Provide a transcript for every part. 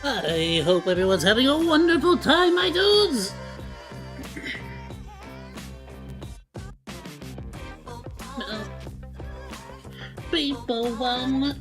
I hope everyone's having a wonderful time, my dudes! People want...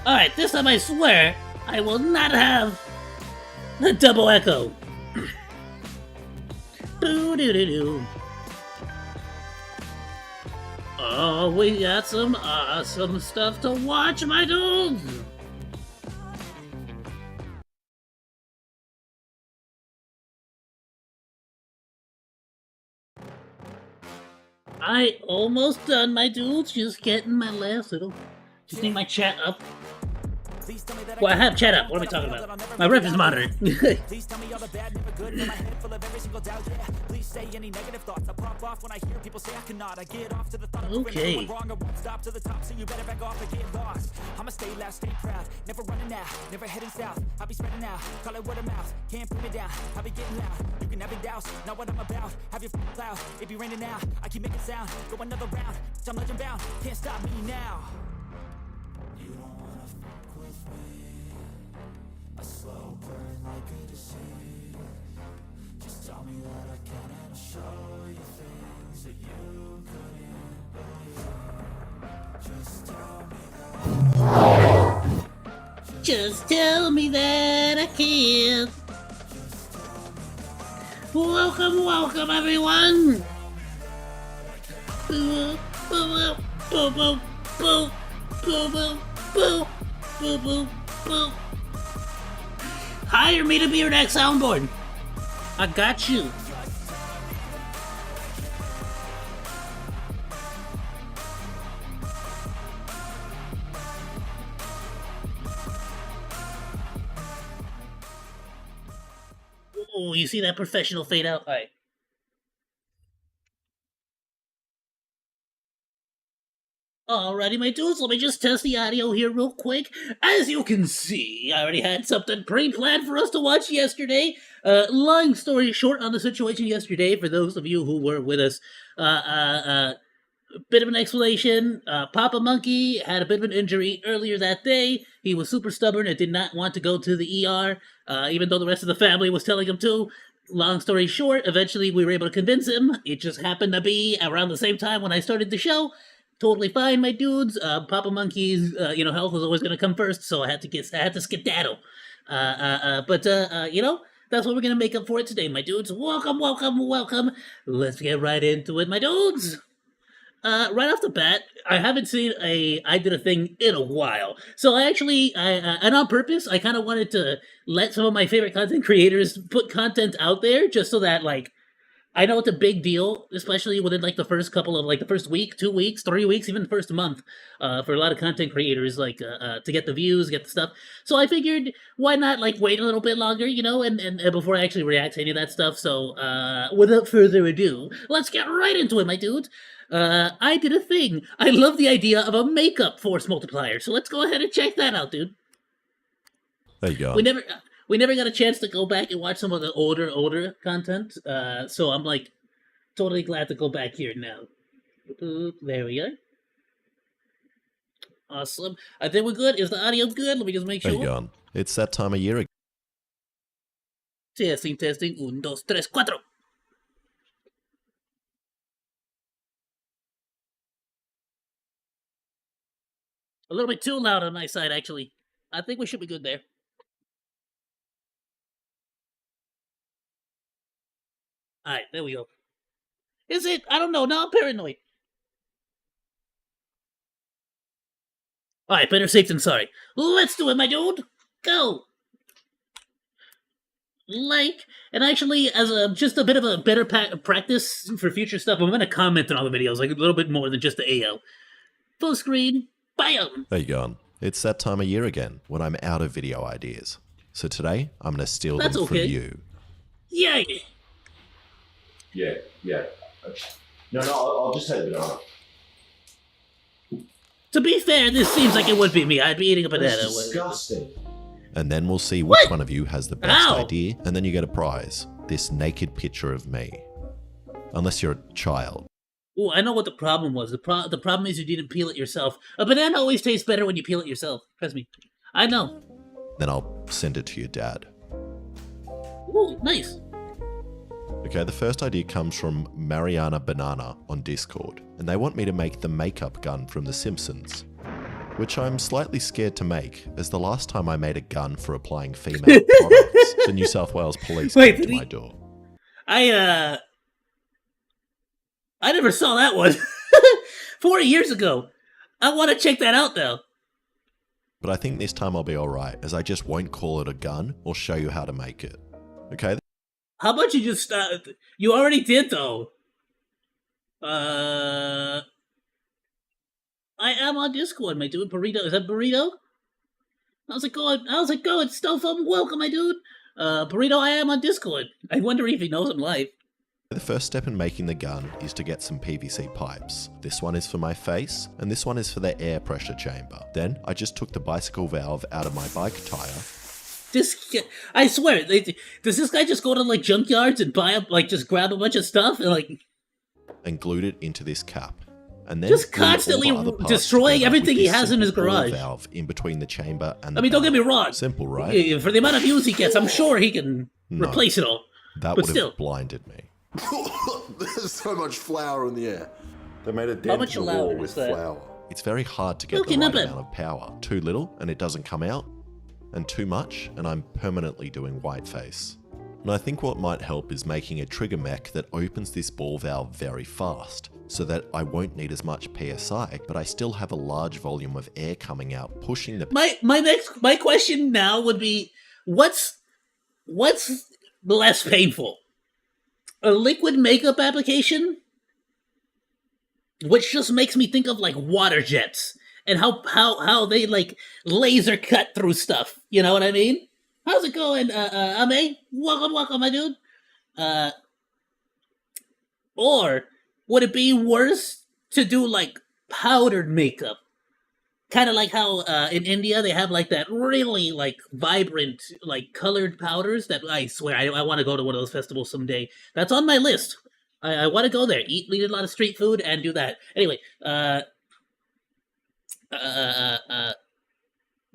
Alright, this time I swear I will not have the double echo. Oh, we got some awesome stuff to watch, my dudes! I almost done, my dudes. Just getting my last little. Just need my chat up. Well, I have chat up. What am I talking about? My ref is monitored. Please tell me all the bad, never good. Fill my head full of every single doubt. Yeah. Please say any negative thoughts. I pop off when I hear people say I cannot. I get off to the thought of doing wrong. I won't stop to the top, so you better back off and get lost. I'ma stay loud, stay proud. Never running out, never heading south. I'll be spreading out, call it word of mouth. Can't put me down, I'll be getting loud. You can have it douse, not what I'm about. Have your cloud, it be raining now. I keep making sound, go another round. I'm legend bound, can't stop me now. You don't wanna fuck with me. A slow burn like a disease. Just tell me that I can and I'll show you things that you couldn't believe. Just tell me that. Just tell me that I can. Welcome, welcome, everyone. Boo, boo, boo, boo, boo, boo, boo, boo, boo, boo, boo. Hire me to be your next soundboard. I got you. Oh, you see that professional fade out? All right. Alrighty, my dudes, let me just test the audio here real quick. As you can see, I already had something pre-planned for us to watch yesterday. Long story short on the situation yesterday, for those of you who were with us, bit of an explanation. Papa Monkey had a bit of an injury earlier that day. He was super stubborn and did not want to go to the ER, even though the rest of the family was telling him to. Long story short, eventually we were able to convince him. It just happened to be around the same time when I started the show. Totally fine, my dudes. Papa Monkey's, health was always going to come first, so I had to skedaddle. But that's what we're going to make up for it today, my dudes. Welcome, welcome, welcome. Let's get right into it, my dudes. Right off the bat, I haven't seen I Did a Thing in a while. So and on purpose, I kind of wanted to let some of my favorite content creators put content out there just so that, I know it's a big deal, especially within the first couple of the first week, 2 weeks, 3 weeks, even the first month, for a lot of content creators, to get the views, get the stuff. So I figured, why not wait a little bit longer, and before I actually react to any of that stuff. So without further ado, let's get right into it, my dudes. I Did a Thing. I love the idea of a makeup force multiplier. So let's go ahead and check that out, dude. There you go. We never got a chance to go back and watch some of the older content, so I'm totally glad to go back here now. Oop, there we are. Awesome. I think we're good. Is the audio good? Let me just make sure. There you go. It's that time of year again. Testing, testing. 1, 2, 3, 4. A little bit too loud on my side, actually. I think we should be good there. Alright, there we go. Is it? I don't know. Now I'm paranoid. Alright, better safe than sorry. Let's do it, my dude! Go! And actually, as just a bit of a better practice for future stuff, I'm going to comment on all the videos, like a little bit more than just the Ayoo. Full screen, bam! There you go. It's that time of year again when I'm out of video ideas. So today, I'm going to steal That's them okay. from you. Yay! Yeah. No, I'll just say banana. To be fair, this seems like it would be me. I'd be eating a banana. That's disgusting. And then we'll see which What? one of you has the best Ow. idea, and then you get a prize. This naked picture of me. Unless you're a child. Ooh, I know what the problem was. The problem is you didn't peel it yourself. A banana always tastes better when you peel it yourself. Trust me. I know. Then I'll send it to your dad. Ooh, nice. Okay, the first idea comes from Mariana Banana on Discord, and they want me to make the makeup gun from The Simpsons. Which I'm slightly scared to make, as the last time I made a gun for applying female products, the New South Wales Police Wait, came to did he- my door. I never saw that one. 4 years ago. I want to check that out, though. But I think this time I'll be alright, as I just won't call it a gun or show you how to make it. Okay? How about you just, you already did, though. I am on Discord, my dude. Burrito, is that Burrito? How's it going? It's still fucking welcome, my dude. Burrito, I am on Discord. I wonder if he knows I'm live. The first step in making the gun is to get some PVC pipes. This one is for my face, and this one is for the air pressure chamber. Then, I just took the bicycle valve out of my bike tire. I swear, does this guy just go to, like, junkyards and buy up, like, just grab a bunch of stuff and, like... And glued it into this cap. And then Just glue all the constantly other parts destroying together everything with he this has in his simple ball garage. valve in between the chamber and the I mean, don't get me valve. wrong. Simple, right? For the amount of views he gets, I'm sure he can No. replace it all. That but would still. have blinded me. There's so much flour in the air. They made a How dent much in the flour wall is with that? flour. It's very hard to get Okay, the not right bad. amount of power. Too little and it doesn't come out, and too much and I'm permanently doing whiteface. And I think what might help is making a trigger mech that opens this ball valve very fast, so that I won't need as much PSI, but I still have a large volume of air coming out, pushing the My question now would be, what's less painful? A liquid makeup application? Which just makes me think of, like, water jets. And how they, like, laser cut through stuff. You know what I mean? How's it going, Ame? Welcome, my dude. Or would it be worse to do, like, powdered makeup? Kind of like how in India they have, like, that really, like, vibrant, like, colored powders that I swear I want to go to one of those festivals someday. That's on my list. I want to go there, eat a lot of street food, and do that. Anyway,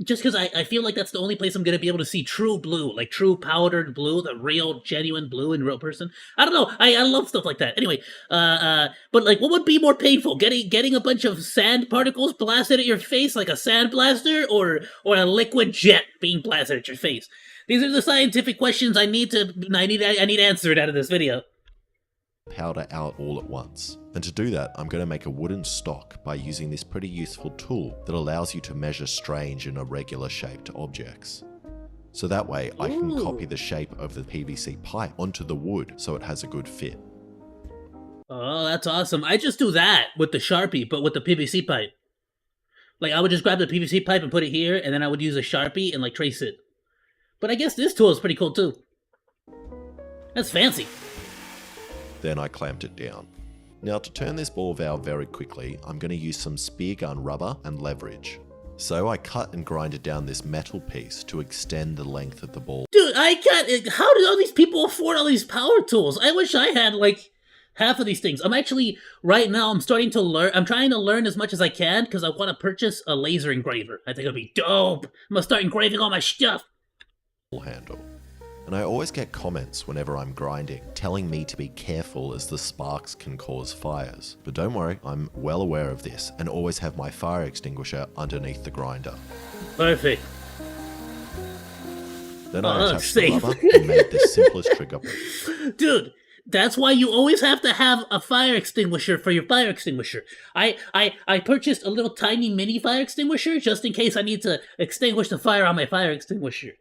just because I feel like that's the only place I'm going to be able to see true blue, like true powdered blue, the real, genuine blue in real person. I don't know. I love stuff like that. Anyway, but like, what would be more painful? Getting a bunch of sand particles blasted at your face like a sand blaster, or a liquid jet being blasted at your face? These are the scientific questions I need answered out of this video. powder out all at once. And to do that, I'm going to make a wooden stock by using this pretty useful tool that allows you to measure strange and irregular shaped objects. So that way I can Ooh. copy the shape of the PVC pipe onto the wood so it has a good fit. Oh, that's awesome. I just do that with the Sharpie, but with the PVC pipe. Like, I would just grab the PVC pipe and put it here, and then I would use a Sharpie and, like, trace it. But I guess this tool is pretty cool, too. That's fancy. Then I clamped it down. Now to turn this ball valve very quickly, I'm going to use some spear gun rubber and leverage. So I cut and grinded down this metal piece to extend the length of the ball. Dude, I can't... How do all these people afford all these power tools? I wish I had, like, half of these things. I'm actually, right now, I'm trying to learn as much as I can, because I want to purchase a laser engraver. I think it'll be dope. I'm going to start engraving all my stuff. Handle. And I always get comments whenever I'm grinding, telling me to be careful as the sparks can cause fires. But don't worry, I'm well aware of this and always have my fire extinguisher underneath the grinder. Perfect. Then Oh, I that's attached the safe. rubber and made the simplest trigger. Dude, That's why you always have to have a fire extinguisher for your fire extinguisher. I purchased a little tiny mini fire extinguisher just in case I need to extinguish the fire on my fire extinguisher.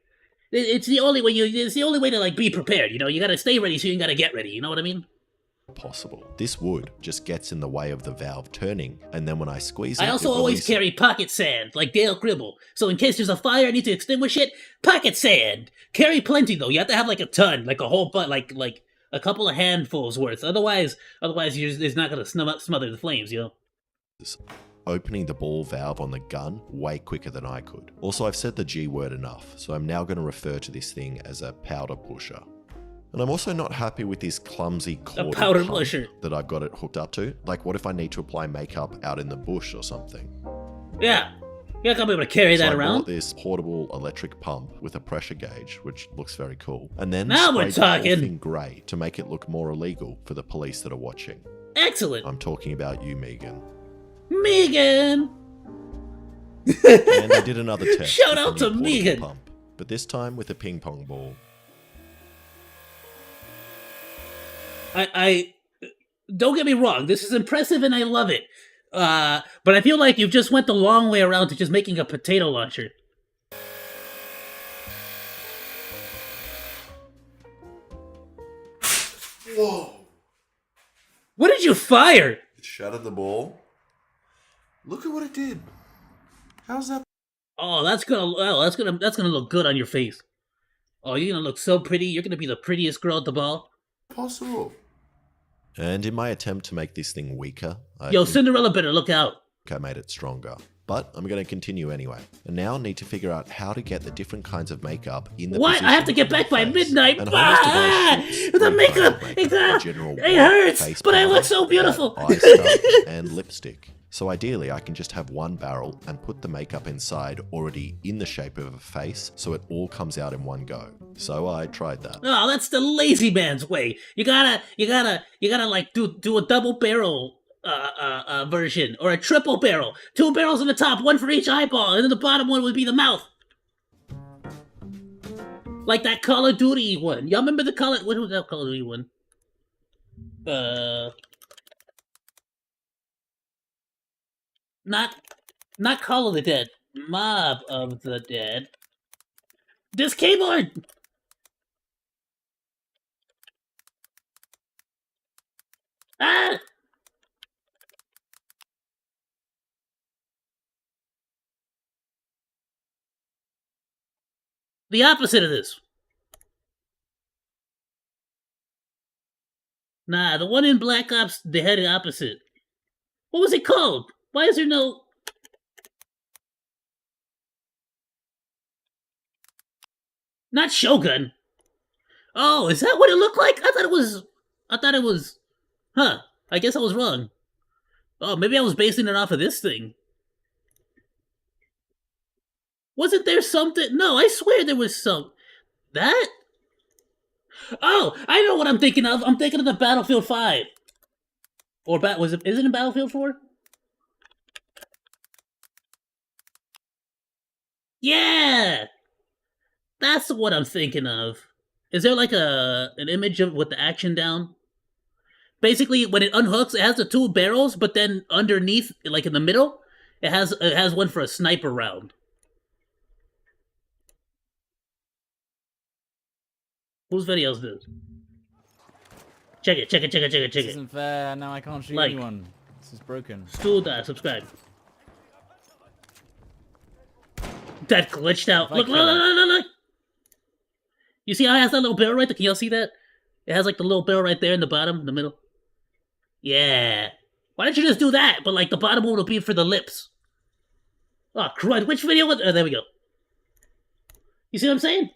It's the only way it's the only way to like be prepared, you know? You gotta stay ready so you gotta get ready, you know what I mean? Possible. This wood just gets in the way of the valve turning, and then when I squeeze it, I also it always releases. carry pocket sand, like Dale Gribble. So in case there's a fire I need to extinguish it, pocket sand. Carry plenty though. You have to have like a ton, like a whole like a couple of handfuls worth. Otherwise it's not gonna smother the flames, you know. Opening the ball valve on the gun way quicker than I could. Also, I've said the G word enough, so I'm now going to refer to this thing as a powder pusher. And I'm also not happy with this clumsy corded powder pump pusher that I've got it hooked up to. Like, what if I need to apply makeup out in the bush or something? Yeah. You're not gonna be able to carry that I around. bought this portable electric pump with a pressure gauge, which looks very cool. And then Now we're sprayed the whole talking. thing grey to make it look more illegal for the police that are watching. Excellent. I'm talking about you, Megan. Megan! And I did another test. Shout with the out to new portable Megan. pump, but this time with a ping pong ball. I don't get me wrong, this is impressive and I love it. But I feel like you've just went the long way around to just making a potato launcher. Whoa! What did you fire? It shattered the ball. Look at what it did. How's that Oh, that's gonna look good on your face. Oh, you're gonna look so pretty. You're gonna be the prettiest girl at the ball. possible? And in my attempt to make this thing weaker, I Yo, think Cinderella better look out. I made it stronger. But I'm going to continue anyway. And now need to figure out how to get the different kinds of makeup in the What? I have to position get back of my by face. midnight. And Holmes Ah! device shoots The red makeup! powder It, a general it white hurts, face but I powder, look so beautiful. eye stuff, and lipstick. So ideally, I can just have one barrel and put the makeup inside already in the shape of a face, so it all comes out in one go. So I tried that. Oh, that's the lazy man's way. You gotta like do a double barrel version or a triple barrel. 2 barrels on the top, 1 for each eyeball, and then the bottom one would be the mouth. Like that Call of Duty one. Y'all remember what was that Call of Duty one? Not Call of the Dead. Mob of the Dead. This keyboard! Ah! The opposite of this. Nah, the one in Black Ops, they had the opposite. What was it called? Why is there no... Not Shogun. Oh, is that what it looked like? I thought it was... Huh. I guess I was wrong. Oh, maybe I was basing it off of this thing. Wasn't there something? No, I swear there was some... That? Oh, I know what I'm thinking of. I'm thinking of the Battlefield 5. Or is it in Battlefield 4? Yeah! That's what I'm thinking of. Is there like an image of with the action down? Basically, when it unhooks, it has the 2 barrels, but then underneath, like in the middle, it has one for a sniper round. Whose video is this? Check it. This isn't fair. Now I can't shoot Like. anyone. This is broken. Subscribe. That glitched out. If I Look. kill it. Look. You see how it has that little barrel right there? Can y'all see that? It has like the little barrel right there in the bottom, in the middle. Yeah. Why don't you just do that? But like the bottom one will be for the lips. Oh, crud. Which video was... Oh, there we go. You see what I'm saying?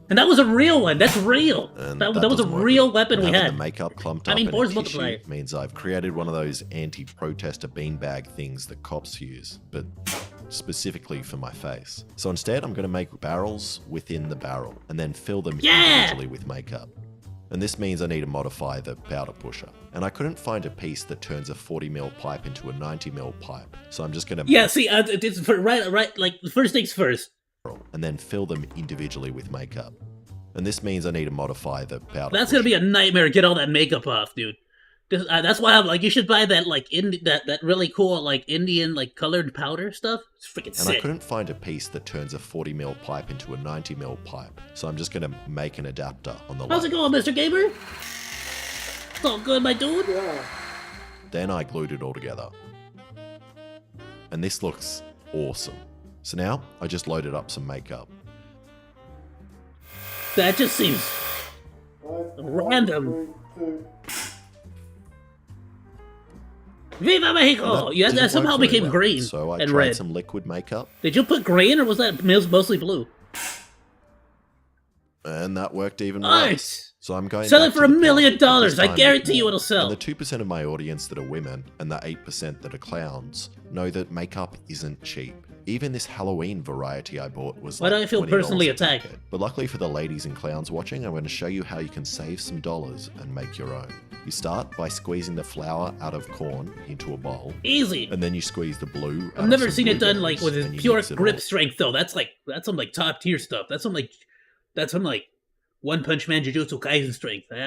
And that was a real one. That's real. And That was a doesn't work. real weapon we Having had. the makeup clumped I up mean, in Boris a multiplier. tissue means I've created one of those anti-protester beanbag things that cops use, but specifically for my face. So instead, I'm going to make barrels within the barrel and then fill them Yeah! individually with makeup. And this means I need to modify the powder pusher. And I couldn't find a piece that turns a 40mm pipe into a 90mm pipe, so I'm just going to Yeah, see, right, like, first things first. and then fill them individually with makeup. And this means I need to modify the powder. That's gonna be a nightmare to get all that makeup off, dude. That's why I'm like, you should buy that like that really cool like Indian like colored powder stuff. It's freaking sick. And I couldn't find a piece that turns a 40mm pipe into a 90mm pipe, so I'm just gonna make an adapter on the How's it lathe. going, Mr. Gamer? It's all good, my dude. Then I glued it all together. And this looks awesome. So now I just loaded up some makeup. That just seems random. Viva Mexico! Yeah, Didn't that somehow work very became well, green so I and tried red. some liquid makeup, Did you put green or was that mostly blue? and that worked even worse. Nice! So I'm going Sell back it for to the $1 million. powder, this I time guarantee with you more. it'll sell. And the 2% of my audience that are women and the 8% that are clowns know that makeup isn't cheap. Even this Halloween variety I bought was Why like do I feel $20 personally a attacked? packet. But luckily for the ladies and clowns watching, I'm going to show you how you can save some dollars and make your own. You start by squeezing the flour out of corn into a bowl, Easy. and then you squeeze the blue. I've never seen it done like with his pure grip strength though. That's some like top tier stuff. That's some like One Punch Man Jujutsu Kaisen strength. I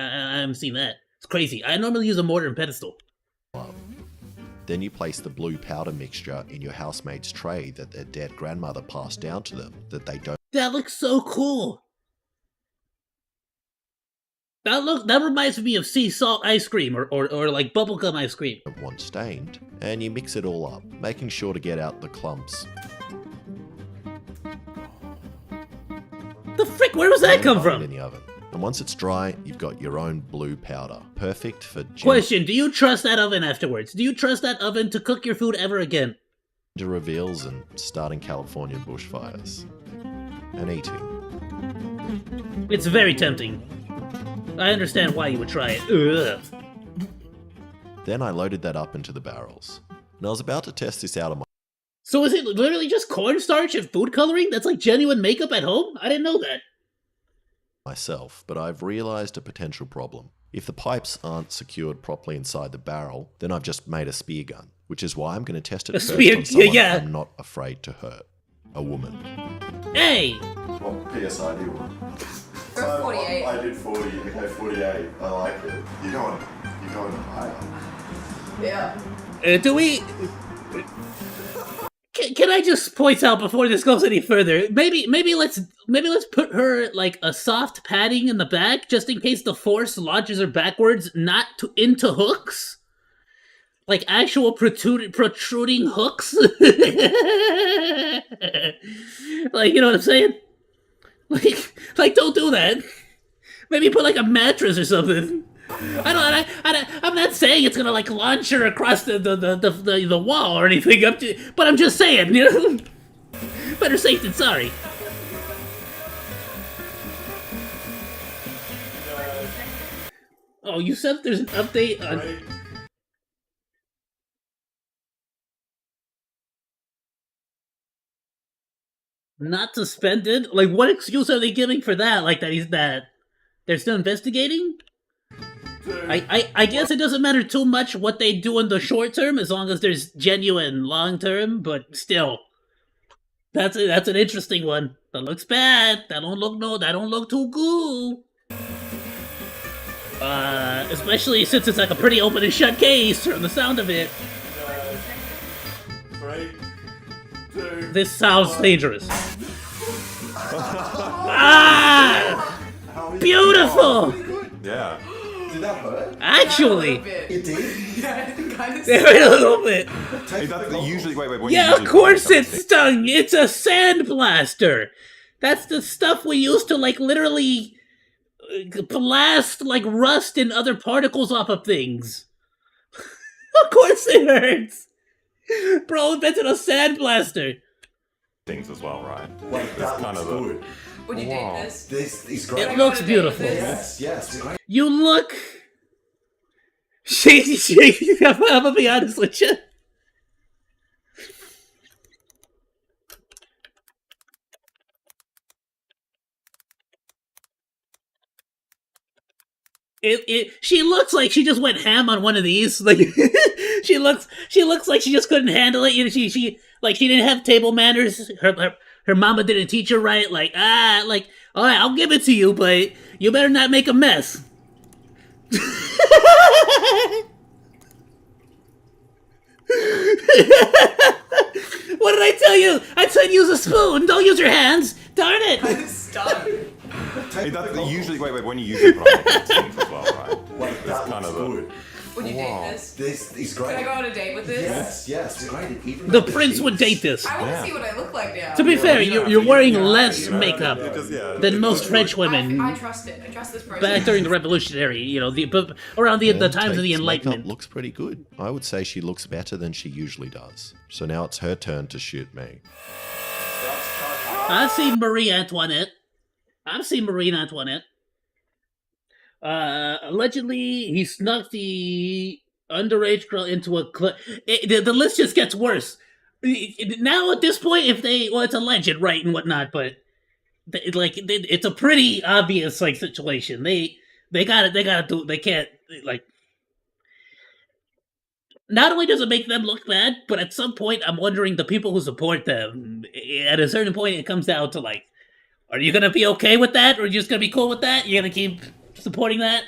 haven't seen that. It's crazy. I normally use a mortar and pedestal. Then you place the blue powder mixture in your housemate's tray that their dead grandmother passed down to them that they don't That looks so cool. That reminds me of sea salt ice cream or like bubblegum ice cream. want stained, and you mix it all up, making sure to get out the clumps. The frick? Where does that come Throw it from? in the oven. And once it's dry, you've got your own blue powder, perfect for Question: do you trust that oven afterwards? Do you trust that oven to cook your food ever again? gender reveals and starting Californian bushfires. And eating. It's very tempting. I understand why you would try it. Ugh. Then I loaded that up into the barrels. And I was about to test this out on So is it literally just cornstarch and food coloring? That's like genuine makeup at home? I didn't know that. myself, but I've realized a potential problem. If the pipes aren't secured properly inside the barrel, then I've just made a spear gun, which is why I'm going to test it A first spear- on someone yeah. I'm not afraid to hurt. A woman. Hey! What PSI do you want? Go 48. I did 40, okay, 48. I like it. You're going higher. Yeah. Do we... Can I just point out before this goes any further? Maybe let's put her like a soft padding in the back just in case the force launches her backwards, not into hooks, like actual protruding hooks. Like, you know what I'm saying? Like don't do that. Maybe put like a mattress or something. I'm not saying it's gonna like launch her across the wall or anything. But I'm just saying, you know, better safe than sorry. Oh, you said there's an update on. Not suspended? Like, what excuse are they giving for that? Like that they're still investigating? I guess it doesn't matter too much what they do in the short term as long as there's genuine long term, but still. That's an interesting one. That looks bad. That don't look too good. Especially since it's like a pretty open and shut case from the sound of it. 3, 2. This sounds dangerous. Ah! Beautiful! Yeah. Did that hurt? Actually, It did? Yeah, it kind of there a little bit. Hey, that's usually wait. What Yeah, you of usually course do? it stung. It's a sandblaster. That's the stuff we use to like literally blast like rust and other particles off of things. Of course it hurts. Bro invented a sandblaster. things as well, right? Wait, that kind looks of a- good. Would you Wow. date this? This is It great. looks beautiful. Yes. You look. I'm gonna be honest with you. She looks like she just went ham on one of these. Like she looks like she just couldn't handle it. You know, she didn't have table manners. Her mama didn't teach her right. Like All right, I'll give it to you, but you better not make a mess. What did I tell you? I said use a spoon. Don't use your hands. Darn it. Stop. Hey, that's usually wait. When you usually put on these things as well, right? Like, that kind looks of a- good. Would you date this? This is Can I great. go on a date with this? Yes, great. Even The like prince would sheets. date this. I want to Yeah. see what I look like now. To be fair, you're wearing less makeup Yeah. than most French women I trust it. I trust this person. back during the Revolutionary, around the times of the Tate's Enlightenment. makeup looks pretty good. I would say she looks better than she usually does. So now it's her turn to shoot me. I've seen Marie Antoinette. Allegedly, he snuck the underage girl into a club. The list just gets worse. Now at this point, it's alleged, right, and whatnot, but it's a pretty obvious situation. They can't. Not only does it make them look bad, but at some point, I'm wondering the people who support them. At a certain point, it comes down to are you gonna be okay with that, or are you just gonna be cool with that? You're gonna keep supporting that?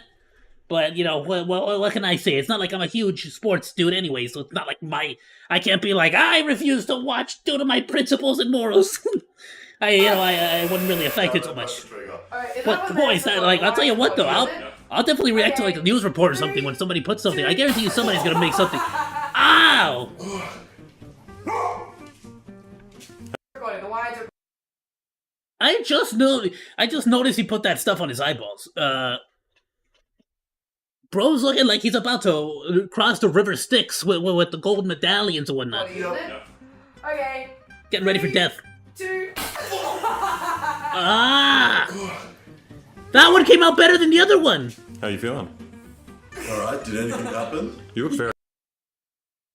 But what can I say? It's not like I'm a huge sports dude anyway, so it's not like I can't be like I refuse to watch due to my principles and morals. I wouldn't really affect it so much. But boys, I'll tell you what though, I'll definitely react to a news report or something when somebody puts something. I guarantee you somebody's gonna make something. Ow! I just noticed he put that stuff on his eyeballs. Bro's looking like he's about to cross the river Styx with the gold medallions and whatnot. Okay. Getting ready for death. 2. Ah! That one came out better than the other one. How you feeling? Alright, did anything happen? You look very.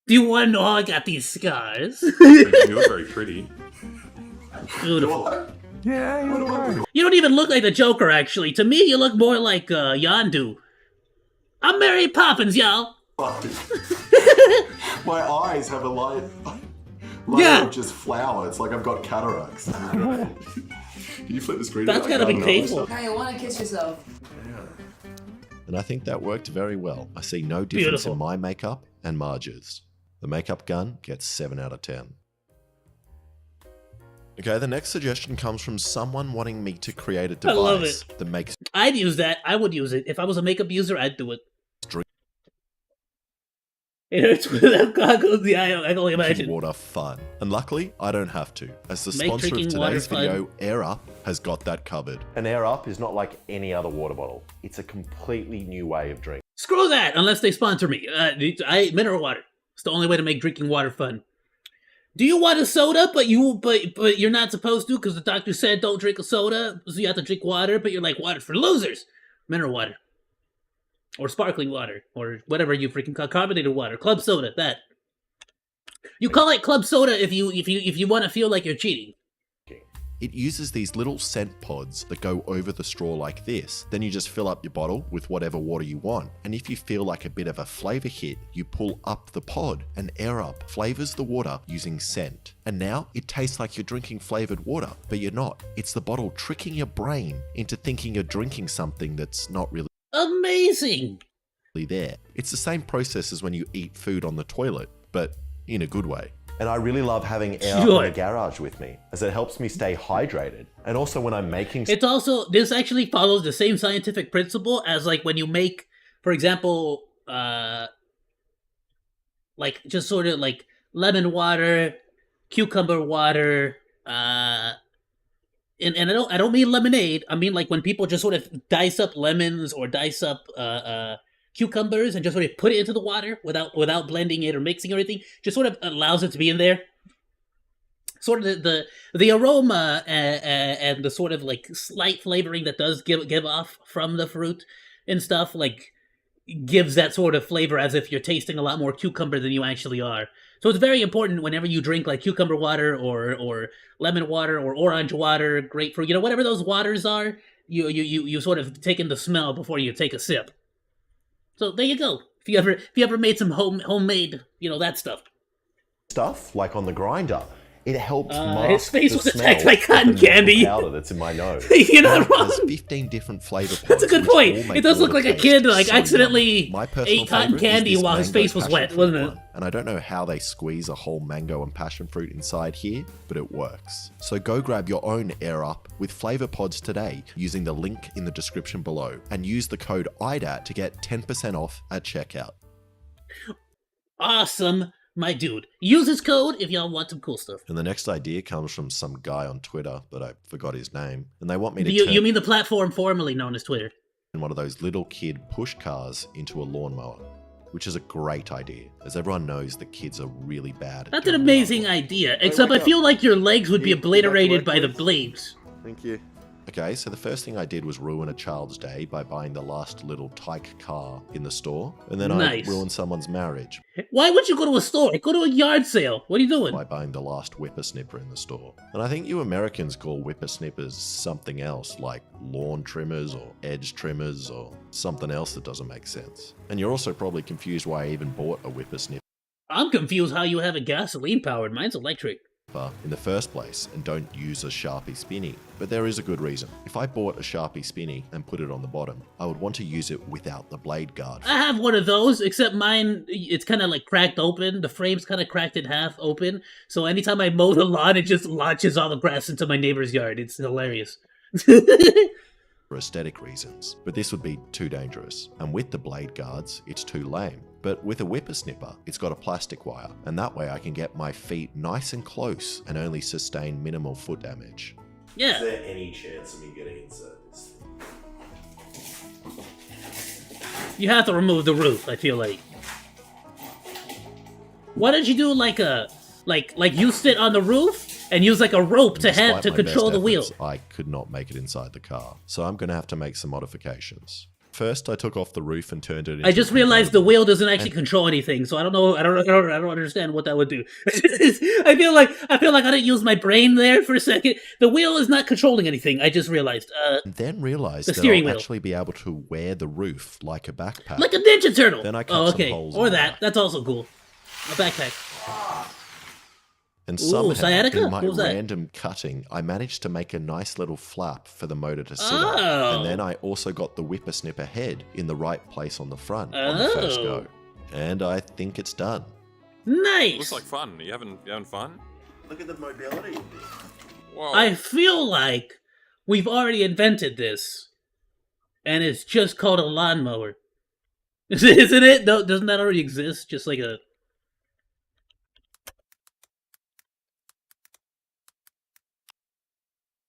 Do you want to know how I got these scars? You look very pretty. Beautiful. What? Yeah, you look very. You don't even look like the Joker, actually. To me, you look more like Yondu. I'm Mary Poppins, y'all. My eyes have a light Yeah. of just flour. It's like I've got cataracts. Can you flip the screen? That's back? gotta I be don't know. painful. Now you want to kiss yourself. And I think that worked very well. I see no difference Beautiful. in my makeup and Marge's. The makeup gun gets 7 out of 10. Okay, the next suggestion comes from someone wanting me to create a I love device that makes I'd use that. I would use it. If I was a makeup user, I'd do it. It hurts without goggles. Yeah, I can only imagine. water fun. And luckily, I don't have to, as the Make sponsor of drinking water today's fun. video, Air Up, has got that covered. An Air Up is not like any other water bottle. It's a completely new way of drinking. Screw that, unless they sponsor me. Mineral water. It's the only way to make drinking water fun. Do you want a soda, but you're not supposed to because the doctor said don't drink a soda, so you have to drink water, but you're like, water's for losers. Mineral water. Or sparkling water. Or whatever you freaking call carbonated water. Club soda, that. You call it club soda if you want to feel like you're cheating. It uses these little scent pods that go over the straw like this. Then you just fill up your bottle with whatever water you want. And if you feel like a bit of a flavor hit, you pull up the pod and Air Up flavors the water using scent. And now it tastes like you're drinking flavored water, but you're not. It's the bottle tricking your brain into thinking you're drinking something that's not really Amazing! there. It's the same process as when you eat food on the toilet, but in a good way. And I really love having Air Up Sure. in the garage with me, as it helps me stay hydrated. And also when I'm making It's also, this actually follows the same scientific principle as like when you make, for example, like just sort of like lemon water, cucumber water, and I don't mean lemonade. I mean like when people just sort of dice up lemons or dice up cucumbers and just sort of put it into the water without blending it or mixing or anything, just sort of allows it to be in there. Sort of the aroma and the sort of like slight flavoring that does give off from the fruit and stuff like gives that sort of flavor as if you're tasting a lot more cucumber than you actually are. So it's very important whenever you drink like cucumber water or lemon water or orange water, grapefruit, whatever those waters are, you sort of take in the smell before you take a sip. So there you go. If you ever made some homemade, that stuff. stuff, like on the grinder, It helps His mask face the was attacked smell by cotton of the candy. powder that's in my nose. You're not wrong. There's 15 different flavor pods. That's a good which point. all make It does look water like a taste kid like so accidentally yummy. My personal ate cotton favourite is candy this while his mango face was passion wet, fruit wasn't it? one. And I don't know how they squeeze a whole mango and passion fruit inside here, but it works. So go grab your own Air Up with flavor pods today using the link in the description below and use the code IDAT to get 10% off at checkout. Awesome, my dude. Use this code if y'all want some cool stuff. And the next idea comes from some guy on Twitter, but I forgot his name. And they want me to You mean the platform formerly known as Twitter? turn one of those little kid push cars into a lawnmower, which is a great idea, as everyone knows that kids are really bad at That's an doing amazing lawnmower. idea, except I feel like your legs would be obliterated by the blades. Thank you. Okay, so the first thing I did was ruin a child's day by buying the last little tyke car in the store, and then Nice. I ruined someone's marriage Why would you go to a store? Go to a yard sale. What are you doing? by buying the last whippersnipper in the store. And I think you Americans call whippersnippers something else, like lawn trimmers or edge trimmers or something else that doesn't make sense. And you're also probably confused why I even bought a whippersnipper I'm confused how you have a gasoline powered. Mine's electric. in the first place and don't use a Sharpie Spinny. But there is a good reason. If I bought a Sharpie Spinny and put it on the bottom, I would want to use it without the blade guard. I have one of those, except mine, it's kind of like cracked open. The frame's kind of cracked in half open. So anytime I mow the lawn, it just launches all the grass into my neighbor's yard. It's hilarious. For aesthetic reasons, but this would be too dangerous. And with the blade guards, it's too lame. But with a whippersnipper, it's got a plastic wire, and that way I can get my feet nice and close and only sustain minimal foot damage. Yeah. there any chance of me getting inside this? You have to remove the roof, I feel like. Why don't you do like a like you sit on the roof and use like a rope to Despite my control best the wheel? efforts, I could not make it inside the car, so I'm going to have to make some modifications. First, I took off the roof and turned it into I just realized the convertible. wheel doesn't actually control anything, so I don't know. I don't understand what that would do. I feel like I didn't use my brain there for a second. The wheel is not controlling anything. I just realized. And then realized The that steering I'll wheel. actually be able to wear the roof like a backpack. Like a Ninja Turtle. Then I cut oh, some okay. holes Or in the that. back. That's also cool. A backpack. And Ooh, somehow, sciatica? in my What was that? random cutting, I managed to make a nice little flap for the motor to sit Oh. on. And then I also got the whippersnipper head in the right place on the front on the first Oh. go. And I think it's done. Nice. Looks like fun. You having fun? Look at the mobility. Whoa. I feel like we've already invented this, and it's just called a lawnmower. Isn't it? No, doesn't that already exist? Just like a.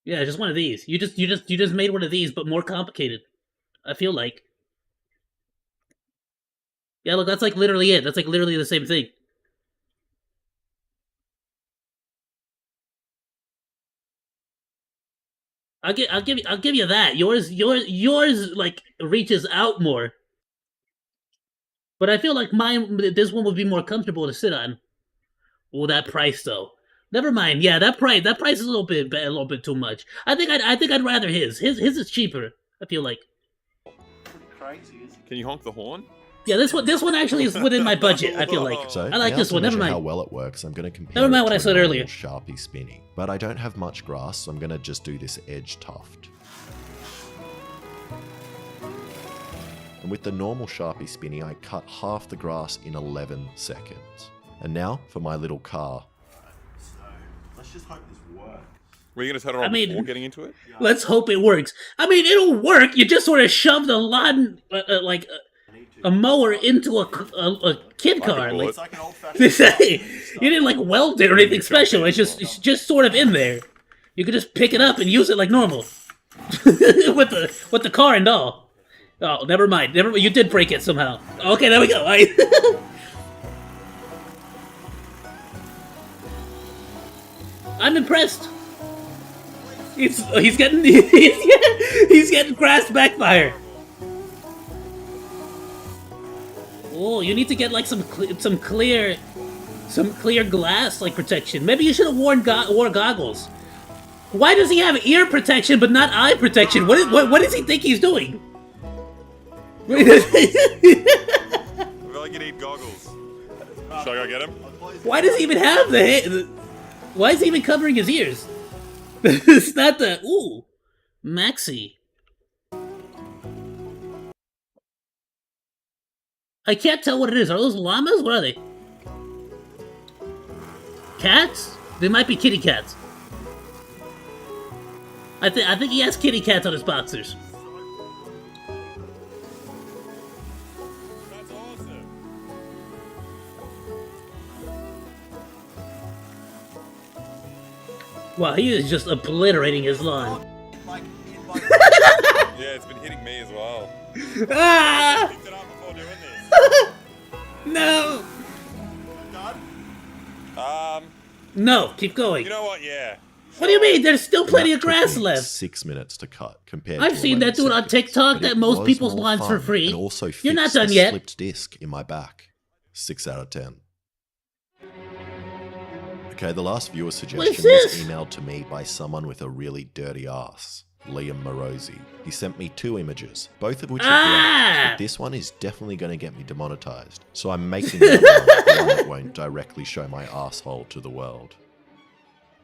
Yeah, just one of these. You just made one of these, but more complicated. I feel like. Yeah, look, that's like literally it. That's like literally the same thing. I'll give you that. Yours like reaches out more. But I feel like this one would be more comfortable to sit on. Oh, that price though. Never mind. Yeah, that price is a little bit too much. I think I'd rather his. His is cheaper. I feel like. Crazy, isn't Can you honk the horn? Yeah, this one actually is within my budget. I feel like. So I like now this to one. Never measure mind. how well it works, I'm going to compare Never mind it what to I a said normal earlier. Sharpie Spinny. But I don't have much grass, so I'm going to just do this edge tuft. And with the normal Sharpie Spinny, I cut half the grass in 11 seconds. And now for my little car. So let's just hope this works. Were you going to turn it on I mean- before getting into it? Let's hope it works. I mean, it'll work. You just sort of shove the lawn like a mower into a kid car. pull Like, it. It's like an old-fashioned. you didn't like weld it or anything special. It's just sort of in there. You could just pick it up and use it like normal with the car and all. Oh, never mind. You did break it somehow. Okay, there we go. I'm impressed. He's getting he's getting grass backfire. Oh, you need to get like some clear glass like protection. Maybe you should have wore goggles. Why does he have ear protection but not eye protection? What does he think he's doing? I feel like you need goggles. Should I go get him? Why does he even have the? Why is he even covering his ears? It's not the... Ooh. Maxi. I can't tell what it is. Are those llamas? What are they? Cats? They might be kitty cats. I think he has kitty cats on his boxers. That's awesome. Wow, he is just obliterating his lawn. Yeah, it's been hitting me as well. Ah! Picked it up before doing this. No! No, keep going. You know what? Yeah. What do you mean? There's still plenty That of grass took me left. 6 minutes to cut compared I've to seen that 11 dude on seconds, TikTok but that it mows was people's more lawns for fun free. and also You're not fixed done a yet. slipped disc in my back. 6 out of 10. Okay, the last viewer suggestion was this? emailed to me by someone with a really dirty ass, Liam Morosi. He sent me 2 images, both of which are great, but this one is definitely going to get me demonetized. So I'm making that one that won't directly show my asshole to the world.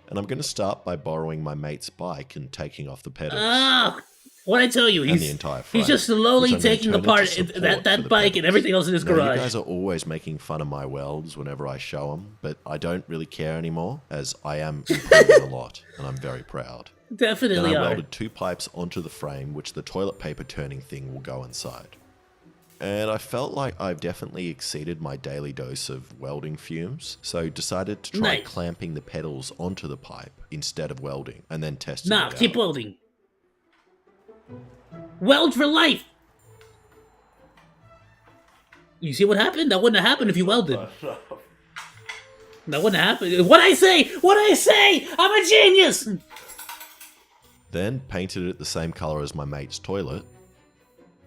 And I'm going to start by borrowing my mate's bike and taking off the pedals. Ah! What'd I tell you? And the entire frame, He's just slowly which I'm gonna taking turn into apart support that for the bike and pedals. everything else in his Now, garage. you guys are always making fun of my welds whenever I show them, but I don't really care anymore, as I am improving a lot, and I'm very proud. Then Definitely I are. welded 2 pipes onto the frame, which the toilet paper turning thing will go inside. And I felt like I've definitely exceeded my daily dose of welding fumes, so decided to try Nice. clamping the pedals onto the pipe instead of welding, and then testing Nah, it keep out. welding. Weld for life! You see what happened? That wouldn't have happened if you welded. That wouldn't have happened. What'd I say? What'd I say? I'm a genius! Then painted it the same colour as my mate's toilet,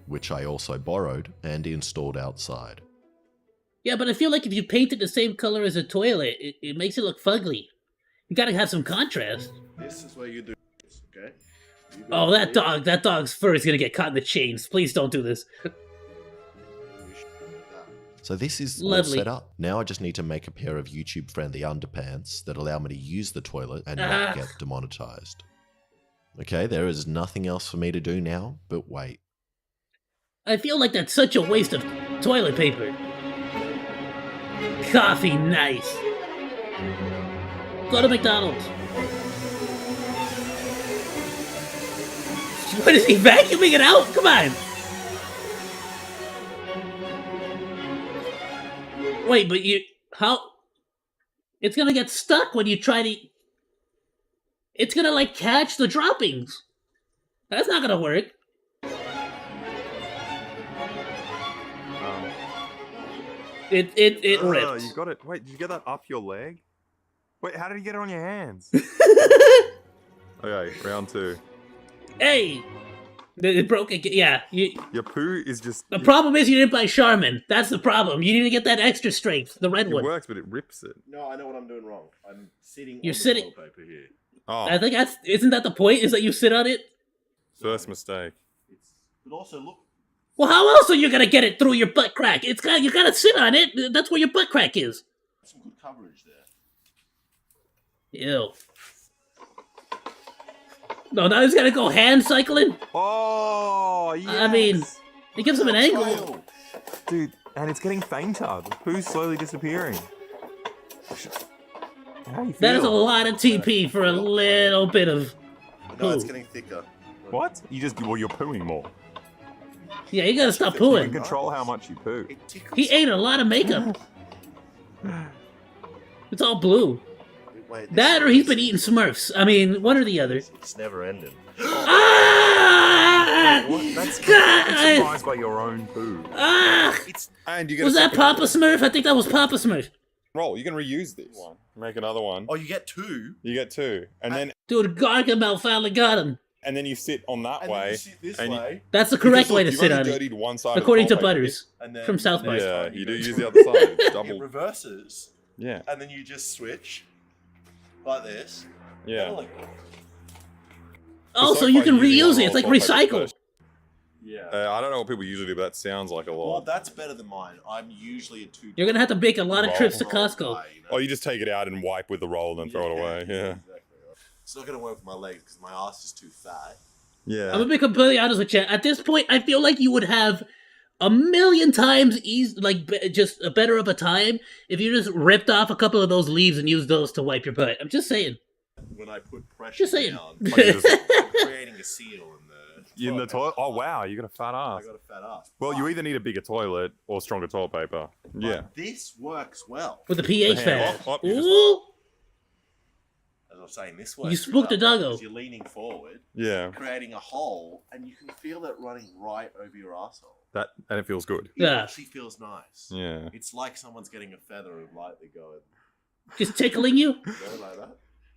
which I also borrowed and installed outside. Yeah, but I feel like if you paint it the same color as a toilet, it makes it look fugly. You gotta have some contrast. This is where you do this, okay? You go Oh, here, that dog's fur is gonna get caught in the chains. Please don't do this. and you shoot that. So this is all Lovely. set up. Now I just need to make a pair of YouTube-friendly underpants that allow me to use the toilet and Ah. not get demonetized. Okay, there is nothing else for me to do now, but wait. I feel like that's such a waste of toilet paper. Coffee, nice. Go to McDonald's. What is he vacuuming it out? Come on. Wait, but how? It's gonna get stuck when you try to. It's gonna like catch the droppings. That's not gonna work. It Oh, ripped. you got it. Wait, did you get that up your leg? Wait, how did you get it on your hands? Okay, round 2. Hey, it broke again. Yeah, Your poo is just... the problem is you didn't buy Charmin. That's the problem. You need to get that extra strength, the red It one. works, but it rips it. No, I know what I'm doing wrong. I'm sitting You're on sitting- the toilet paper here. Oh, I think isn't that the point? Is that you sit on it? first mistake. But also, look, Well, how else are you gonna get it through your butt crack? You gotta sit on it. That's where your butt crack is. some good coverage there. Ew. No, now he's gotta go hand cycling. Oh, yeah. I mean, it gives him an angle. Trail. Dude, and it's getting fainter. The poo's slowly disappearing. How do you feel? That is a lot of TP for a little bit of. No, it's poo. getting thicker. What? You're pooing more. Yeah, you gotta stop You can pooing. control how much you poo. It tickles. He ate a lot of makeup. It's all blue. Wait, That or he's been eating Smurfs. I mean, one or the other. It's never ending. Ah! What? That's God! surprised by your own poo. Ah! It's And you get Was that Papa Smurf? I think that was Papa Smurf. roll? You can reuse this. Make another one. oh, you get 2. You get 2, and then Dude, Gargamel finally got him. you sit on that And then way. you sit this and you- way, That's the correct Because, way look, to you've sit only on it. dirtied one side of the According to toilet paper. Butters and then from South Park. Yeah, you do use the other side. It's it double. reverses, Yeah, and then you just switch like this. yeah. Like, Also, so you far can you're using reuse one it. It's like roll of toilet paper recycled. first. Yeah. I don't know what people usually do, but that sounds like a lot. Well, that's better than mine. I'm usually a two. You're gonna have to make a lot of trips to roll Costco. guy, you know? Oh, you just take it out and wipe with the roll and then throw it away. Yeah. Exactly. It's not gonna work with my legs because my ass is too fat. Yeah. I'm gonna be completely honest with you. At this point, I feel like you would have a million times just a better of a time if you just ripped off a couple of those leaves and used those to wipe your butt. I'm just saying. When I put pressure Just saying. down, Like you just- I'm creating a seal in the toilet. Oh wow, you got a fat I ass. got a fat ass. Well, you either need a bigger toilet or stronger toilet paper. Yeah. But this works well. With the pH hand. fan. You just- Ooh! As I was saying, this works. You spooked the well doggo. because you're leaning forward, Yeah. creating a hole, and you can feel it running right over your asshole. That and it feels good. It Yeah. actually feels nice. Yeah. It's like someone's getting a feather and lightly going. Just tickling you? Go like that. Have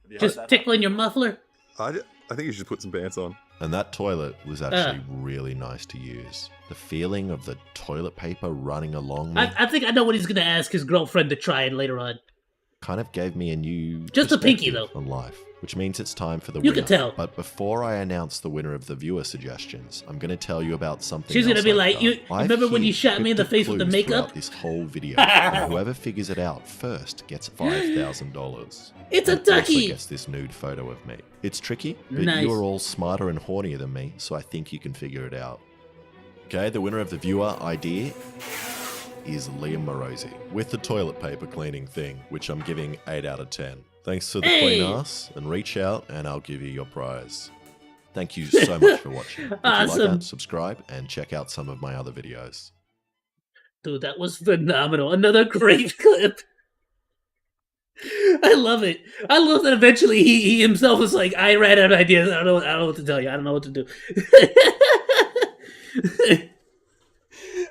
you heard Just that tickling your muffler? I think you should put some pants on. And that toilet was actually really nice to use. The feeling of the toilet paper running along me I think I know what he's gonna ask his girlfriend to try it later on. kind of gave me a new Just a pinky, perspective though. on life, which means it's time for the You winner. can tell. But before I announce the winner of the viewer suggestions, I'm going to tell you about something. She's gonna else be I've like, done. you I've remember when you hid shot me in the cryptic face with the clues makeup? throughout this whole video, and whoever figures it out first gets $5,000. It's a And also ducky! gets this nude photo of me. It's tricky, but Nice. you are all smarter and hornier than me, so I think you can figure it out. Okay, the winner of the viewer idea is Liam Morosi with the toilet paper cleaning thing, which I'm giving 8 out of 10. Thanks to the clean Hey! ass, and reach out and I'll give you your prize. Thank you so much for watching. If you like Awesome. that, subscribe and check out some of my other videos. Dude, that was phenomenal. Another great clip. I love it. I love that eventually he himself was like, I ran out of ideas. I don't know what to tell you. I don't know what to do.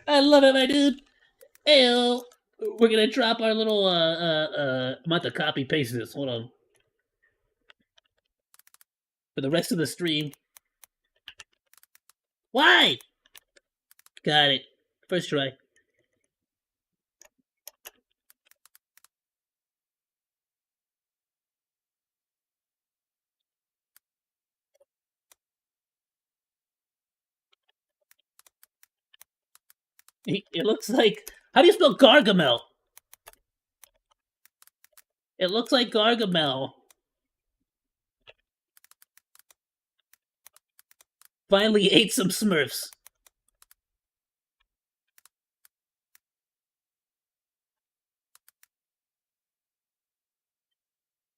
I love it, my dude. Ayo. We're gonna drop our little I'm about to copy paste this. Hold on. For the rest of the stream. Why? Got it. First try. It looks like... How do you spell Gargamel? It looks like Gargamel. Finally ate some Smurfs.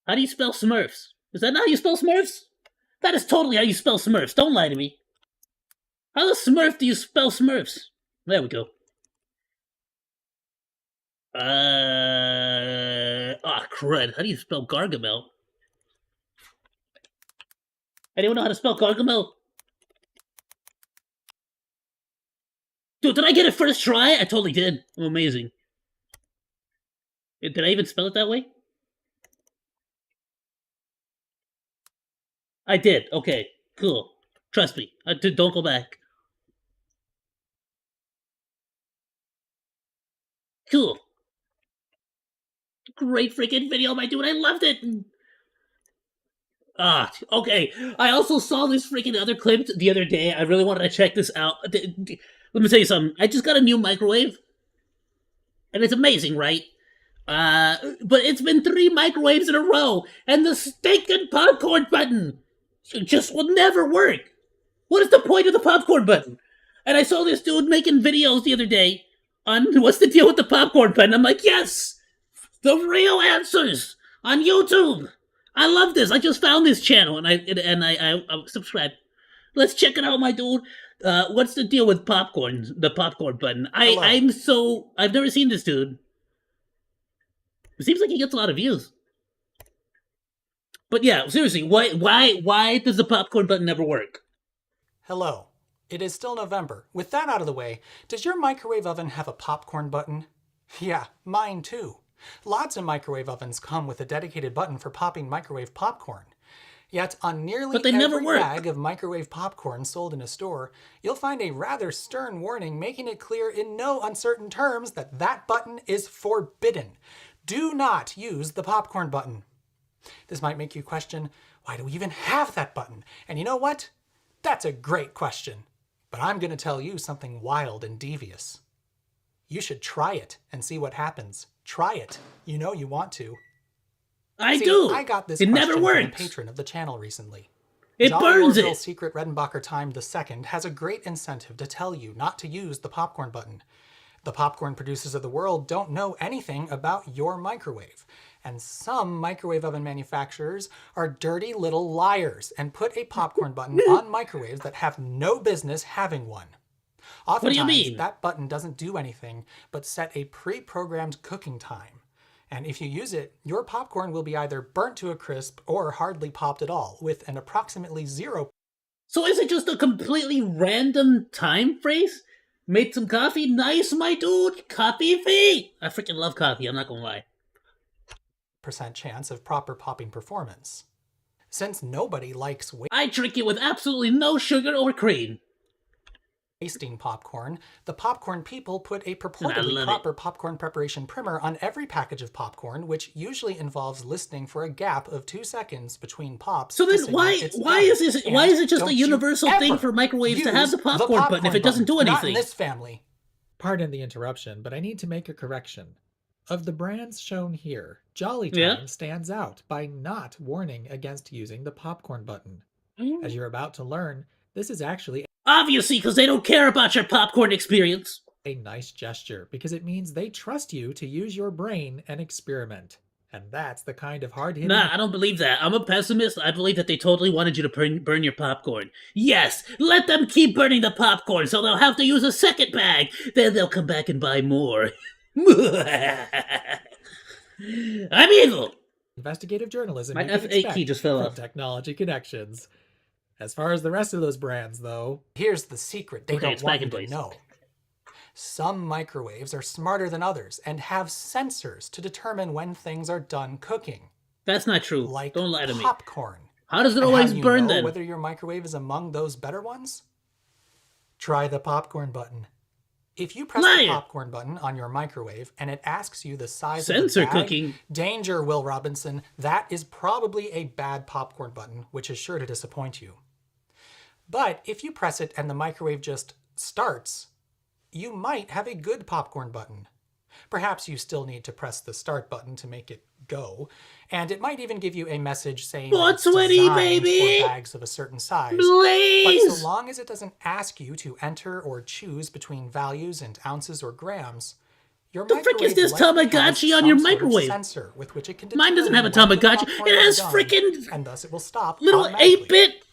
How do you spell Smurfs? Is that not how you spell Smurfs? That is totally how you spell Smurfs. Don't lie to me. How the Smurf do you spell Smurfs? There we go. Crud. How do you spell Gargamel? Anyone know how to spell Gargamel? Dude, did I get it first try? I totally did. I'm amazing. Did I even spell it that way? I did. Okay, cool. Trust me. Don't go back. Cool. Great freaking video, my dude. I loved it. Okay. I also saw this freaking other clip the other day. I really wanted to check this out. Let me tell you something. I just got a new microwave. And it's amazing, right? But it's been 3 microwaves in a row. And the stinking popcorn button just will never work. What is the point of the popcorn button? And I saw this dude making videos the other day on what's the deal with the popcorn button. I'm like, yes! The real answers on YouTube. I love this. I just found this channel and I subscribed. Let's check it out, my dude. What's the deal with popcorn? The popcorn button. I've never seen this dude. It seems like he gets a lot of views. But yeah, seriously, why does the popcorn button never work? Hello. It is still November. With that out of the way, does your microwave oven have a popcorn button? Yeah, mine too. Lots of microwave ovens come with a dedicated button for popping microwave popcorn. Yet on nearly every bag of microwave popcorn sold in a store, you'll find a rather stern warning making it clear in no uncertain terms that that button is forbidden. Do not use the popcorn button. This might make you question, why do we even have that button? And you know what? That's a great question. But I'm going to tell you something wild and devious. You should try it and see what happens. Try it. You know you want to. I do. I got this it question never from a works. patron of the channel recently. It Jolly burns Orville it. Secret Redenbacher Time II has a great incentive to tell you not to use the popcorn button. The popcorn producers of the world don't know anything about your microwave. And some microwave oven manufacturers are dirty little liars and put a popcorn button on microwaves that have no business having one. Oftentimes, What do you mean? that button doesn't do anything but set a pre-programmed cooking time. And if you use it, your popcorn will be either burnt to a crisp or hardly popped at all, with an approximately 0%. So is it just a completely random time phrase? Made some coffee? Nice, my dude. Coffee fee. I freaking love coffee, I'm not gonna lie. Chance of proper popping performance. Since nobody likes I drink it with absolutely no sugar or cream. wasting popcorn, the popcorn people put a I purportedly love proper popcorn preparation primer on every package of popcorn, which usually involves listening for a gap of 2 seconds between pops. So to then signal why it's why done. is this And why is it just a don't you universal thing ever for microwaves to have use the popcorn button if it doesn't do Not in anything? this family. Pardon the interruption, but I need to make a correction. Of the brands shown here, Jolly Time Yeah. stands out by not warning against using the popcorn button. As you're about to learn, this is actually Obviously, because they don't care about your popcorn experience. a nice gesture because it means they trust you to use your brain and experiment. And that's the kind of hard-hitting... Nah, I don't believe that. I'm a pessimist. I believe that they totally wanted you to burn your popcorn. Yes, let them keep burning the popcorn so they'll have to use a second bag. Then they'll come back and buy more. I'm evil. investigative journalism My you can F8 expect key just fell from off. Technology Connections. As far as the rest of those brands, though... Here's the secret they Okay, don't it's want back you in to place. know. Some microwaves are smarter than others and have sensors to determine when things are done cooking. That's not true. Like Don't lie to me. popcorn. How does it And always how do you burn know then? whether your microwave is among those better ones? Try the popcorn button. If you press the Liar. popcorn button on your microwave and it asks you the size Sensor of the bag, cooking. danger, Will Robinson. That is probably a bad popcorn button, which is sure to disappoint you. But if you press it and the microwave just starts, you might have a good popcorn button. Perhaps you still need to press the start button to make it go, and it might even give you a message saying that it's 420, designed baby! for bags of a certain size. But Please! so long as it doesn't ask you to enter or choose between values and ounces or grams, your The frick is microwave this likely has Tamagotchi on your some sort of microwave? sensor with which it can Mine doesn't have a determine when the Tamagotchi. popcorn It is has done, frickin' and thus it will stop little automatically. 8-bit.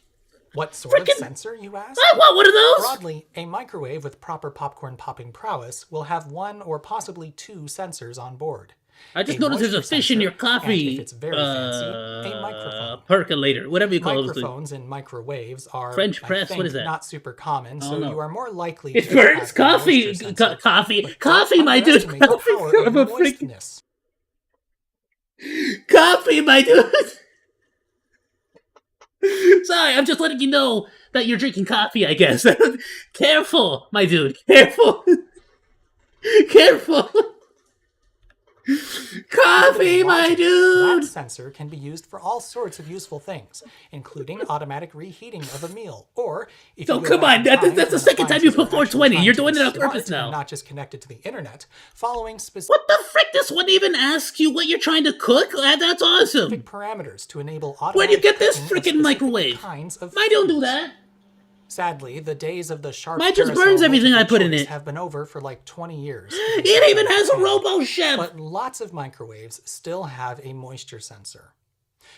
What sort of frickin'- sensor, you ask? I want one of those! Broadly, a microwave with proper popcorn popping prowess will have 1 or possibly 2 sensors on board. I just A noticed there's a moisture fish in your sensor, and coffee. if it's very fancy, a microphone. Percolator, whatever you call those things. Microphones in microwaves are, French press, I think, what is that? not super common, so no. you are more likely It to burns have a coffee. moisture sensor. Coffee, But coffee, don't my dude. underestimate the Coffee, power of I'm a freak. moistness. Coffee, my dude. Sorry, I'm just letting you know that you're drinking coffee, I guess. Careful, my dude. Careful. Careful. Coffee, my That dude. sensor can be used for all sorts of useful things, including automatic reheating of a meal, or if Oh, you go come back on, in time that's the when second time you appliances put were actually 420. trying You're to doing be it on smart purpose and now. not just connected to the internet, following specific What the frick? This wouldn't even ask you what you're trying to cook? That's awesome. parameters to enable automatic Where do you get this cooking of frickin' specific microwave? kinds of Mine don't do foods. that. Sadly, the days of the sharp Mine just carousel burns everything I multiple put in choice it. have been over for like 20 years. It even has a Robo Chef. But lots of microwaves still have a moisture sensor.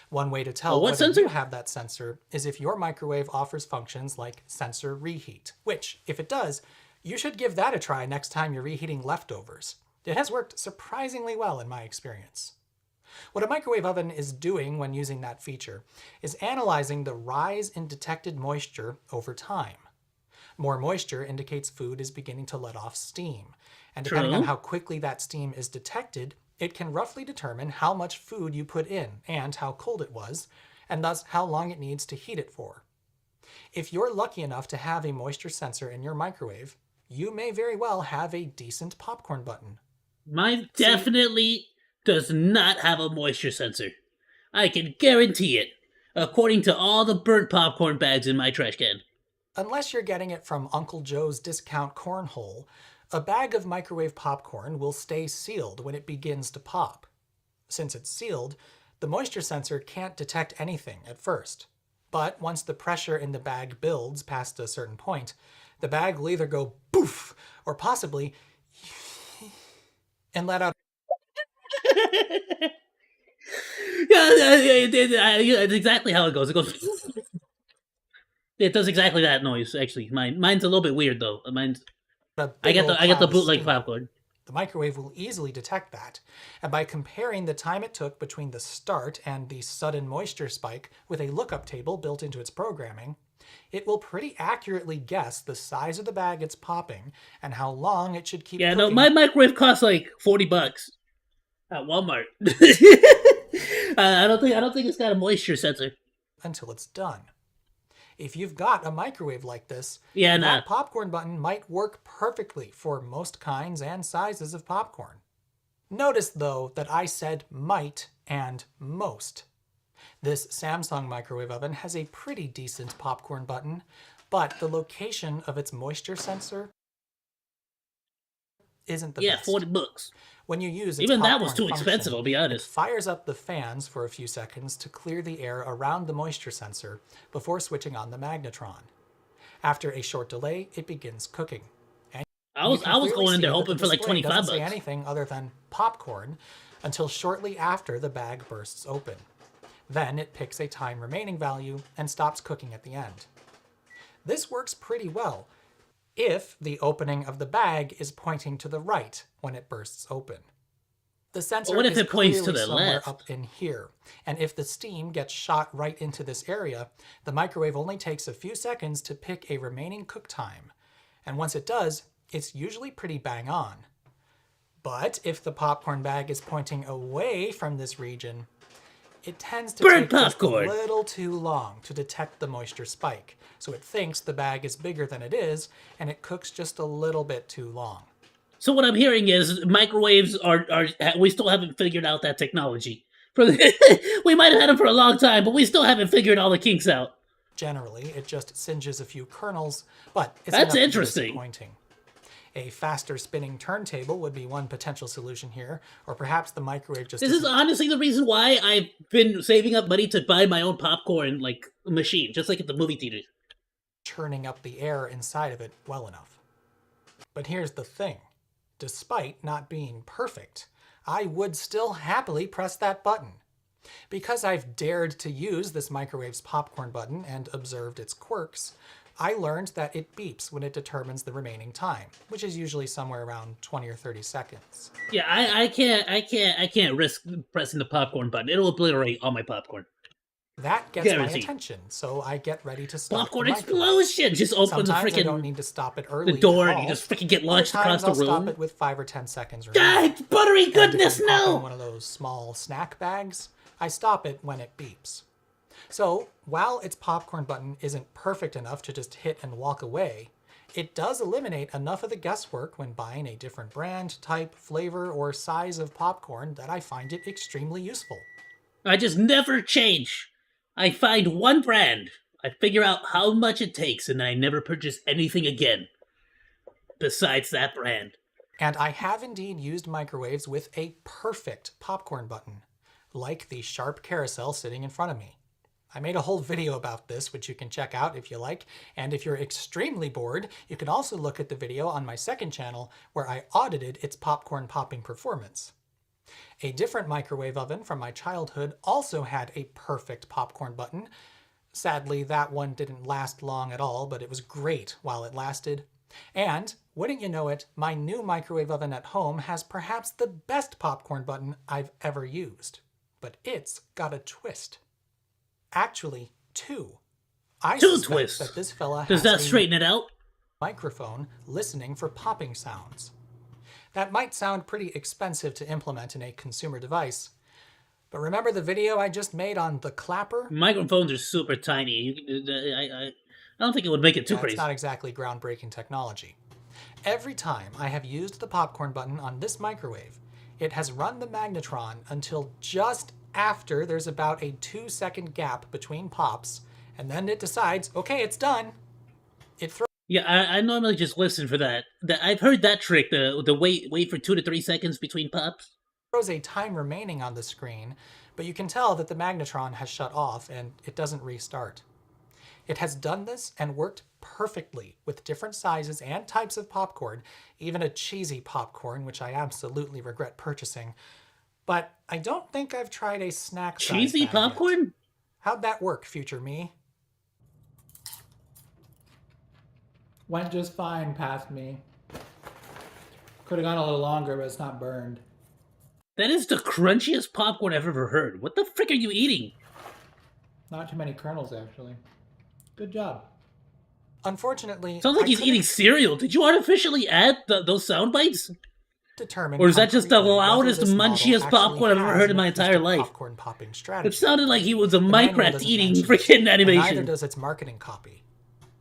One way to tell what whether sensor? you have that sensor is if your microwave offers functions like sensor reheat, which, if it does, you should give that a try next time you're reheating leftovers. It has worked surprisingly well in my experience. What a microwave oven is doing when using that feature is analyzing the rise in detected moisture over time. More moisture indicates food is beginning to let off steam, and depending on True. how quickly that steam is detected, it can roughly determine how much food you put in and how cold it was, and thus how long it needs to heat it for. If you're lucky enough to have a moisture sensor in your microwave, you may very well have a decent popcorn button. Mine definitely does not have a moisture sensor. I can guarantee it, according to all the burnt popcorn bags in my trash can. Unless you're getting it from Uncle Joe's discount cornhole, a bag of microwave popcorn will stay sealed when it begins to pop. Since it's sealed, the moisture sensor can't detect anything at first. But once the pressure in the bag builds past a certain point, the bag will either go poof or possibly and let out It's exactly how it goes. It goes. It does exactly that noise. Actually, mine's a little bit weird though. Mine's. a I big get old the cloud of bootleg steam. popcorn. The microwave will easily detect that, and by comparing the time it took between the start and the sudden moisture spike with a lookup table built into its programming, it will pretty accurately guess the size of the bag it's popping and how long it should keep Yeah, cooking no, my microwave costs like $40 at Walmart. I don't think it's got a moisture sensor. until it's done. If you've got a microwave like this, Yeah, that nah. popcorn button might work perfectly for most kinds and sizes of popcorn. Notice, though, that I said might and most. This Samsung microwave oven has a pretty decent popcorn button, but the location of its moisture sensor isn't the Yeah, best. $40. When you use its Even that was popcorn too expensive, function, I'll be honest. It fires up the fans for a few seconds to clear the air around the moisture sensor before switching on the magnetron. After a short delay, it begins cooking. And I was you can going clearly in there see that hoping the for like display doesn't say $25. anything other than popcorn until shortly after the bag bursts open. Then it picks a time remaining value and stops cooking at the end. This works pretty well if the opening of the bag is pointing to the right when it bursts open. The sensor what if is it points to clearly the somewhere left? up in here, and if the steam gets shot right into this area, the microwave only takes a few seconds to pick a remaining cook time, and once it does, it's usually pretty bang on. But if the popcorn bag is pointing away from this region, it tends to Burn take just a popcorn! little too long to detect the moisture spike, so it thinks the bag is bigger than it is, and it cooks just a little bit too long. So what I'm hearing is microwaves are we still haven't figured out that technology. We might have had them for a long time, but we still haven't figured all the kinks out. Generally, it just singes a few kernels, but it's That's enough to be interesting. disappointing. A faster spinning turntable would be one potential solution here, or perhaps the microwave just This is isn't honestly the reason why I've been saving up money to buy my own popcorn machine, just like at the movie theater. churning up the air inside of it well enough. But here's the thing. Despite not being perfect, I would still happily press that button. Because I've dared to use this microwave's popcorn button and observed its quirks, I learned that it beeps when it determines the remaining time, which is usually somewhere around 20 or 30 seconds. Yeah, I can't risk pressing the popcorn button. It'll obliterate all my popcorn. That gets my Guaranteed. attention, so I get ready to stop Popcorn the microwave. explosion! Just open the Sometimes I don't freaking need to stop it early the door at and you all. just freaking get Other launched across times the I'll stop room. it with 5 or 10 seconds remaining. God, buttery And goodness, if I'm popping no! one of those small snack bags, I stop it when it beeps. So while its popcorn button isn't perfect enough to just hit and walk away, it does eliminate enough of the guesswork when buying a different brand, type, flavor, or size of popcorn that I find it extremely useful. I just never change. I find one brand, I figure out how much it takes, and then I never purchase anything again besides that brand. And I have indeed used microwaves with a perfect popcorn button, like the sharp carousel sitting in front of me. I made a whole video about this, which you can check out if you like, and if you're extremely bored, you can also look at the video on my second channel where I audited its popcorn popping performance. A different microwave oven from my childhood also had a perfect popcorn button. Sadly, that one didn't last long at all, but it was great while it lasted. And, wouldn't you know it, my new microwave oven at home has perhaps the best popcorn button I've ever used. But it's got a twist. Actually, two. I Two suspect twists. that this fella Does has that a straighten it out? microphone listening for popping sounds. That might sound pretty expensive to implement in a consumer device, but remember the video I just made on the clapper? Microphones are super tiny. I don't think it would make it too That's crazy. not exactly groundbreaking technology. Every time I have used the popcorn button on this microwave, it has run the magnetron until just after there's about a 2-second gap between pops, and then it decides, okay, it's done. It throws Yeah, I normally just listen for that. I've heard that trick. The wait for 2 to 3 seconds between pops. a time remaining on the screen, but you can tell that the magnetron has shut off and it doesn't restart. It has done this and worked perfectly with different sizes and types of popcorn, even a cheesy popcorn, which I absolutely regret purchasing. But I don't think I've tried a snack size Cheesy bag yet. popcorn? How'd that work, future me? Went just fine past me. Could have gone a little longer, but it's not burned. That is the crunchiest popcorn I've ever heard. What the frick are you eating? Not too many kernels, actually. Good job. Unfortunately, Sounds like he's eating cereal. Did you artificially add those sound bites? Determine Or is that just the concretely whether loudest, this model munchiest actually popcorn I've ever has heard in an my entire efficient life? Popcorn popping strategy. It sounded like he was a The manual Minecraft doesn't eating mention freaking and animation. neither does its marketing copy.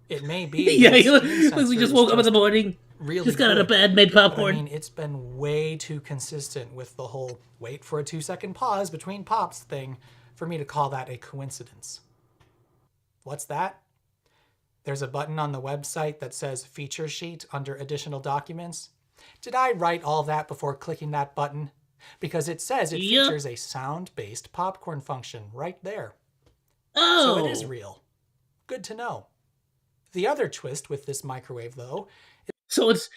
It may be. Yeah, that its he screen looks like we just sensor woke is up in the morning. really Just got out of good, bed, made but popcorn. I mean, it's been way too consistent with the whole wait for a 2-second pause between pops thing for me to call that a coincidence. What's that? There's a button on the website that says Feature Sheet under Additional Documents. Did I write all that before clicking that button? Because it says it Yep. features a sound-based popcorn function right there. Oh! So it is real. Good to know. The other twist with this microwave, though, So it's...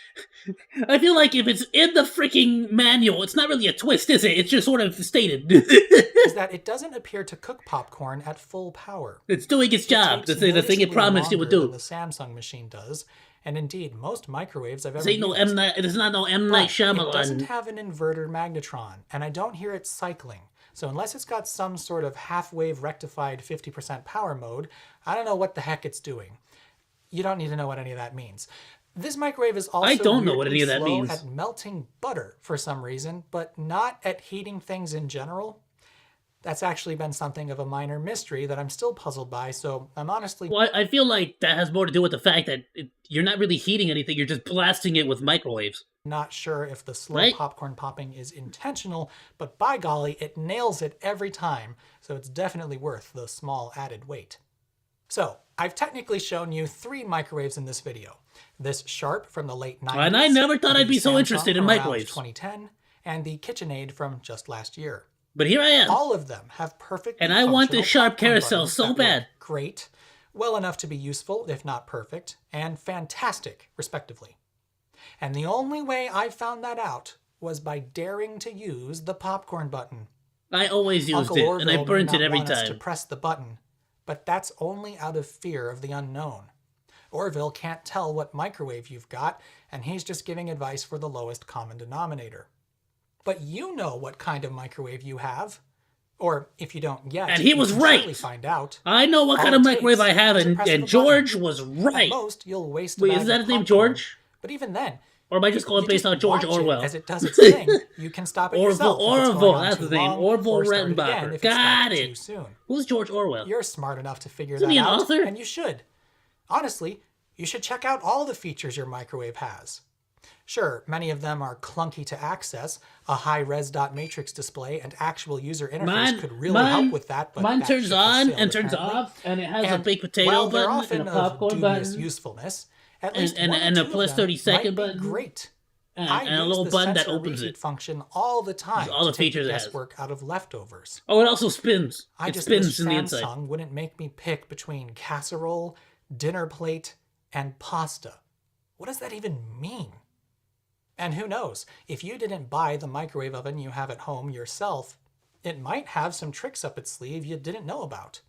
I feel like if it's in the freaking manual, it's not really a twist, is it? It's just sort of stated. is that it doesn't appear to cook popcorn at full power. It's doing its job. It The takes thing it noticeably promised it would longer do. than the Samsung machine does, and indeed, most microwaves I've ever This ain't no used. M. Night. It's not no M. Night But it doesn't Shyamalan. have an inverter magnetron, and I don't hear it cycling. So unless it's got some sort of half-wave rectified 50% power mode, I don't know what the heck it's doing. You don't need to know what any of that means. This microwave is also I don't know what any of that weirdly means. slow at melting butter for some reason, but not at heating things in general. That's actually been something of a minor mystery that I'm still puzzled by, so I'm honestly Well, I feel like that has more to do with the fact that you're not really heating anything, you're just blasting it with microwaves. not sure if the slow Right? popcorn popping is intentional, but by golly, it nails it every time, so it's definitely worth the small added weight. So, I've technically shown you 3 microwaves in this video. This Sharp from the late 90s. And I never thought I'd the be so Samsung interested in from around microwaves. 2010, and the KitchenAid from just last year. But here I am. All of them have perfect. And I want this Sharp carousel so bad. Great, well enough to be useful, if not perfect, and fantastic, respectively. And the only way I found that out was by daring to use the popcorn button. I always used Uncle it, Orville and I may burnt not it every want us to time. press the button, but that's only out of fear of the unknown. Orville can't tell what microwave you've got, and he's just giving advice for the lowest common denominator. But you know what kind of microwave you have. Or if you don't yet, And he you was can right. certainly find out. I know what All kind of it microwave takes I have, is a and, press of and a George button. was At right. most, you'll waste a Wait, bag is that of his name, popcorn. George? But even then, Or am I just calling you based just on George watch it Orwell? as it does its thing. You can stop it Orville, yourself if it's going Orville, on that's too his name. long, Orville or start it again Redenbacher. if it's Got stopped it. too soon. Who's George Orwell? You're smart enough to figure Isn't that he an out, author? and you should. Honestly, you should check out all the features your microwave has. Sure, many of them are clunky to access. A high-res dot matrix display and actual user interface could really help with that. But mine that turns ship has on sailed, and turns apparently. off, and it has a And baked potato while they're button often and a of popcorn dubious button, usefulness, at least and one or a two of plus them 30 second might be button, great. and I a use little the button that sensor opens reheat it. function all the time All the to take features the it has. guesswork out of leftovers. Oh, it also spins. I It just spins wish in the inside. Samsung wouldn't make me pick between casserole, dinner plate, and pasta. What does that even mean? And who knows, if you didn't buy the microwave oven you have at home yourself, it might have some tricks up its sleeve you didn't know about.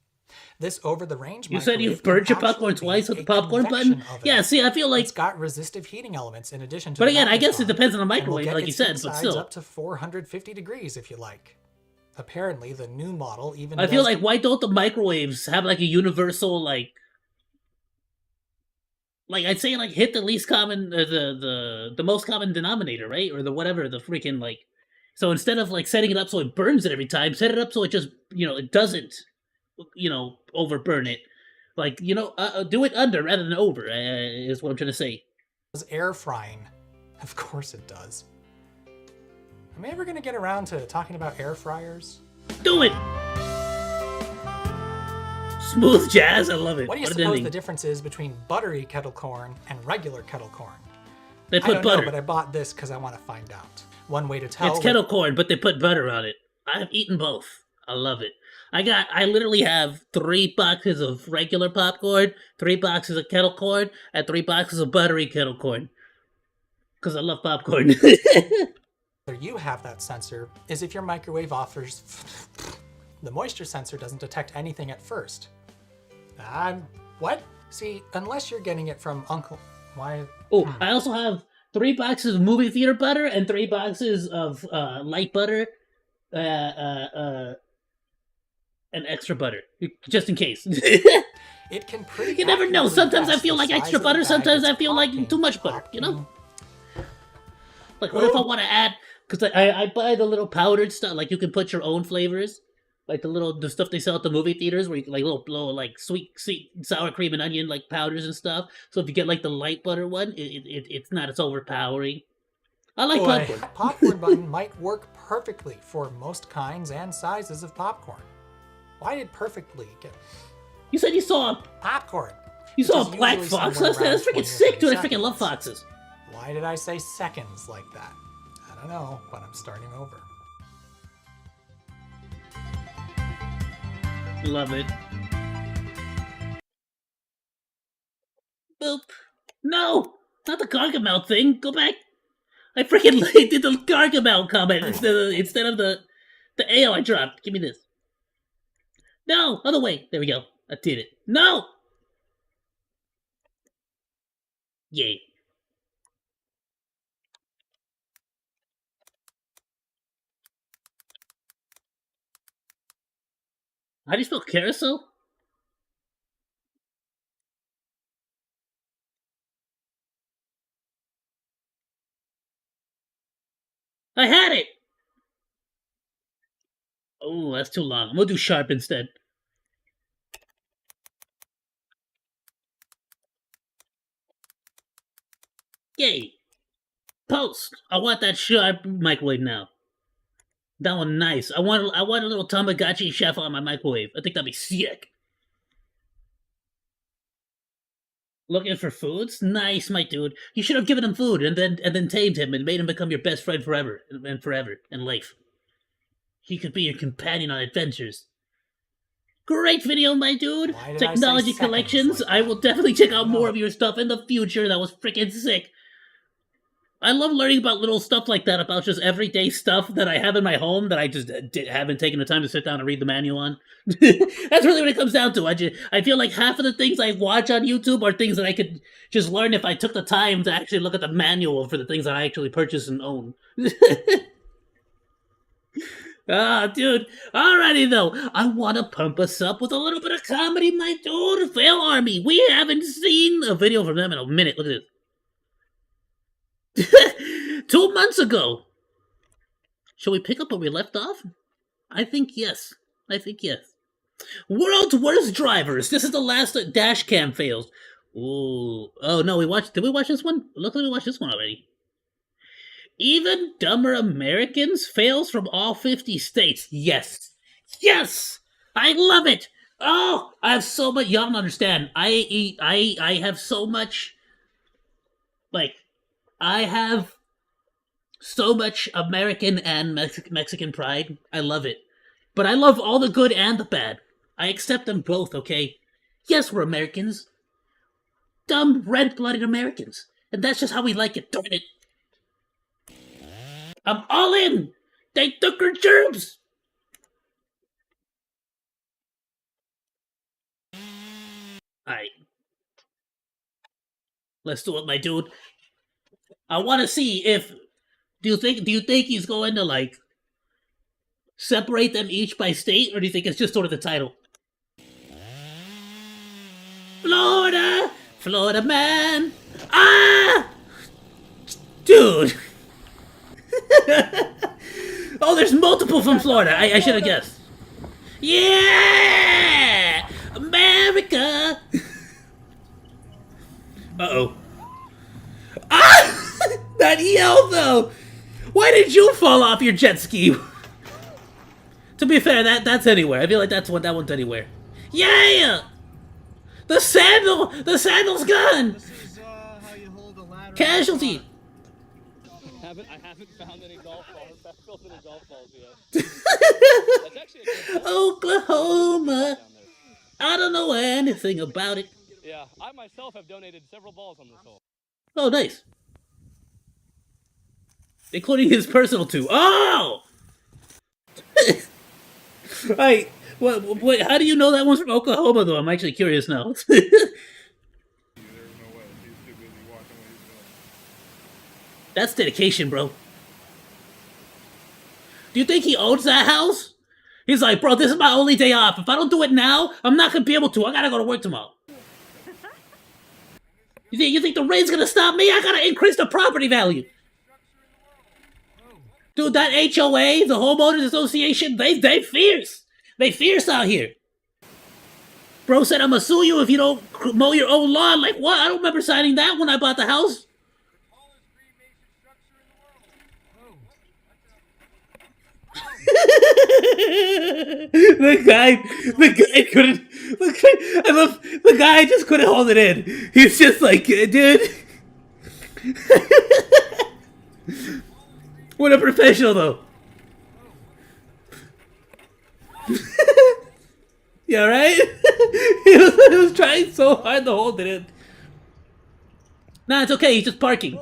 This over-the-range You said microwave you've burnt can your popcorn actually be twice with a the popcorn convection button? oven. Yeah, see, I feel like... It's got resistive heating elements in addition to But the again, I guess it magnetron, depends on the and will microwave, get like you its said, but insides still. up to 450 degrees if you like. Apparently, the new model even I feel does like, why don't the microwaves have, like, a universal, like, I'd say, like, hit the least common, the most common denominator, right? Or the whatever, the freaking, like... So instead of, like, setting it up so it burns it every time, set it up so it just, it doesn't, overburn it. Like, do it under rather than over, is what I'm trying to say. air frying. Of course it does. Am I ever going to get around to talking about air fryers? Do it! Smooth jazz, I love it. What do you an suppose ending. the difference is between buttery kettle corn and regular kettle corn? They I put don't butter. know, but I bought this because I want to find out. One way to tell. It's kettle corn, but they put butter on it. I've eaten both. I love it. I literally have 3 boxes of regular popcorn, 3 boxes of kettle corn, and 3 boxes of buttery kettle corn. Because I love popcorn. Whether you have that sensor is if your microwave offers the moisture sensor doesn't detect anything at first. What? See, unless you're getting it from Uncle... Why? Oh, I also have 3 boxes of movie theater butter and 3 boxes of light butter, and extra butter, just in case. It can pretty You never know. accurately Sometimes I guess feel the like size extra of the butter. bag Sometimes it's I feel like packing. too much butter. You know. Like, what if I want to add? Because I buy the little powdered stuff. Like, you can put your own flavors. Like the stuff they sell at the movie theaters, where you like little like sweet sour cream and onion like powders and stuff. So if you get like the light butter one, it's not as overpowering. I like popcorn. Popcorn button might work perfectly for most kinds and sizes of popcorn. Why did perfectly get? You said you saw popcorn. You saw a which is black usually fox somewhere last night? That's around freaking 20 or sick, dude. I 30 freaking love seconds. foxes. Why did I say seconds like that? I don't know, but I'm starting over. Love it. Boop. No! Not the Gargamel thing. Go back. I freaking did the Gargamel comment instead of the AO I dropped. Give me this. No! Other way. There we go. I did it. No! Yay. How do you spell carousel? I had it! Oh, that's too long. I'm gonna do sharp instead. Yay! Post! I want that sharp microwave now. That one nice. I want a little Tamagotchi chef on my microwave. I think that'd be sick. Looking for foods? Nice, my dude. You should have given him food and then tamed him and made him become your best friend forever in life. He could be your companion on adventures. Great video, my dude. Why did I say Technology seconds collections. like I will definitely check out No. more of your stuff in the future. That was freaking sick. I love learning about little stuff like that, about just everyday stuff that I have in my home that I just haven't taken the time to sit down and read the manual on. That's really what it comes down to. I feel like half of the things I watch on YouTube are things that I could just learn if I took the time to actually look at the manual for the things that I actually purchase and own. Ah, dude. Alrighty, though. I want to pump us up with a little bit of comedy, my dude. Fail Army. We haven't seen a video from them in a minute. Look at this. 2 months ago. Shall we pick up where we left off? I think yes. World's Worst Drivers. This is the last dash cam fails. Ooh. Oh, no, did we watch this one? Look like we watched this one already. Even Dumber Americans fails from all 50 states. Yes. Yes! I love it! Oh, I have so much. Y'all don't understand. I have so much. Like, I have so much American and Mexican pride. I love it. But I love all the good and the bad. I accept them both, okay? Yes, we're Americans. Dumb, red-blooded Americans. And that's just how we like it, darn it. I'm all in! They took our germs! Alright. Let's do it, my dude. I want to see if... Do you think he's going to, like, separate them each by state, or do you think it's just sort of the title? Florida! Florida man! Ah! Dude! Oh, there's multiple from Florida. I should have guessed. Yeah! America! Uh-oh. Ah! That yell, though! Why did you fall off your jet ski? To be fair, that's anywhere. I feel like that one's anywhere. Yeah! The sandal's gone! This is how you hold a ladder. Casualty! I haven't found any golf balls. I haven't built any golf balls yet. That's actually a good hole. Oklahoma. I don't know anything about it. Yeah, I myself have donated several balls on this hole. Oh, nice. Including his personal two. Oh! Hey, wait, how do you know that one's from Oklahoma, though? I'm actually curious now. That's dedication, bro. Do you think he owns that house? He's like, bro, this is my only day off. If I don't do it now, I'm not gonna be able to. I gotta go to work tomorrow. You think the rain's gonna stop me? I gotta increase the property value. Dude, that HOA, the Homeowners Association, they fierce. They fierce out here. Bro said, I'm gonna sue you if you don't mow your own lawn. Like, what? I don't remember signing that when I bought the house. the guy couldn't. I love the guy just couldn't hold it in. He's just like, dude. What a professional, though. Yeah, right? he was trying so hard to hold it in. Nah, it's okay. He's just parking.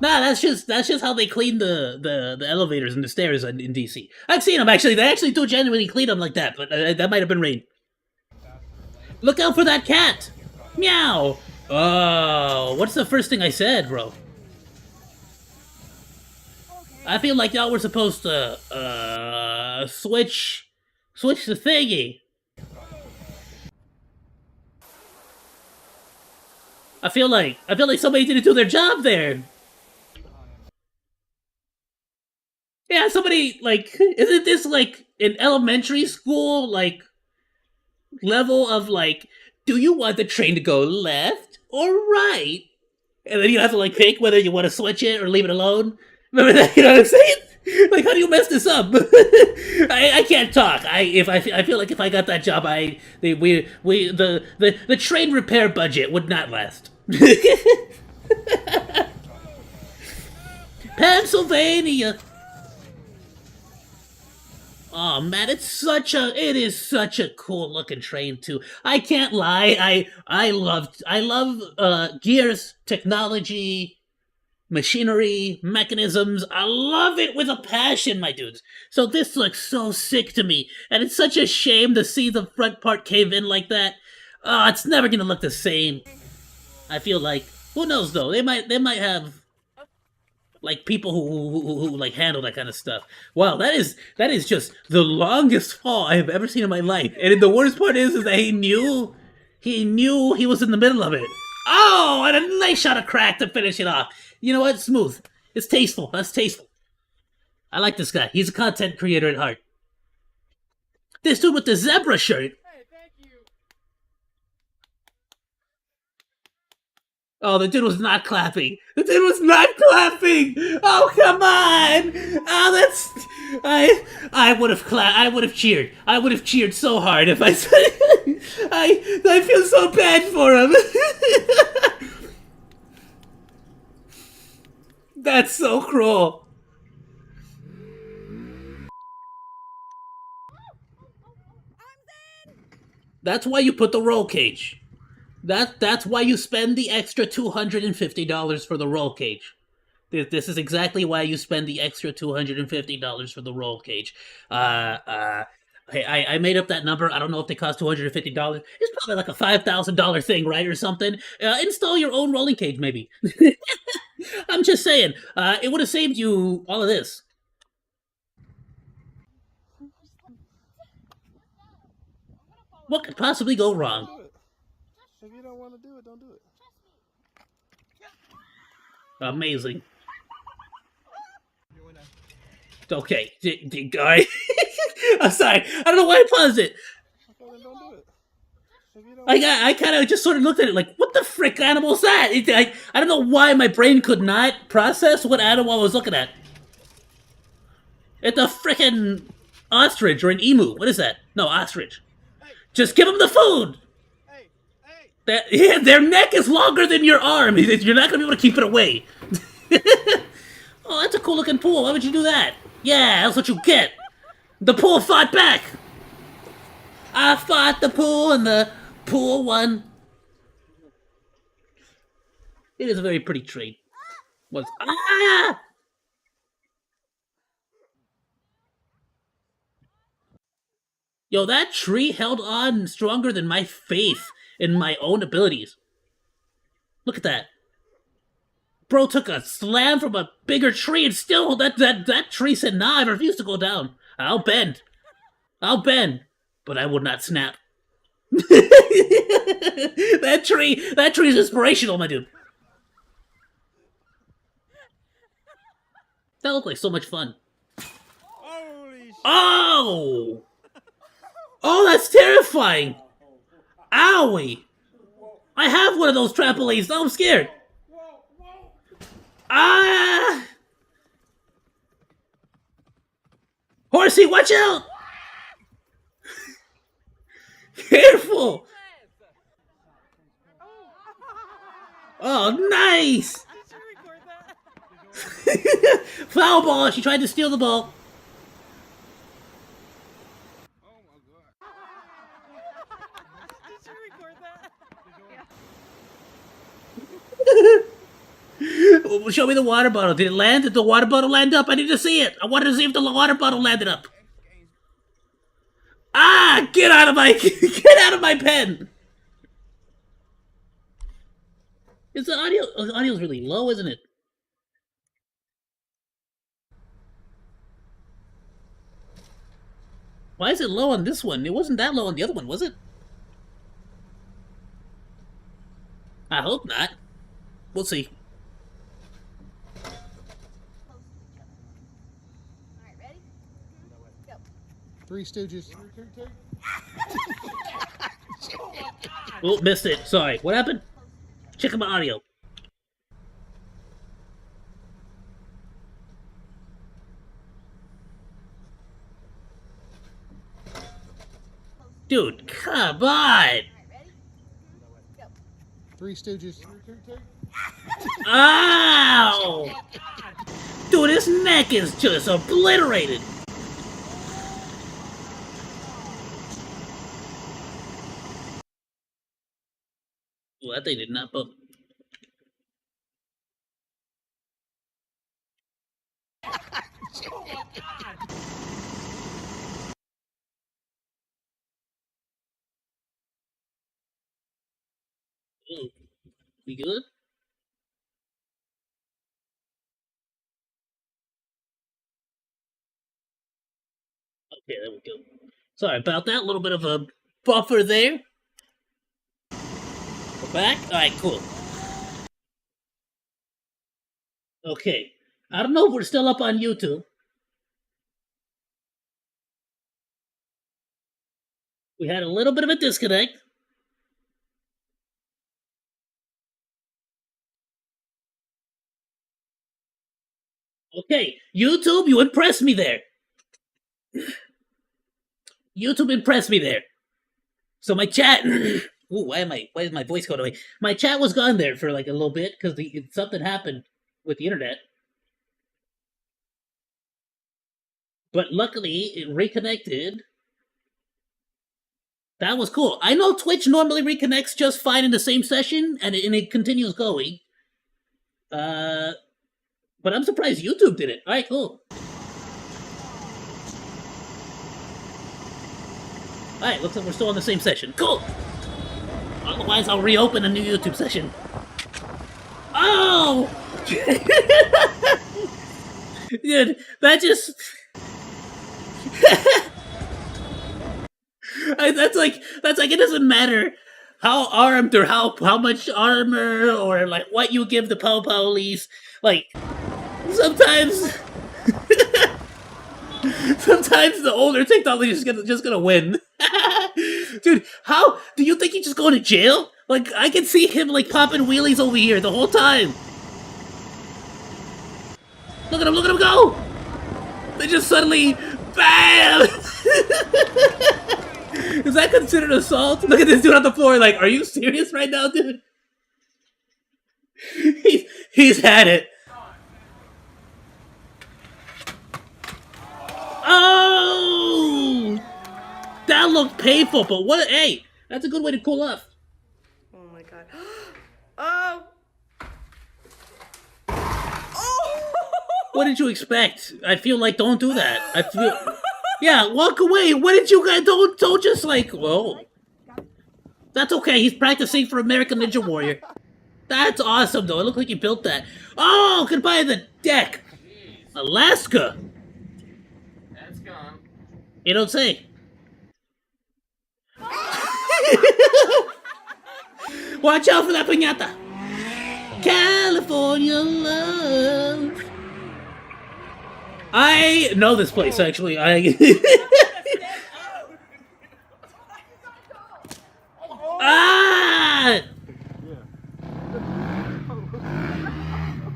Nah, that's just how they clean the elevators and the stairs in DC. I've seen them actually. They actually do genuinely clean them like that, but that might have been rain. Look out for that cat! Meow! Oh, what's the first thing I said, bro? I feel like y'all were supposed to switch the thingy. I feel like somebody didn't do their job there. Yeah, somebody, like, isn't this, like, an elementary school, like, level of, like, do you want the train to go left or right? And then you have to, like, pick whether you want to switch it or leave it alone. Remember that? You know what I'm saying? Like, how do you mess this up? I can't talk. I feel like if I got that job, the train repair budget would not last. Pennsylvania. Oh man, it is such a cool looking train too. I can't lie, I love gears, technology, machinery, mechanisms. I love it with a passion, my dudes. So this looks so sick to me, and it's such a shame to see the front part cave in like that. Oh, it's never gonna look the same. I feel like, who knows though? They might have like people who like handle that kind of stuff. Wow, that is just the longest fall I have ever seen in my life. And the worst part is that he knew he was in the middle of it. Oh, and a nice shot of crack to finish it off. You know what? Smooth. It's tasteful. That's tasteful. I like this guy. He's a content creator at heart. This dude with the zebra shirt. Oh, the dude was not clapping. The dude was not clapping. Oh, come on. Oh, that's... I would have I would have cheered. I would have cheered so hard if I said... I feel so bad for him. That's so cruel. That's why you put the roll cage. That's why you spend the extra $250 for the roll cage. This is exactly why you spend the extra $250 for the roll cage. Hey, I made up that number. I don't know if they cost $250. It's probably like a $5,000 thing, right, or something. Install your own rolling cage, maybe. I'm just saying. It would have saved you all of this. What could possibly go wrong? If you don't want to do it, don't do it. Amazing. Okay, alright. I'm sorry. I don't know why I paused it. Okay, then don't do it. I kind of just sort of looked at it like, what the frick animal is that? I don't know why my brain could not process what animal I was looking at. It's a frickin' ostrich or an emu. What is that? No, ostrich. Just give them the food! Their neck is longer than your arm. You're not gonna be able to keep it away. Oh, that's a cool looking pool. Why would you do that? Yeah, that's what you get. The pool fought back. I fought the pool and the pool won. It is a very pretty tree. Ah! Yo, that tree held on stronger than my faith in my own abilities. Look at that. Bro took a slam from a bigger tree and still that tree said, nah, I refuse to go down. I'll bend. I'll bend. But I would not snap. that tree is inspirational, my dude. That looked like so much fun. Oh! Oh, that's terrifying! Owie! I have one of those trampolines, now I'm scared. Ah! Horsey, watch out! Careful! Oh, nice! Foul ball! She tried to steal the ball. Show me the water bottle. Did it land? Did the water bottle land up? I need to see it. I wanted to see if the water bottle landed up. Ah! Get out of my pen! Is the audio's really low, isn't it? Why is it low on this one? It wasn't that low on the other one, was it? I hope not. We'll see. Three Stooges. Oh, missed it. Sorry. What happened? Checking my audio. Dude, come on! Three Stooges. Ow! Dude, his neck is just obliterated. Well, that thing did not bump. Ooh. We good? Okay, there we go. Sorry about that. A little bit of a buffer there. We're back? Alright, cool. Okay. I don't know if we're still up on YouTube. We had a little bit of a disconnect. Okay, YouTube, you impressed me there. YouTube impressed me there. So my chat... Ooh, why is my voice going away? My chat was gone there for like a little bit because something happened with the internet. But luckily, it reconnected. That was cool. I know Twitch normally reconnects just fine in the same session, and it continues going. But I'm surprised YouTube did it. Alright, cool. Alright, looks like we're still on the same session. Cool! Otherwise, I'll reopen a new YouTube session. Oh! Dude, that just... that's like it doesn't matter how armed or how much armor or like what you give the police. Like, sometimes the older technology is just gonna win. Dude, how do you think he's just going to jail? Like, I can see him like popping wheelies over here the whole time. Look at him go! They just suddenly, BAM! Is that considered assault? Look at this dude on the floor, like, are you serious right now, dude? He's had it. Oh! That looked painful, but what? Hey, that's a good way to cool off. Oh my god. Oh! What did you expect? I feel like don't do that. I feel, yeah, walk away. What did you guys don't just like? Whoa, that's okay. He's practicing for American Ninja Warrior. That's awesome though. It looked like you built that. Oh, goodbye the deck. Alaska. That's gone. You don't say. Watch out for that piñata. California love. I know this place actually. Ah!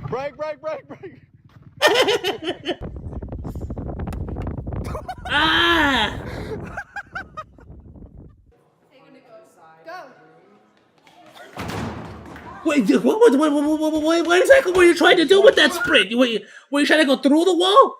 Break! Ah! Wait, what exactly were you trying to do with that sprint? Were you trying to go through the wall?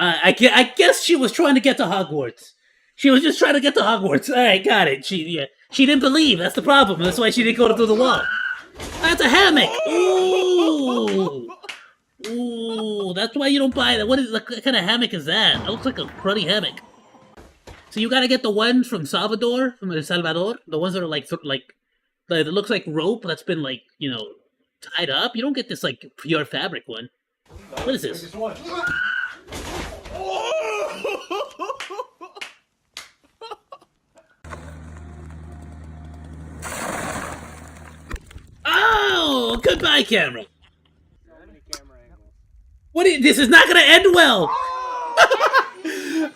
I guess she was trying to get to Hogwarts. She was just trying to get to Hogwarts. Alright, got it. She didn't believe. That's the problem. That's why she didn't go through the wall. That's a hammock. Ooh. Ooh, that's why you don't buy that. What kind of hammock is that? That looks like a cruddy hammock. So you gotta get the ones from Salvador, from El Salvador. The ones that are like that looks like rope that's been like, you know, tied up. You don't get this like pure fabric one. What is this? Oh, goodbye, camera. What? This is not gonna end well.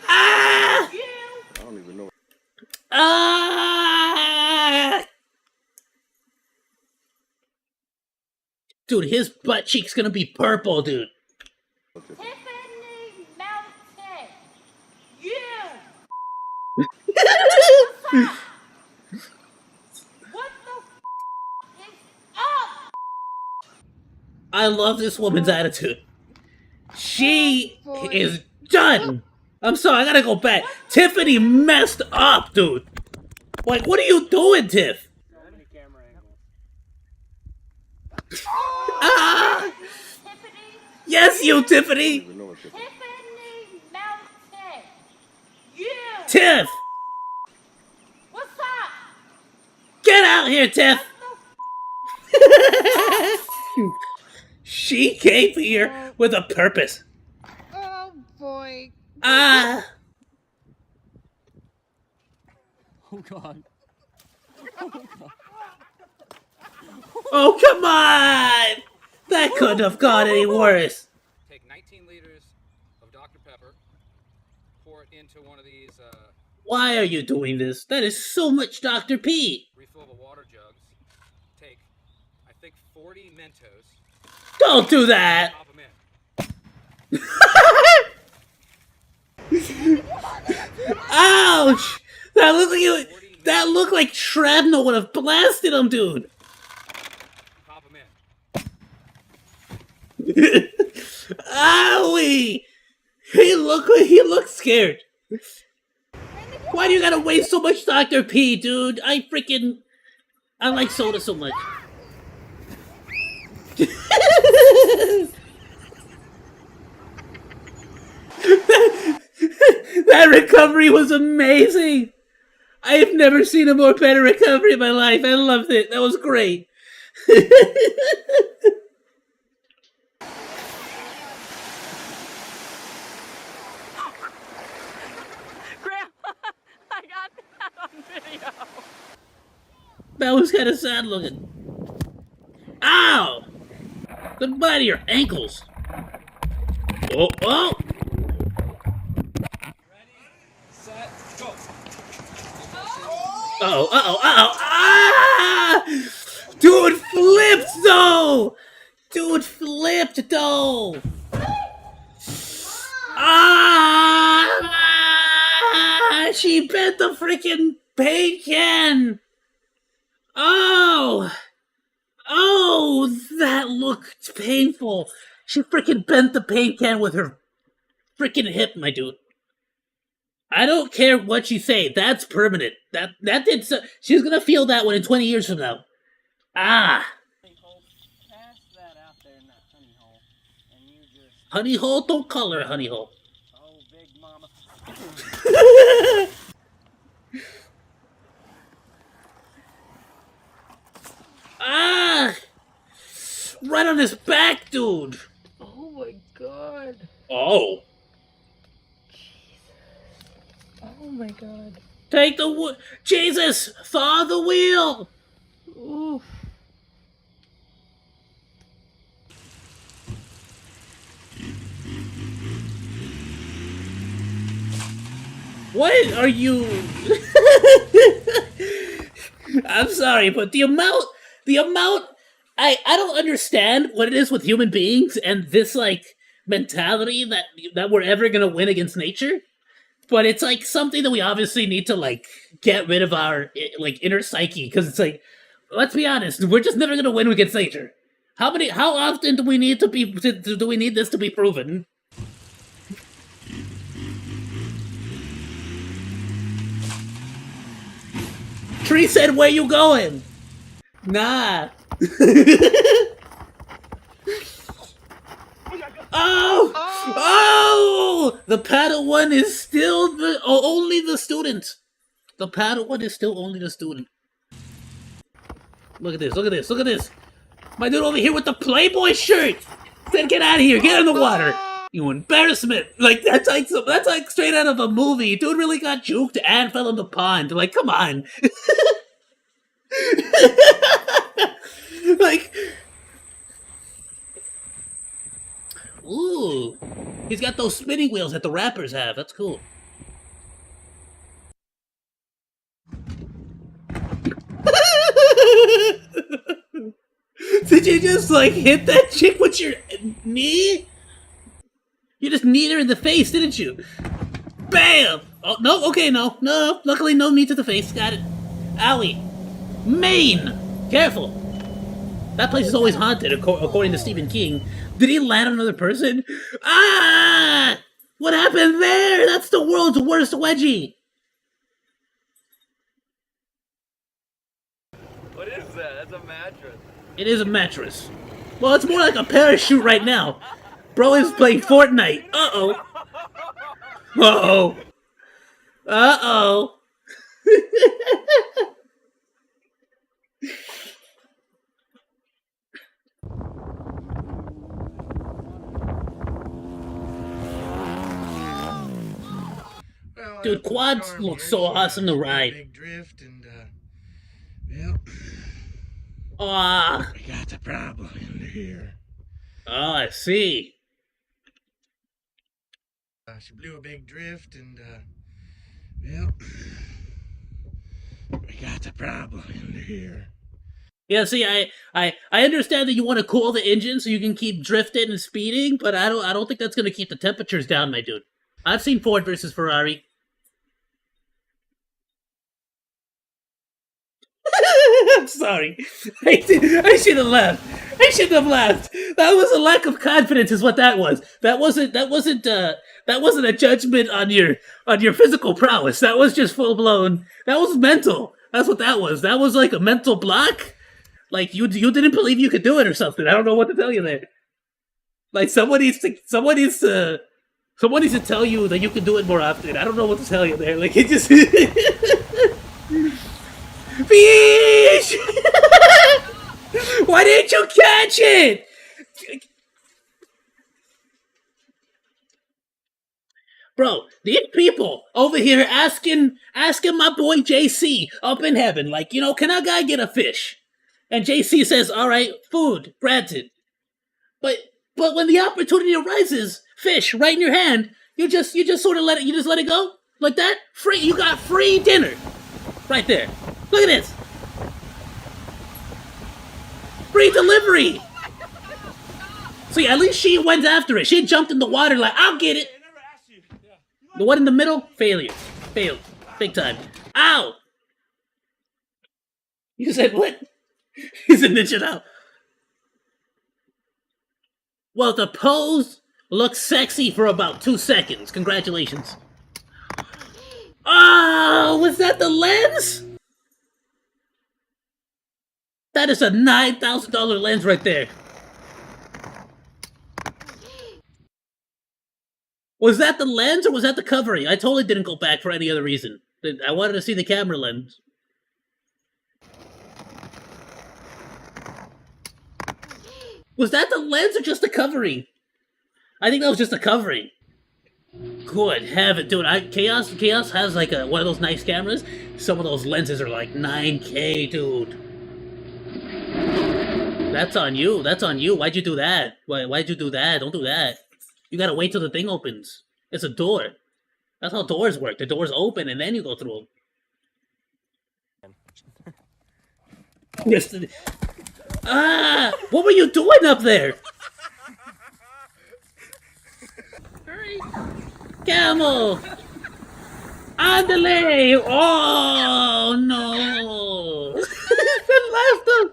Ah! I don't even know. Ah! Dude, his butt cheek's gonna be purple, dude. Tiffany Mountain. Yeah. What the is up? I love this woman's attitude. She is done. I'm sorry, I gotta go back. Tiffany messed up, dude. Like, what are you doing, Tiff? Ah! Yes, you, Tiffany. Tiffany Mountain. Yeah. Tiff. What's up? Get out here, Tiff. She came here with a purpose. Oh boy. Ah. Oh god. Oh, come on. That couldn't have gone any worse. Take 19 liters of Dr. Pepper, pour it into one of these, Why are you doing this? That is so much Dr. P. refill the water jugs. Take, I think, 40 Mentos. Don't do that. Pop them in. Ouch. That looked like shrapnel would have blasted him, dude. Pop them in. Owie! He looked scared. Why do you gotta waste so much Dr. P, dude? I like soda so much. That recovery was amazing. I have never seen a more better recovery in my life. I loved it. That was great. That was kind of sad looking. Ow! Goodbye to your ankles. Oh, oh! Set, go. Uh-oh, uh-oh, uh-oh! Ah! Dude flipped, though! Dude flipped, though! Ah! She bent the freaking paint can! Oh! Oh, that looked painful. She freaking bent the paint can with her freaking hip, my dude. I don't care what you say. That's permanent. That did so. She's gonna feel that one in 20 years from now. Ah. Pass that out there in that honey hole, and you just. Honey hole? Don't call her a honey hole. Oh, big mama. Ah! Right on his back, dude. Oh my god. Oh. Oh my god. Take the wood. Jesus! Thaw the wheel! Oof. What are you... I'm sorry, but the amount... I don't understand what it is with human beings and this, like, mentality that we're ever gonna win against nature. But it's, like, something that we obviously need to, like, get rid of our, like, inner psyche. Because it's like, let's be honest, we're just never gonna win against nature. How often do we need do we need this to be proven? Tree said, where you going? Nah. Oh! Oh! The Padawan is still only the student. The Padawan is still only the student. Look at this, look at this, look at this. My dude over here with the Playboy shirt. Said, get out of here, get in the water. You embarrassment. Like, that's like straight out of a movie. Dude really got juked and fell in the pond. Like, come on. Like, ooh, he's got those spinning wheels that the rappers have. That's cool. Did you just, like, hit that chick with your knee? You just kneed her in the face, didn't you? Bam! Oh, no, okay, no. Luckily, no knee to the face. Got it. Alley. Maine! Careful. That place is always haunted, according to Stephen King. Did he land on another person? Ah! What happened there? That's the world's worst wedgie. What is that? That's a mattress. It is a mattress. Well, it's more like a parachute right now. Bro is playing Fortnite. Uh-oh. Uh-oh. Uh-oh. Dude, quads look so awesome to ride. Big drift and, Ah. we got a problem in here. Oh, I see. She blew a big drift and, we got a problem in here. Yeah, see, I understand that you want to cool the engine so you can keep drifting and speeding, but I don't think that's gonna keep the temperatures down, my dude. I've seen Ford versus Ferrari. I'm sorry. I should have laughed. I shouldn't have laughed. That was a lack of confidence, is what that was. That wasn't a judgment on your physical prowess. That was just full blown. That was mental. That's what that was. That was like a mental block. Like you didn't believe you could do it or something. I don't know what to tell you there. Like someone needs to tell you that you can do it more often. I don't know what to tell you there. Like it just. Fish! Why didn't you catch it? Bro, these people over here asking my boy JC up in heaven, like, you know, can a guy get a fish? And JC says, all right, food, granted. But when the opportunity arises, fish right in your hand. You just sort of let it go like that. Free, you got free dinner, right there. Look at this, free delivery. See, at least she went after it. She jumped in the water like, I'll get it. The one in the middle, failure, failed, big time. Ow! You said what? He's a ninja now. Well, the pose looks sexy for about 2 seconds. Congratulations. Oh, was that the lens? That is a $9,000 lens right there. Was that the lens or was that the covering? I totally didn't go back for any other reason. I wanted to see the camera lens. Was that the lens or just the covering? I think that was just the covering. Good heaven, dude! Chaos has like one of those nice cameras. Some of those lenses are like 9K, dude. That's on you. That's on you. Why'd you do that? Why'd you do that? Don't do that. You gotta wait till the thing opens. It's a door. That's how doors work. The doors open and then you go through them. Yes. Ah! What were you doing up there? Hurry! Camel! Andale! Oh no! That left him!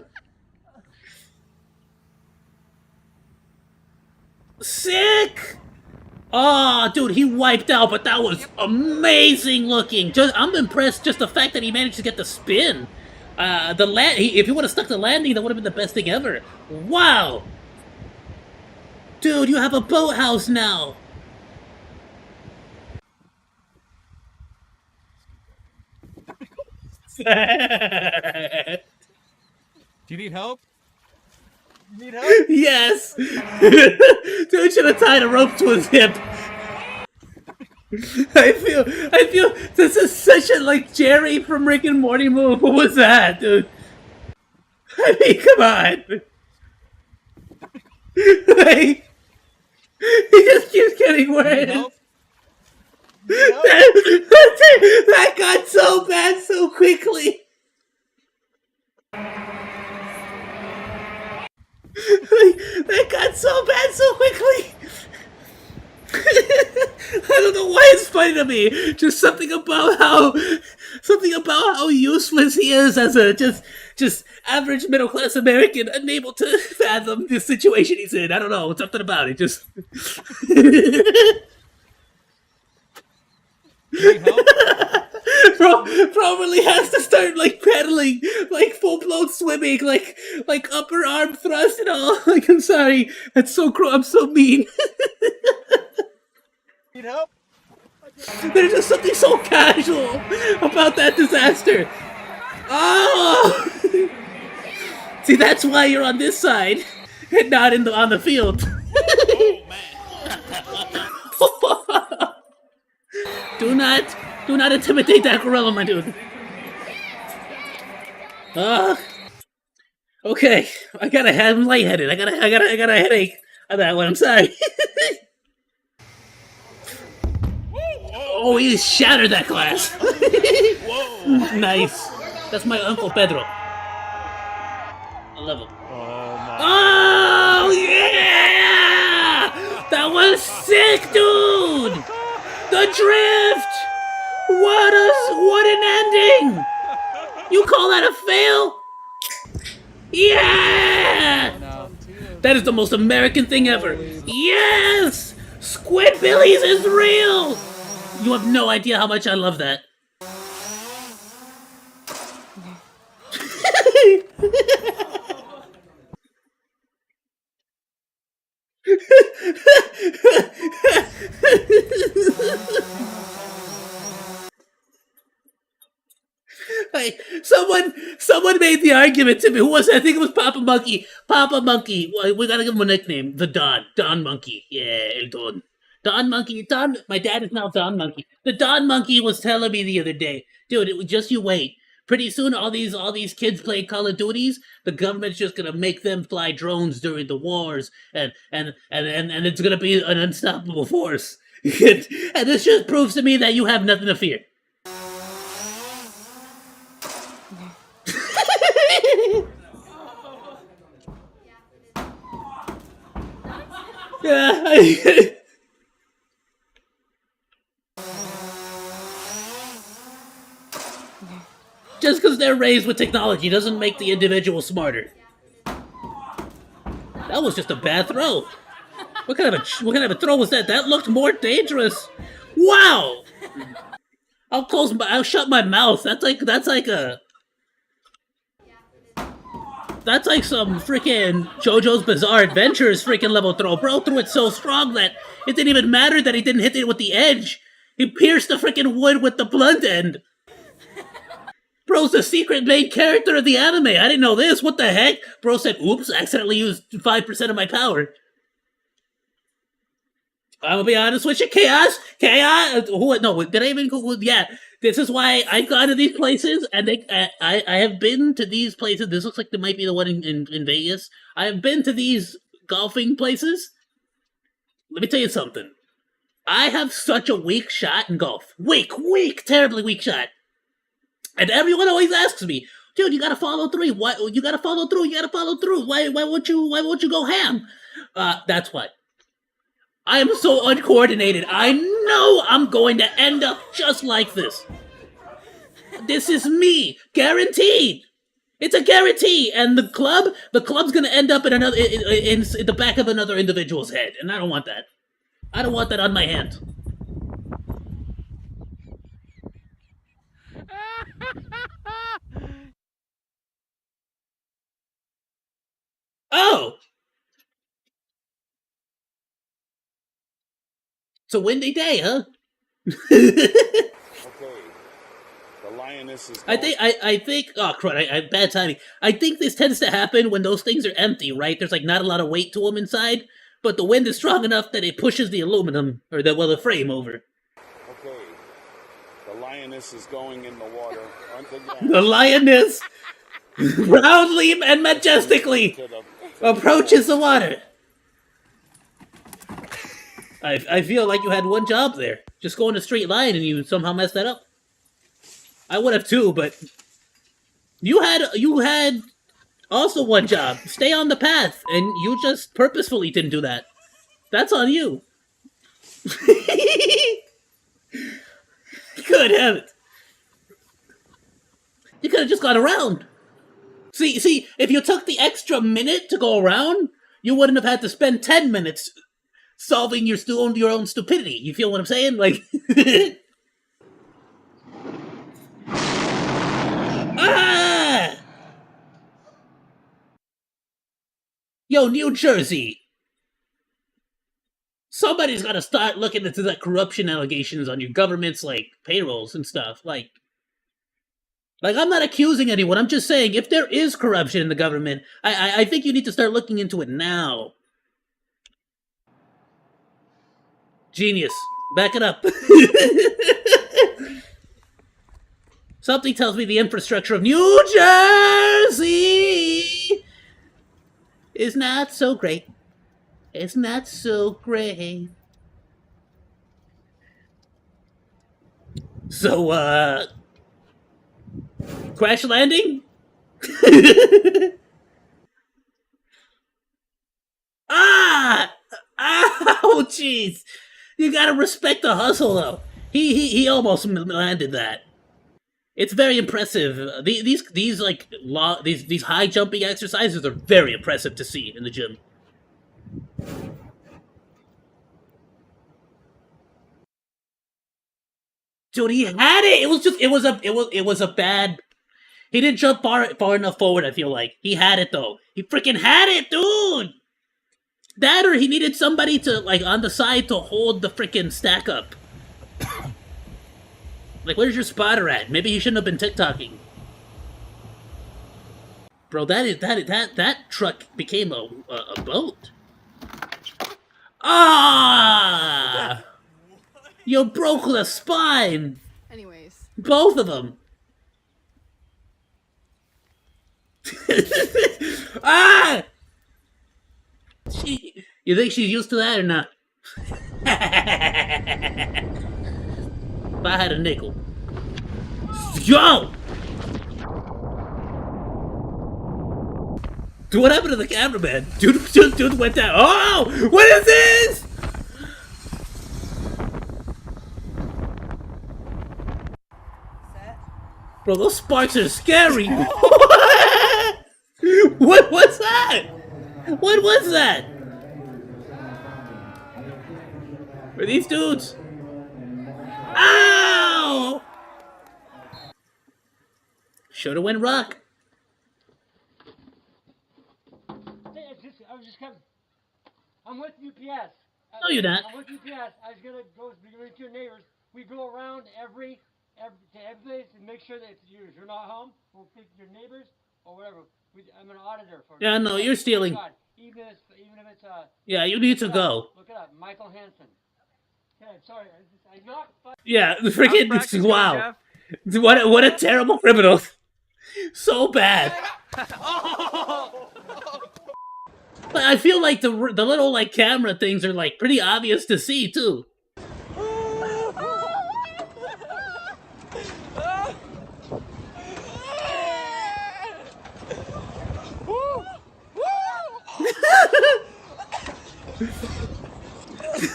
Sick! Oh, dude, he wiped out, but that was amazing looking. I'm impressed just the fact that he managed to get the spin. If he would have stuck the landing, that would have been the best thing ever. Wow! Dude, you have a boathouse now. Do you need help? You need help? Yes! Dude should have tied a rope to his hip. I feel this is such a like Jerry from Rick and Morty move. What was that, dude? I mean, come on. Like, he just keeps getting worse. That got so bad so quickly. That got so bad so quickly. I don't know why it's funny to me. Just something about how useless he is as a just average middle class American, unable to fathom the situation he's in. I don't know. Something about it. Just. Probably has to start like pedaling, like full blown swimming, like upper arm thrust and all. Like, I'm sorry, that's so cruel. I'm so mean. Need help? There's just something so casual about that disaster. Oh, see, that's why you're on this side and not on the field. Oh man. Do not intimidate that gorilla, my dude. Okay, I'm lightheaded. I got a headache of that one. I'm sorry. Oh, he shattered that glass. Nice. That's my Uncle Pedro. I love him. Oh yeah! That was sick, dude. The drift. What an ending! You call that a fail? Yeah! That is the most American thing ever. Yes! Squidbillies is real! You have no idea how much I love that. Like, someone made the argument to me. Who was it? I think it was Papa Monkey. Papa Monkey. We gotta give him a nickname. The Don. Don Monkey. Yeah, El Don. Don Monkey. My dad is now Don Monkey. The Don Monkey was telling me the other day, dude, just you wait. Pretty soon, all these kids play Call of Duties. The government's just gonna make them fly drones during the wars, and it's gonna be an unstoppable force. And this just proves to me that you have nothing to fear. Yeah. Just because they're raised with technology doesn't make the individual smarter. That was just a bad throw. What kind of a throw was that? That looked more dangerous. Wow. I'll shut my mouth. That's like some freaking JoJo's Bizarre Adventures freaking level throw. Bro threw it so strong that it didn't even matter that he didn't hit it with the edge. He pierced the freaking wood with the blunt end. Bro's the secret main character of the anime. I didn't know this. What the heck? Bro said, oops, I accidentally used 5% of my power. I'm gonna be honest with you. Chaos? No, did I even go? Yeah. This is why I've gone to these places, and I have been to these places. This looks like there might be the one in Vegas. I have been to these golfing places. Let me tell you something. I have such a weak shot in golf. Terribly weak shot. And everyone always asks me, dude, you gotta follow through. Why you gotta follow through? Why won't you go ham? That's why. I am so uncoordinated. I know I'm going to end up just like this. This is me, guaranteed. It's a guarantee. And the club's gonna end up in the back of another individual's head, and I don't want that. I don't want that on my hand. Oh! It's a windy day, huh? Okay. The lioness is... I think... Oh, crud, bad timing. I think this tends to happen when those things are empty, right? There's, like, not a lot of weight to them inside, but the wind is strong enough that it pushes the aluminum, or the frame over. Okay. The lioness is going in the water. The lioness, proudly and majestically, approaches the water. I feel like you had one job there. Just go in a straight line and you somehow messed that up. I would have too, but you had also one job. Stay on the path, and you just purposefully didn't do that. That's on you. Good heavens. You could have just gone around. See, if you took the extra minute to go around, you wouldn't have had to spend 10 minutes solving your own stupidity. You feel what I'm saying? Like, ah! Yo, New Jersey. Somebody's got to start looking into the corruption allegations on your government's, like, payrolls and stuff. Like, I'm not accusing anyone. I'm just saying, if there is corruption in the government, I think you need to start looking into it now. Genius. Back it up. Something tells me the infrastructure of New Jersey is not so great. It's not so great. So, crash landing? Ah! Ow, jeez. You gotta respect the hustle, though. He almost landed that. It's very impressive. These high jumping exercises are very impressive to see in the gym. Dude, he had it. It was a bad. He didn't jump far enough forward. I feel like he had it though. He freaking had it, dude. That or he needed somebody to like on the side to hold the freaking stack up. Like, where's your spotter at? Maybe he shouldn't have been TikToking. Bro, that truck became a boat. Ah! You broke the spine. Anyways. Both of them. Ah! You think she's used to that or not? If I had a nickel. Yo! Dude, what happened to the cameraman? Dude went down. Oh! What is this? Bro, those sparks are scary. What was that? What was that? Are these dudes? Ow! Shoulda went rock. I was just coming. I'm with UPS. No, you're not. I'm with UPS. I was gonna go to your neighbors. We go around every place and make sure that if you're not home, we'll pick your neighbors or whatever. I'm an auditor for. Yeah, no, you're stealing. God, even if it's Yeah, you need to go. Look it up, Michael Hansen. Okay, I'm sorry. I not. Yeah, the freaking wow. What a terrible criminal. So bad. But I feel like the little like camera things are like pretty obvious to see too.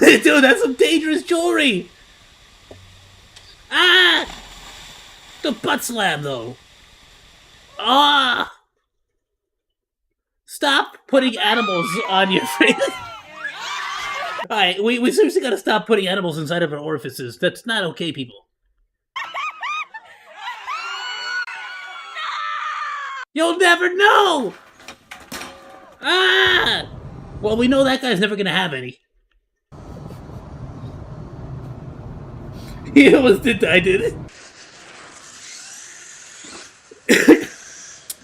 Dude, that's some dangerous jewelry. Ah! The butt slam though. Ah! Stop putting animals on your face. Alright, we seriously gotta stop putting animals inside of our orifices. That's not okay, people. You'll never know! Ah! Well, we know that guy's never gonna have any. He almost did die, did it?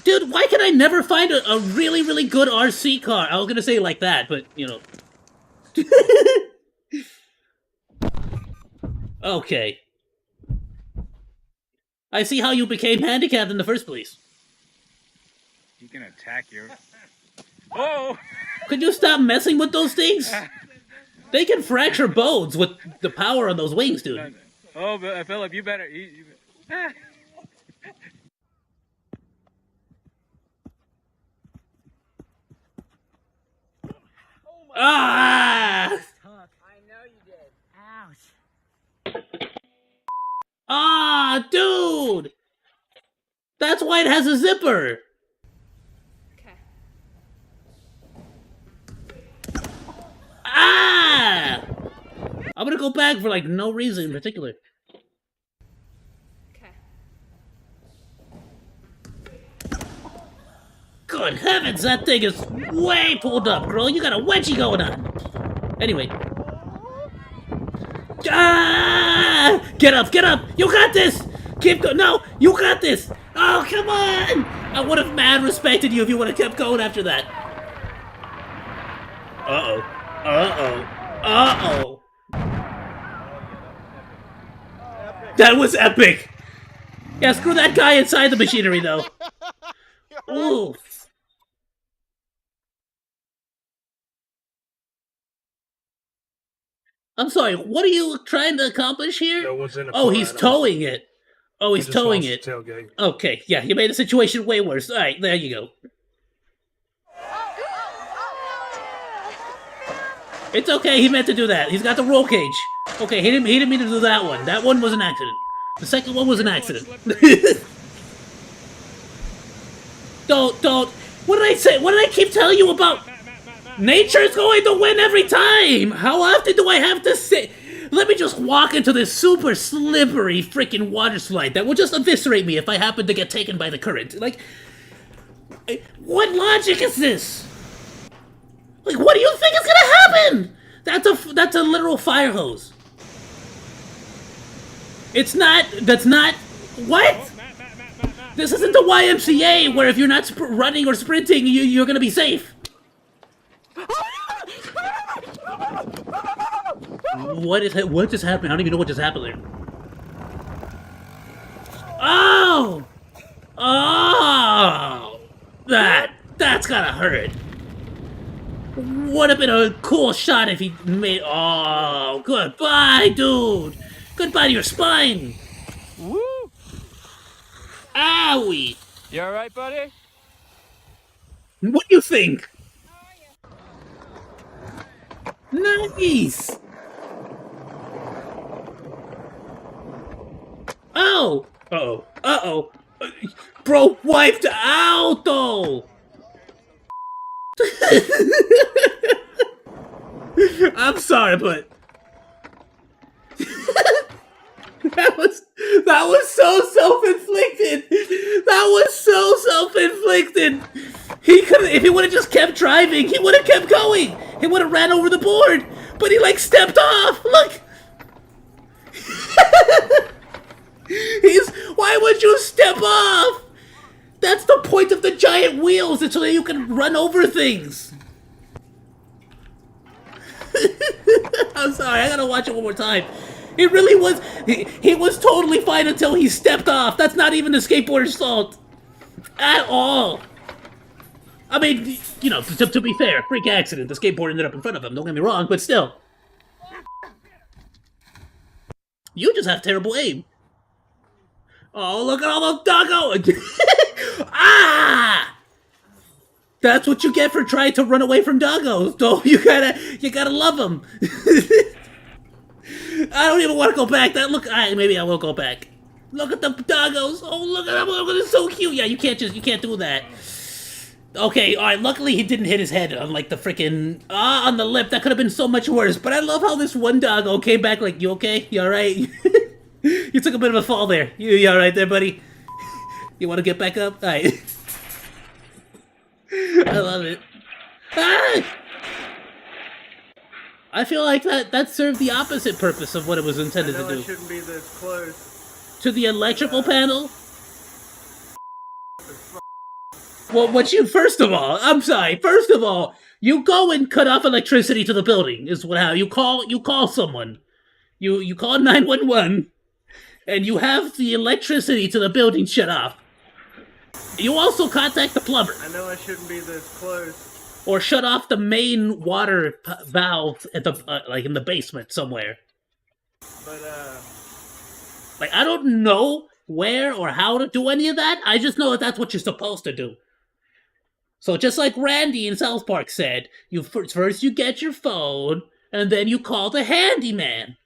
Dude, why can I never find a really, really good RC car? I was gonna say like that, but, you know. Okay. I see how you became handicapped in the first place. He can attack you. Whoa! Could you stop messing with those things? They can fracture bones with the power on those wings, dude. Oh, but Philip, you better... Ah! I know you did. Ouch. Ah, dude! That's why it has a zipper! Okay. Ah! I'm gonna go back for like no reason in particular. Okay. Good heavens, that thing is way pulled up, girl. You got a wedgie going on. Anyway. Ah! Get up, get up! You got this! Keep going. No, you got this! Oh, come on! I would have mad respected you if you would have kept going after that. Uh-oh. Uh-oh. Uh-oh. That was epic! Yeah, screw that guy inside the machinery, though. Ooh. I'm sorry, what are you trying to accomplish here? Oh, he's towing it. Oh, he's towing it. Okay, yeah, you made the situation way worse. Alright, there you go. It's okay, he meant to do that. He's got the roll cage. Okay, he didn't mean to do that one. That one was an accident. The second one was an accident. Don't. What did I say? What did I keep telling you about? Nature's going to win every time! How often do I have to say? Let me just walk into this super slippery freaking water slide that will just eviscerate me if I happen to get taken by the current. Like, what logic is this? Like, what do you think is gonna happen? That's a literal fire hose. It's not. That's not. What? This isn't the YMCA where if you're not running or sprinting, you're gonna be safe. What just happened? I don't even know what just happened there. Oh! Oh! that? That's gotta hurt. Would have been a cool shot if he made. Oh, goodbye, dude. Goodbye to your spine. Woo! Owie. You alright, buddy? What do you think? Nice. Oh. Uh-oh. Uh-oh. Bro wiped out, though. I'm sorry, but that was so self-inflicted. That was so self-inflicted. He could, if he would have just kept driving, he would have kept going. He would have ran over the board, but he like stepped off. Look. Why would you step off? That's the point of the giant wheels, it's so that you can run over things. I'm sorry, I gotta watch it one more time. It really was, he was totally fine until he stepped off. That's not even the skateboarder's fault. At all. I mean, you know, to be fair, freak accident. The skateboard ended up in front of him, don't get me wrong, but still. You just have terrible aim. Oh, look at all those doggos! Ah! That's what you get for trying to run away from doggos, though. You gotta love them. I don't even want to go back. Maybe I will go back. Look at the doggos. Oh, look at them. Look, they're so cute. Yeah, you can't do that. Okay, alright, luckily he didn't hit his head on, like, the freaking... on the lip. That could have been so much worse. But I love how this one doggo came back like, you okay? You alright? You took a bit of a fall there. You alright there, buddy? You want to get back up? Alright. I love it. Ah! I feel like that served the opposite purpose of what it was intended to do. I shouldn't be this close. To the electrical panel? Well, first of all, you go and cut off electricity to the building, is what how you call someone. You call 911, and you have the electricity to the building shut off. You also contact the plumber. I know I shouldn't be this close. Or shut off the main water valve at the like in the basement somewhere. But like I don't know where or how to do any of that. I just know that that's what you're supposed to do. So just like Randy in South Park said, first you get your phone and then you call the handyman.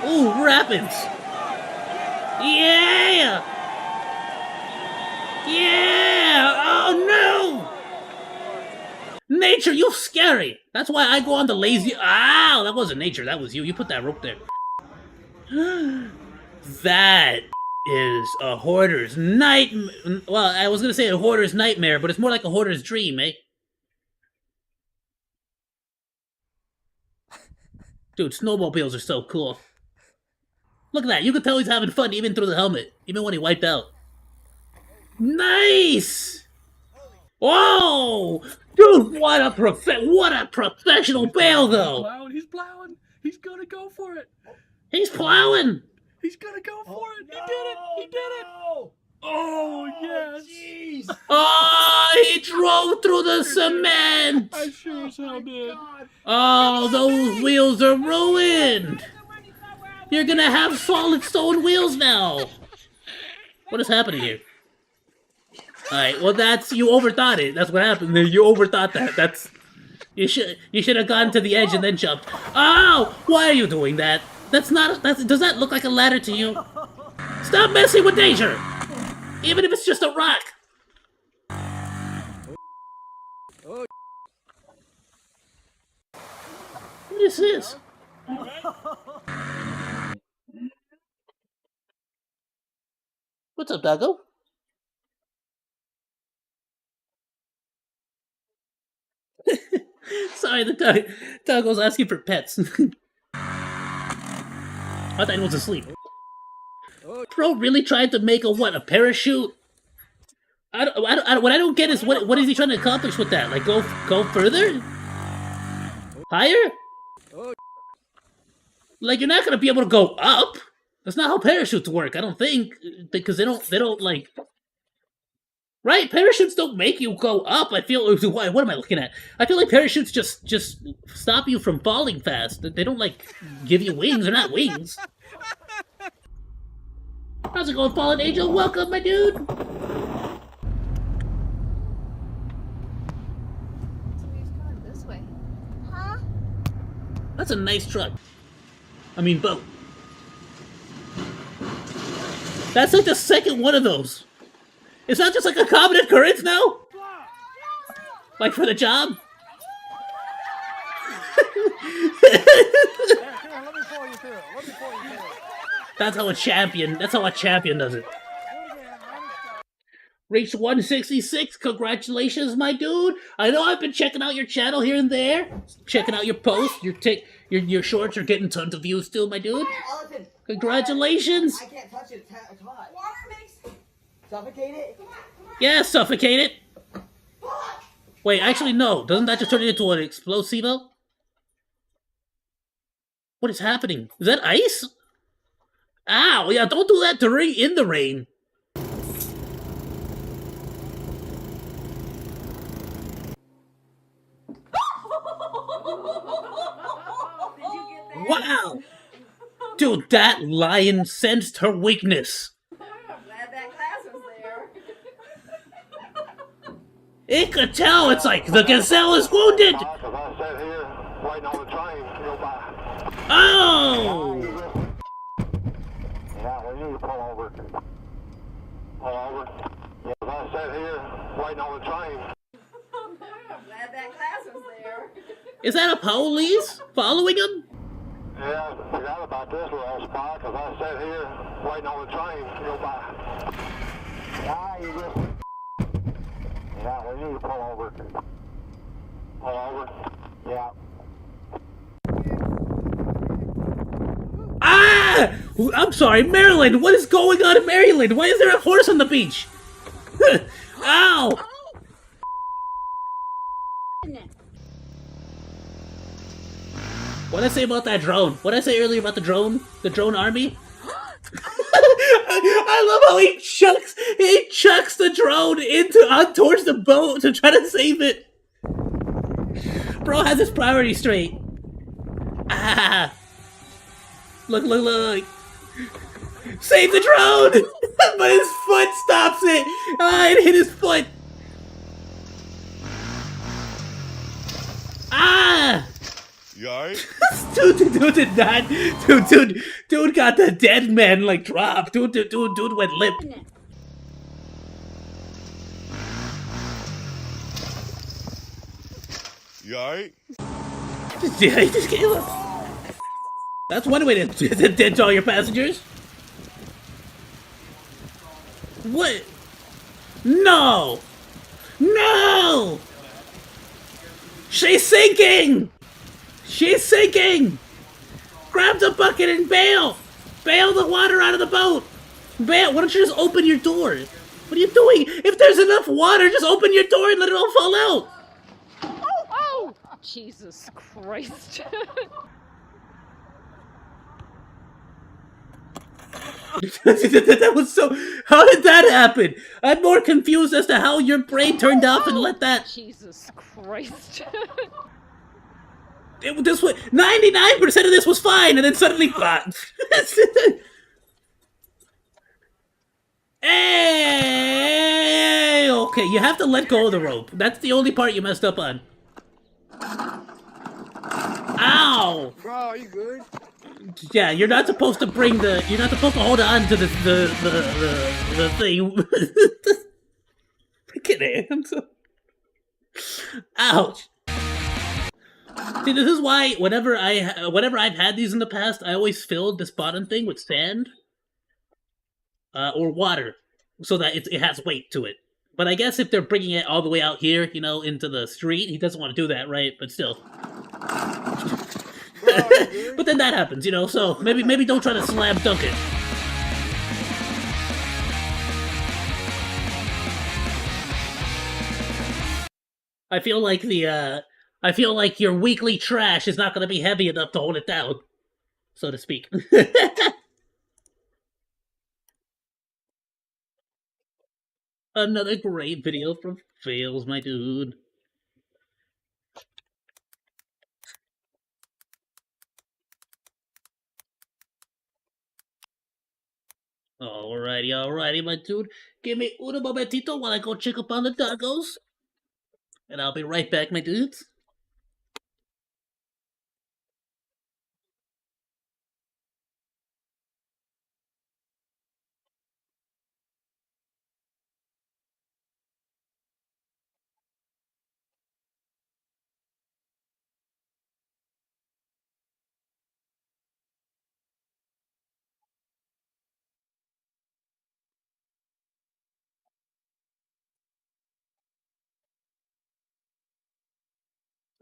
Ooh, rapids. Yeah! Yeah! Oh no! Nature, you scary! That's why I go on the lazy... Ow! That wasn't nature, that was you. You put that rope there. That is a hoarder's nightmare. Well, I was gonna say a hoarder's nightmare, but it's more like a hoarder's dream, eh? Dude, snowmobiles are so cool. Look at that. You can tell he's having fun even through the helmet. Even when he wiped out. Nice! Whoa! Dude, what a professional bail, though! He's plowing. He's gonna go for it. He's plowing! He's gonna go for it. He did it. He did it. Oh, yes. Jeez. Oh, he drove through the cement! I sure as hell did. Oh, those wheels are ruined! You're gonna have solid stone wheels now! What is happening here? Alright, well you overthought it. That's what happened. You overthought that. You should have gone to the edge and then jumped. Oh! Why are you doing that? Does that look like a ladder to you? Stop messing with danger! Even if it's just a rock! What is this? What's up, doggo? Sorry, the doggo's asking for pets. I thought he was asleep. Bro really tried to make a parachute? What I don't get is what is he trying to accomplish with that? Like go further? Higher? Like you're not gonna be able to go up. That's not how parachutes work, I don't think. Because they don't like... Right? Parachutes don't make you go up. I feel... What am I looking at? I feel like parachutes just stop you from falling fast. They don't, like, give you wings. They're not wings. How's it going, Fallen Angel? Welcome, my dude! So he's going this way. Huh? That's a nice truck. I mean, boat. That's like the second one of those. Is that just like a common occurrence now? Like for the job? That's how a champion does it. Reached 166, congratulations, my dude. I know I've been checking out your channel here and there. Checking out your posts, your shorts are getting tons of views still, my dude. Congratulations. I can't touch it, it's hot. Water makes... Suffocate it? Yeah, suffocate it. Wait, actually no. Doesn't that just turn it into an explosivo? What is happening? Is that ice? Ow, yeah, don't do that in the rain. Wow! Dude, that lion sensed her weakness. I'm glad that class was there. It could tell, it's like, the gazelle is wounded! Oh! Yeah, we need to pull over. Pull over. Yeah, I sat here waiting on the train. I'm glad that class was there. Is that a police following him? Yeah, I forgot about this little spot because I sat here waiting on the train to go by. Yeah, you just... Yeah, we need to pull over. Pull over. Yeah. Ah! I'm sorry, Maryland! What is going on in Maryland? Why is there a horse on the beach? Ow! What did I say about that drone? What did I say earlier about the drone? The drone army? I love how he chucks the drone towards the boat to try to save it. Bro has his priorities straight. Ah! Look! Save the drone! But his foot stops it! Ah, it hit his foot! Ah! You alright? Dude did not. Dude got the dead man like drop. Dude went limp. You alright? Yeah, he just gave up. That's one way to ditch all your passengers. What? No! No! She's sinking! She's sinking! Grab the bucket and bail! Bail the water out of the boat! Bail! Why don't you just open your door? What are you doing? If there's enough water, just open your door and let it all fall out! Oh! Jesus Christ. That was so... How did that happen? I'm more confused as to how your brain turned off and let that... Jesus Christ. This was 99% of this was fine, and then suddenly... Hey! Okay, you have to let go of the rope. That's the only part you messed up on. Ow! Bro, are you good? Yeah, you're not supposed to bring the... You're not supposed to hold on to the thing. Freaking hands. Ouch. See, this is why whenever I've had these in the past, I always filled this bottom thing with sand. Or water. So that it has weight to it. But I guess if they're bringing it all the way out here, you know, into the street, he doesn't want to do that, right? But still. But then that happens, you know, so maybe don't try to slam dunk it. I feel like your weekly trash is not going to be heavy enough to hold it down, so to speak. Another great video from Fails, my dude. Alrighty, my dude. Give me un momentito while I go check up on the doggos. And I'll be right back, my dudes.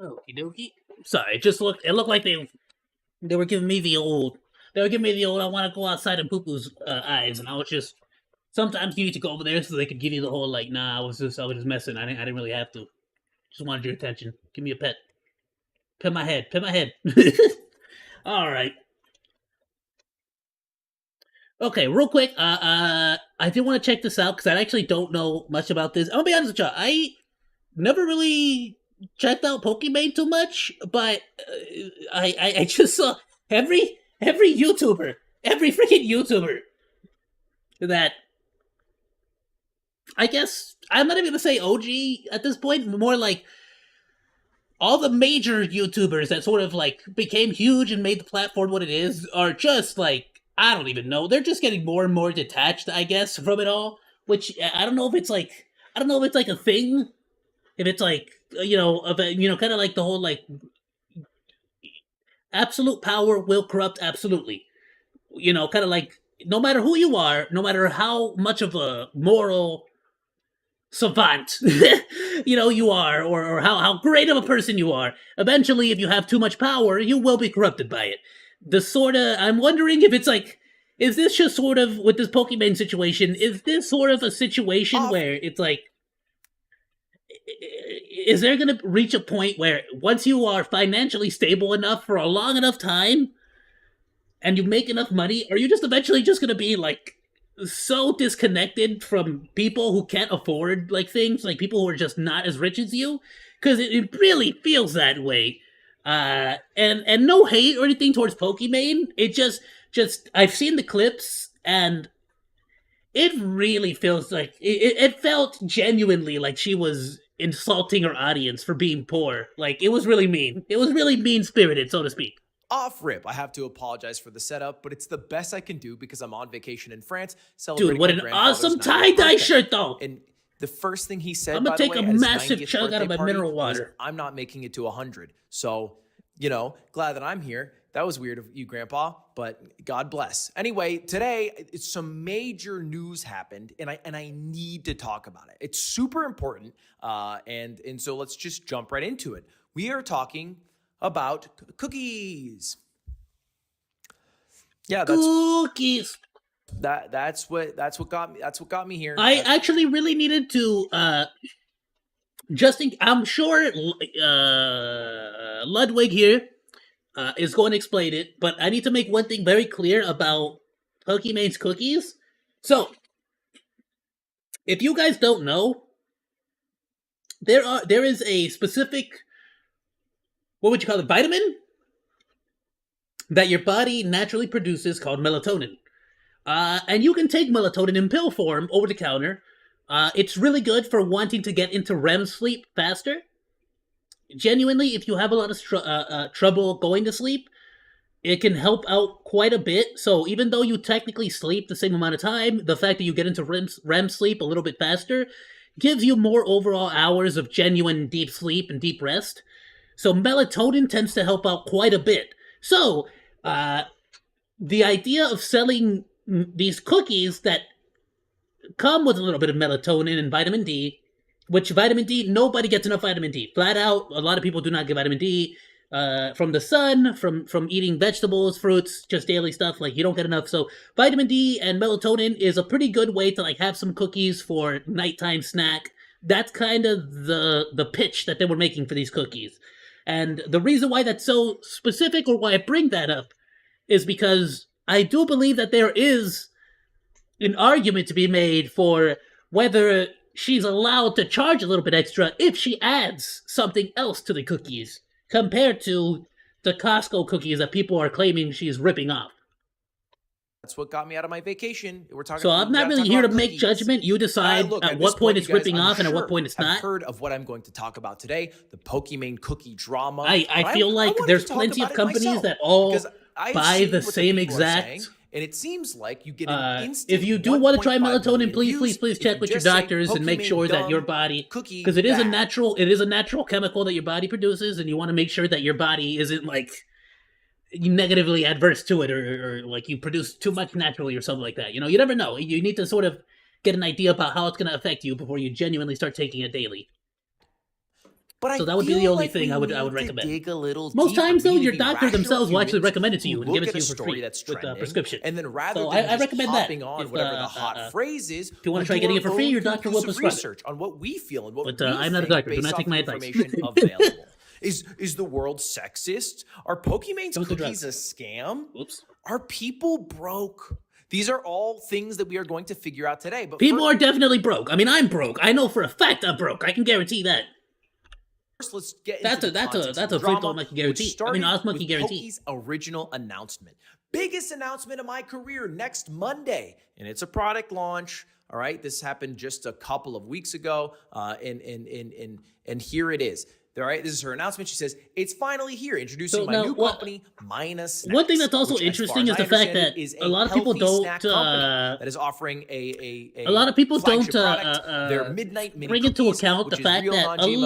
Okie dokie. Sorry, it looked like they were giving me the old, I want to go outside and poo-poo's eyes, and I was just, sometimes you need to go over there so they could give you the whole, like, nah, I was just messing, I didn't really have to. Just wanted your attention. Give me a pet. Pet my head. Alright. Okay, real quick, I did want to check this out, because I actually don't know much about this. I'm gonna be honest with y'all, I never really checked out Pokimane too much, but I just saw every YouTuber, every freaking YouTuber that, I guess, I'm not even gonna say OG at this point, more like all the major YouTubers that sort of like became huge and made the platform what it is are just like, I don't even know, they're just getting more and more detached, I guess, from it all, which I don't know if it's like a thing, if it's like, kind of like the whole like absolute power will corrupt absolutely, kind of like no matter who you are, no matter how much of a moral savant you are, or how great of a person you are, eventually if you have too much power you will be corrupted by it. I'm wondering if it's like, is this just sort of, with this Pokimane situation, is this sort of a situation where it's like, is there going to reach a point where once you are financially stable enough for a long enough time and you make enough money, are you just eventually just going to be like so disconnected from people who can't afford like things, like people who are just not as rich as you? Because it really feels that way. And no hate or anything towards Pokimane. It just I've seen the clips and it really feels like it felt genuinely like she was insulting her audience for being poor. Like, it was really mean. It was really mean-spirited, so to speak. Off rip, I have to apologize for the setup, but it's the best I can do because I'm on vacation in France celebrating. Dude, what an awesome tie-dye shirt, though! And the first thing he said, I'm gonna take a massive chug out of my mineral water. I'm not making it to 100. So, glad that I'm here. That was weird of you, Grandpa, but God bless. Anyway, today, some major news happened, and I need to talk about it. It's super important, and so let's just jump right into it. We are talking about cookies. Yeah, cookies. That's what got me here. I actually really needed to I'm sure Ludwig here is going to explain it, but I need to make one thing very clear about Pokimane's cookies. So, if you guys don't know, there is a specific, what would you call it, vitamin that your body naturally produces called melatonin. And you can take melatonin in pill form over the counter. It's really good for wanting to get into REM sleep faster. Genuinely, if you have a lot of trouble going to sleep, it can help out quite a bit. So even though you technically sleep the same amount of time, the fact that you get into REM sleep a little bit faster gives you more overall hours of genuine deep sleep and deep rest. So melatonin tends to help out quite a bit. So the idea of selling these cookies that come with a little bit of melatonin and vitamin D, which vitamin D, nobody gets enough vitamin D. Flat out, a lot of people do not get vitamin D from the sun, from eating vegetables, fruits, just daily stuff. Like, you don't get enough. So vitamin D and melatonin is a pretty good way to like have some cookies for nighttime snack. That's kind of the pitch that they were making for these cookies. And the reason why that's so specific, or why I bring that up, is because I do believe that there is an argument to be made for whether she's allowed to charge a little bit extra if she adds something else to the cookies, compared to the Costco cookies that people are claiming she's ripping off. That's what got me out of my vacation. We're talking. So I'm not really here to make judgment. You decide at what point it's ripping off and at what point it's not. I've heard of what I'm going to talk about today, the Pokimane cookie drama. I feel like there's plenty of companies that all buy the same exact. And it seems like you get an instant. If you do want to try melatonin, please check with your doctors and make sure that your body, because it is a natural chemical that your body produces, and you want to make sure that your body isn't like negatively adverse to it, or like you produce too much naturally or something like that. You know, you never know. You need to sort of get an idea about how it's going to affect you before you genuinely start taking it daily. But so that would be the only thing I would recommend. Most times, though, your doctor themselves will actually recommend it to you and give it to you for free with a prescription. And then rather so than I recommend that. on whatever the hot phrase is, if you want to try getting it for free, your doctor will prescribe research on what we feel and what but, we I'm not a doctor. Do not take my advice. Available. Is the world sexist? Are Pokimane's cookies a scam? Oops. Are people broke? These are all things that we are going to figure out today. But people are definitely broke. I mean, I'm broke. I know for a fact I'm broke. I can guarantee that. First, let's get that's a free throw I can guarantee. I mean, Osmo can guarantee. Poki's original announcement, biggest announcement of my career, next Monday, and it's a product launch. All right, this happened just a couple of weeks ago, and here it is. All right, this is her announcement. She says, it's finally here, introducing my new company, Minus Snacks. One thing that's also interesting is the fact that a lot of people don't that is offering a lot of people don't their midnight mini bring into account the fact that a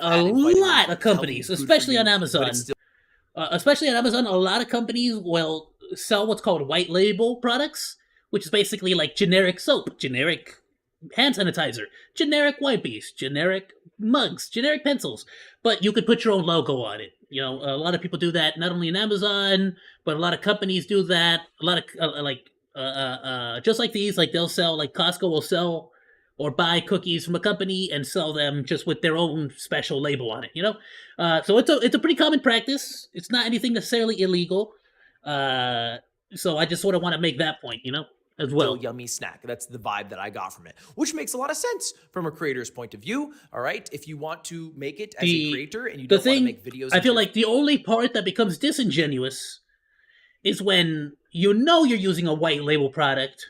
lot of companies, especially on Amazon, a lot of companies will sell what's called white label products, which is basically like generic soap, generic hand sanitizer, generic wipes, generic mugs, generic pencils, but you could put your own logo on it. You know, a lot of people do that, not only in Amazon, but a lot of companies do that. A lot of just like these, like they'll sell, like Costco will sell or buy cookies from a company and sell them just with their own special label on it. You know, so it's a pretty common practice. It's not anything necessarily illegal. So I just sort of want to make that point, you know, as well. Yummy snack. That's the vibe that I got from it, which makes a lot of sense from a creator's point of view. All right, if you want to make it as a creator and you don't want to make videos, I feel like the only part that becomes disingenuous is when you know you're using a white label product,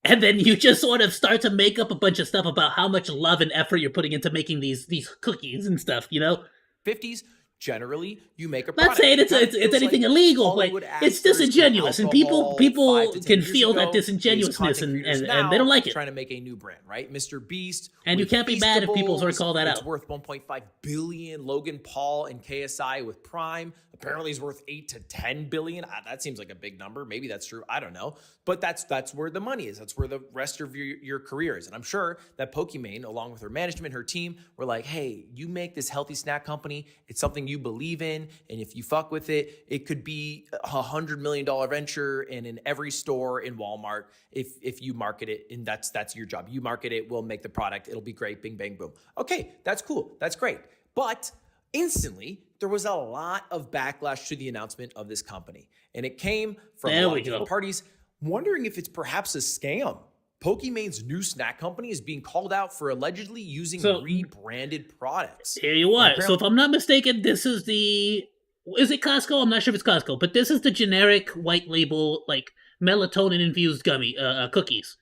and then you just sort of start to make up a bunch of stuff about how much love and effort you're putting into making these cookies and stuff. You know, 50s. Generally, you make a product. Not saying it's anything illegal, but it's disingenuous, and people can feel that disingenuousness, and they don't like it. Trying to make a new brand, right? Mr. Beast, and you can't be mad if people sort of call that out. It's worth 1.5 billion. Logan Paul and KSI with Prime apparently is worth 8 to 10 billion. That seems like a big number. Maybe that's true. I don't know, but that's where the money is. That's where the rest of your career is, and I'm sure that Pokimane, along with her management, her team, were like, "Hey, you make this healthy snack company. It's something you believe in, and if you fuck with it, it could be $100 million venture, and in every store in Walmart, if you market it, and that's your job. You market it, we'll make the product, it'll be great, bing, bang, boom." Okay, that's cool, that's great. But instantly, there was a lot of backlash to the announcement of this company, and it came from a lot of different parties, wondering if it's perhaps a scam. Pokimane's new snack company is being called out for allegedly using rebranded products. Here you are. So if I'm not mistaken, this is is it Costco? I'm not sure if it's Costco, but this is the generic white label, like melatonin-infused gummy cookies.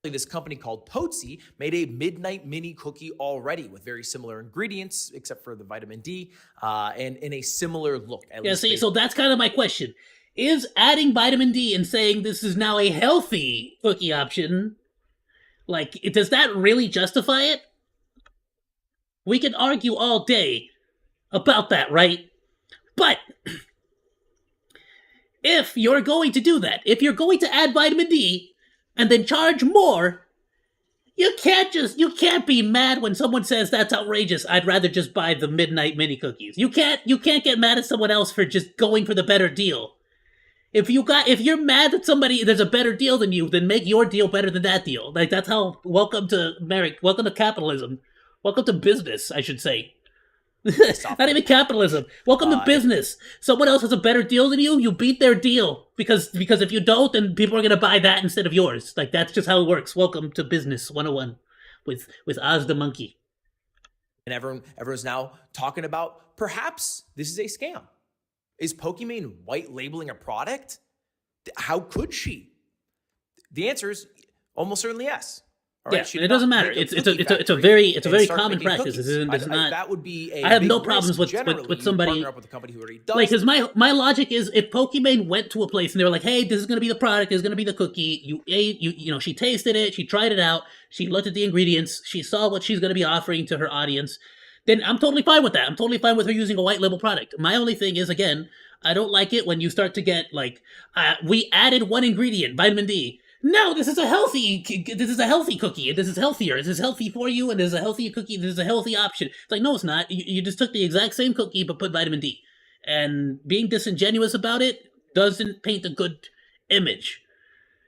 This company called Tootsie made a midnight mini cookie already with very similar ingredients, except for the vitamin D, and in a similar look. So that's kind of my question. Is adding vitamin D and saying this is now a healthy cookie option, like, does that really justify it? We can argue all day about that, right? But if you're going to do that, if you're going to add vitamin D and then charge more, you can't be mad when someone says that's outrageous. I'd rather just buy the midnight mini cookies. You can't get mad at someone else for just going for the better deal. If you're mad that there's a better deal than you, then make your deal better than that deal. Like, that's how, welcome to capitalism. Welcome to business, I should say. Not even capitalism. Welcome to business. Someone else has a better deal than you. You beat their deal because if you don't, then people are gonna buy that instead of yours. Like that's just how it works. Welcome to business 101 with Oz the monkey. And everyone's now talking about perhaps this is a scam. Is Pokimane white labeling a product? How could she? The answer is almost certainly yes. All right? Yeah, it doesn't matter. It's a very common practice. It's not. That would be a I have big no problems risk. with somebody. Partner up with a company who already does. Like, because my logic is, if Pokimane went to a place and they were like, "Hey, this is gonna be the product. This is gonna be the cookie." You ate, you know, she tasted it, she tried it out, she looked at the ingredients, she saw what she's gonna be offering to her audience. Then I'm totally fine with that. I'm totally fine with her using a white label product. My only thing is, again, I don't like it when you start to get like, we added one ingredient, vitamin D. No, this is a healthy cookie. This is healthier. This is healthy for you, and this is a healthy cookie. This is a healthy option. It's like, no, it's not. You just took the exact same cookie but put vitamin D. And being disingenuous about it doesn't paint a good image.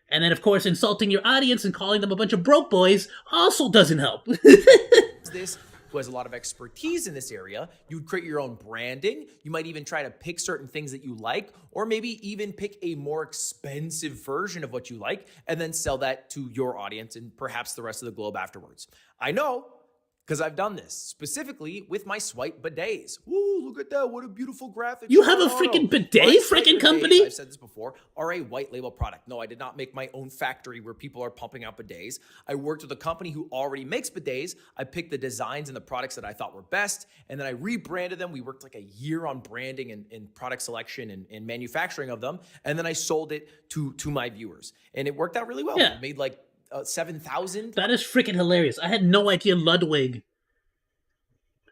And then, of course, insulting your audience and calling them a bunch of broke boys also doesn't help. This who has a lot of expertise in this area. You would create your own branding. You might even try to pick certain things that you like, or maybe even pick a more expensive version of what you like and then sell that to your audience and perhaps the rest of the globe afterwards. I know, because I've done this, specifically with my Swipe bidets. Ooh, look at that. What a beautiful graphic. You have a freaking bidet freaking company? I've said this before, are a white label product. No, I did not make my own factory where people are pumping out bidets. I worked with a company who already makes bidets. I picked the designs and the products that I thought were best, and then I rebranded them. We worked like a year on branding and product selection and manufacturing of them, and then I sold it to my viewers. And it worked out really well. Yeah. I made like 7,000. That is freaking hilarious. I had no idea Ludwig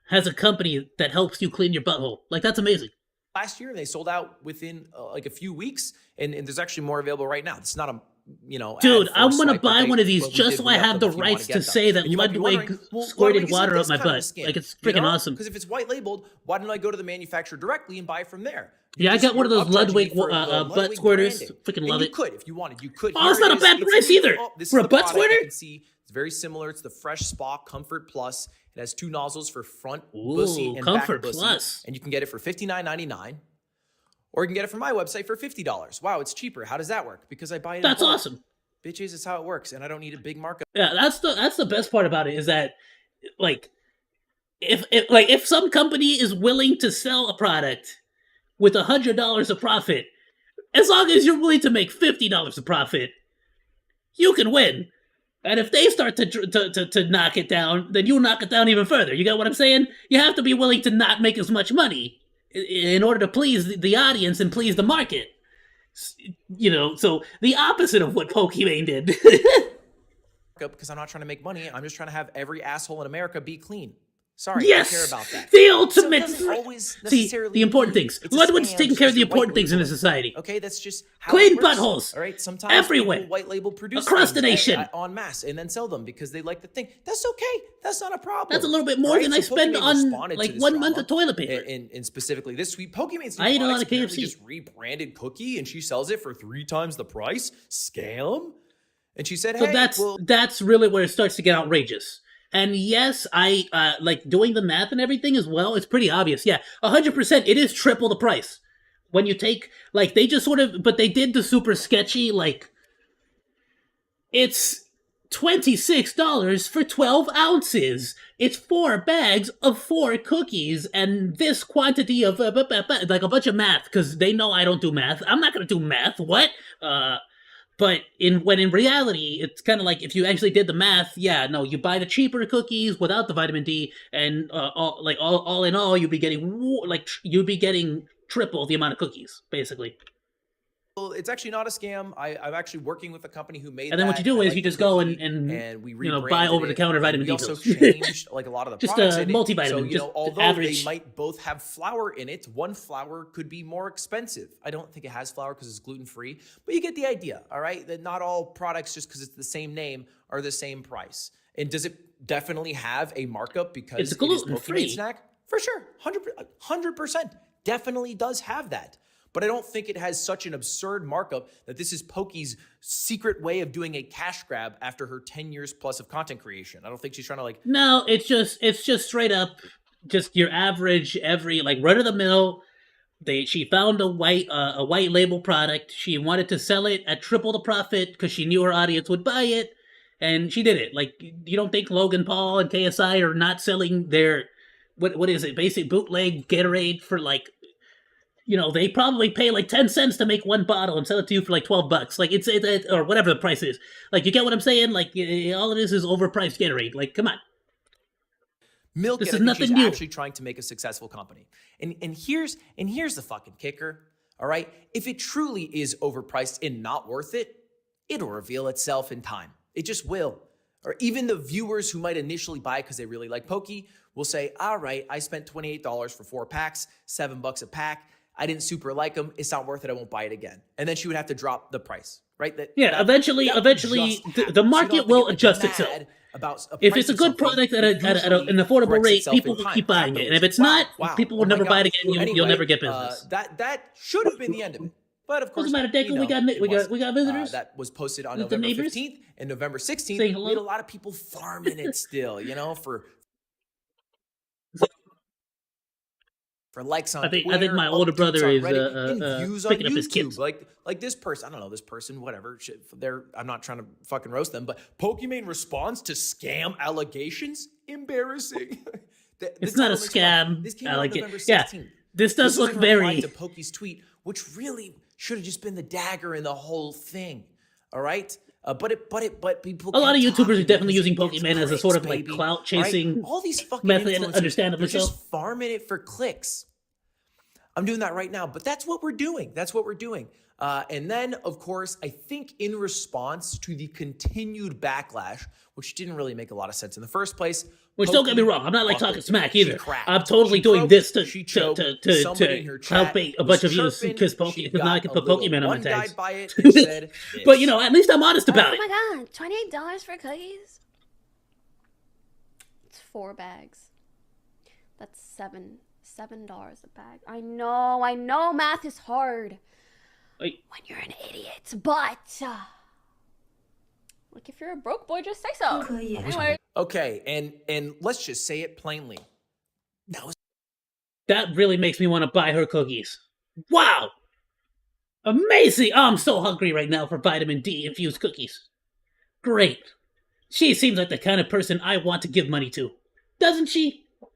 has a company that helps you clean your butthole. Like, that's amazing. Last year, they sold out within like a few weeks, and there's actually more available right now. It's not a, you know, dude, I'm gonna buy one of these just so I have the rights to say that Ludwig squirted water up my butt. Like, it's freaking awesome. Because if it's white labeled, why don't I go to the manufacturer directly and buy from there? Yeah, I got one of those Ludwig butt squirters. Freaking love it. You could, if you wanted, you could. Oh, it's not a bad price either for a butt squirter. You can see it's very similar. It's the Fresh Spa Comfort Plus. It has 2 nozzles for front bussy and Comfort back bussy. Plus. And you can get it for $59.99. Or you can get it from my website for $50. Wow, it's cheaper. How does that work? Because I buy it. That's awesome. Bitches, it's how it works, and I don't need a big markup. Yeah, that's the best part about it is that, like, if some company is willing to sell a product with $100 of profit, as long as you're willing to make $50 of profit, you can win. And if they start to knock it down, then you knock it down even further. You get what I'm saying? You have to be willing to not make as much money in order to please the audience and please the market. You know, so the opposite of what Pokimane did. Because I'm not trying to make money. I'm just trying to have every asshole in America be clean. Sorry, yes! I care about that. The ultimate. See, the important things. Ludwig's taking care of the important things in the society. Okay, that's just how clean it works. buttholes. All right, sometimes everywhere, people white label produce across the nation en masse and then sell them because they like the thing. That's okay. That's not a problem. That's a little bit more than I spend on like 1 month of toilet paper. And specifically this sweet Pokimane's I ate a lot of KFC. Just rebranded cookie, and she sells it for 3 times the price. Scam. And she said, "Hey, so that's really where it starts to get outrageous." And yes, I like doing the math and everything as well. It's pretty obvious. Yeah, 100%. It is triple the price when you take like they just sort of, but they did the super sketchy like it's $26 for 12 ounces. It's 4 bags of 4 cookies and this quantity of like a bunch of math because they know I don't do math. I'm not gonna do math. What? But in reality, it's kind of like if you actually did the math, yeah, no, you buy the cheaper cookies without the vitamin D, and all in all, you'd be getting triple the amount of cookies, basically. Well, it's actually not a scam. I'm actually working with a company who made. And then what you do is you just go and we buy over the counter vitamin D. We also changed like a lot of the just products. Just a multivitamin. So just although average. they might both have flour in it, one flour could be more expensive. I don't think it has flour because it's gluten free, but you get the idea. All right, that not all products just because it's the same name are the same price. And does it definitely have a markup because it's gluten free snack? For sure, 100%. Definitely does have that. But I don't think it has such an absurd markup that this is Poki's secret way of doing a cash grab after her 10 years plus of content creation. I don't think she's trying to like. No, it's just straight up just your average, every like run of the mill. She found a white label product. She wanted to sell it at triple the profit because she knew her audience would buy it, and she did it. Like, you don't think Logan Paul and KSI are not selling their what is it, basic bootleg Gatorade for like, they probably pay like 10 cents to make one bottle and sell it to you for like $12. Like it's or whatever the price is. Like, you get what I'm saying? Like, all it is overpriced Gatorade. Like, come on. Milk This it. is I think nothing she's new. actually trying to make a successful company. And here's the fucking kicker. All right. If it truly is overpriced and not worth it, it'll reveal itself in time. It just will. Or even the viewers who might initially buy because they really like Pokey will say, all right, I spent $28 for 4 packs, $7 a pack. I didn't super like them. It's not worth it. I won't buy it again. And then she would have to drop the price, right? Eventually, the market will adjust itself. If it's a good product at an affordable rate, people will keep buying it. And if it's not, people will never buy it again. You'll never get business. That should have been the end of it. But of course, Doesn't matter, Deku. We got visitors. That was posted on With the November neighbors? 15th and November 16th. Saying We hello? had a lot of people farming it still, for likes on I think Twitter, my older updates brother on is Reddit, and views on picking up his YouTube. kids. Like this person, I don't know this person, whatever. I'm not trying to fucking roast them, but Pokimane responds to scam allegations. Embarrassing. It's not a scam. This came out on November 16th. Yeah, this does was look in reply very. to Pokey's tweet, which really should have just been the dagger in the whole thing. All right. But people. A lot of kept YouTubers are talking definitely because using it gets Pokemon as a clicks, sort of like baby. clout Right? chasing All these fucking method, influencers, understandably they're so. just farming it for clicks. I'm doing that right now, but that's what we're doing. And then, of course, I think in response to the continued backlash, which didn't really make a lot of sense in the first place. Which, don't get me wrong, I'm not like talking smack either. I'm totally doing this to help a bunch of you kiss Pokemon, because now I can put Pokemon on my tags. But at least I'm honest about it. Oh my god, $28 for cookies? It's 4 bags. That's $7 a bag. I know math is hard when you're an idiot, but like, if you're a broke boy, just say so. Anyway. Okay, and let's just say it plainly. That really makes me want to buy her cookies. Wow! Amazing! Oh, I'm so hungry right now for vitamin D infused cookies. Great. She seems like the kind of person I want to give money to. Doesn't she? That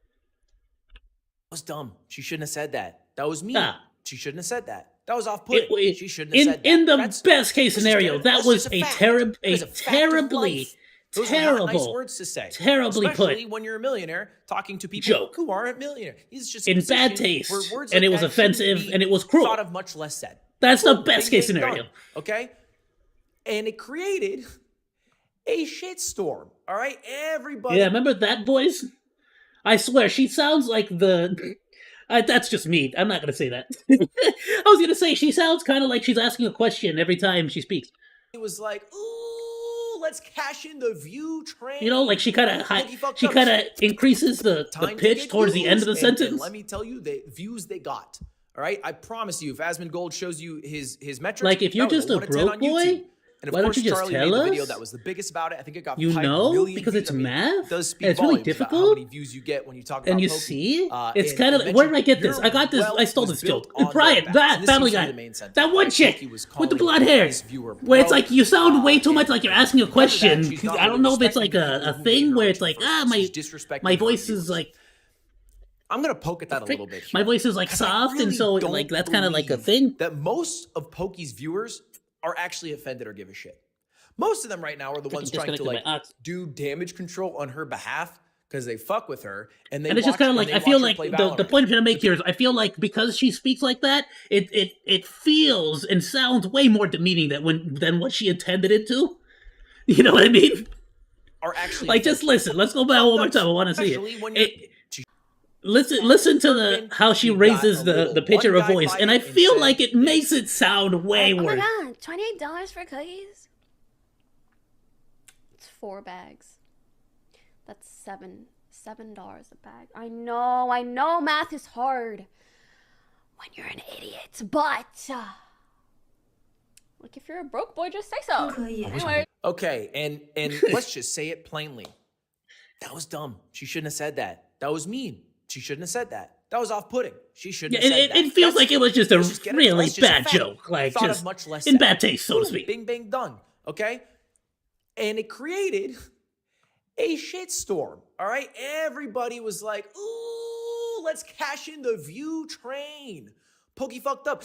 was dumb. She shouldn't have said that. That was mean. Ah. She shouldn't have said that. That was off-putting. She shouldn't have said that. In the best case scenario, that was a terribly Those are not nice words to say. Terribly especially put. when you're a millionaire talking to people Joke. who aren't millionaires. It's just In bad taste, and it was offensive, and it was cruel. Thought of much less said. That's the Boom, best bing, case bing, scenario. done, okay? And it created a shitstorm. All right, everybody. Yeah, remember that voice? I swear, she sounds like the. That's just me. I'm not gonna say that. I was gonna say she sounds kind of like she's asking a question every time she speaks. It was like, ooh, let's cash in the view train. Like she kind of increases the pitch towards the end of the sentence. And let me tell you, the views they got. All right, I promise you, if Asmund Gold shows you his metrics, Like, if you're that was just a 1 to 10 broke on boy, YouTube. And of why don't course, you just Charlie tell made the us? video that was the biggest about it. I think it got 5 because million it's views. I mean, math. it does speak And it's really volumes about difficult. how many views you get when you talk about And you Pokey. see, it's And kind of eventually where did I get this? your I got this. I wealth stole was this joke. built on Brian, their backs. that And this Family seems to Guy, be the main sentence, that one right? chick Pokey was with the calling blonde hair, this viewer where it's broke. like you sound way too much like you're asking a question. she's not I don't really know if it's like respecting a people who thing made her where it's rich like first. She's disrespecting my her voice viewers. is like. I'm gonna poke at that a little bit. My voice is like soft, and so like that's kind of like a thing. That most of Pokey's viewers are actually offended or give a shit. Most of them right now are the ones trying to like do damage control on her behalf because they fuck with her, and And it's just kind of like I feel like the point I'm trying to make here is I feel like because she speaks like that, it feels and sounds way more demeaning than what she intended it to. You know what I mean? Are actually like just listen. Let's go back one more time. I want to see it. Listen to how she raises the pitch of her voice, and I feel like it makes it sound way worse. Oh my god, $28 for cookies? It's 4 bags. That's $7 a bag. I know math is hard when you're an idiot, but like, if you're a broke boy, just say so. Anyway. Okay, and let's just say it plainly. That was dumb. She shouldn't have said that. That was mean. She shouldn't have said that. That was off-putting. She shouldn't Yeah, have said that. it feels like it was just a Let's get it- really let's just bad fact. joke. Like, Thought of just much less in said. bad taste, so to Boom, speak. Bing, bang, done. Okay? And it created a shitstorm. All right? Everybody was like, ooh, let's cash in the view train. Pokey fucked up.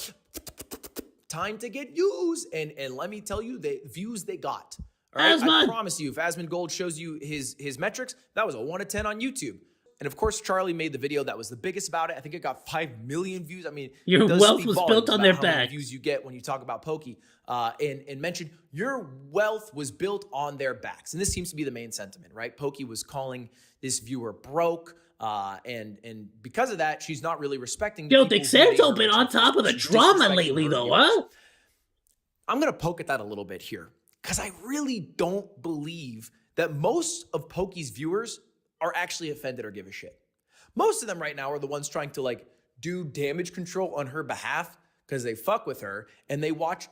Time to get views. And let me tell you, the views they got. All right? I promise you, if Asmon Gold shows you his metrics, that was a 1 to 10 on YouTube. And of course, Charlie made the video that was the biggest about it. I think it got 5 million views. I mean, your it does wealth speak was volumes built on about their how many back. views you get when you talk about Pokey. And mentioned your wealth was built on their backs. And this seems to be the main sentiment, right? Pokey was calling this viewer broke. And because of that, she's not really respecting. Yo, the Dixer's been on top of the drama lately, though, huh? I'm gonna poke at that a little bit here because I really don't believe that most of Pokey's viewers are actually offended or give a shit. Most of them right now are the ones trying to like do damage control on her behalf because they fuck with her and they watch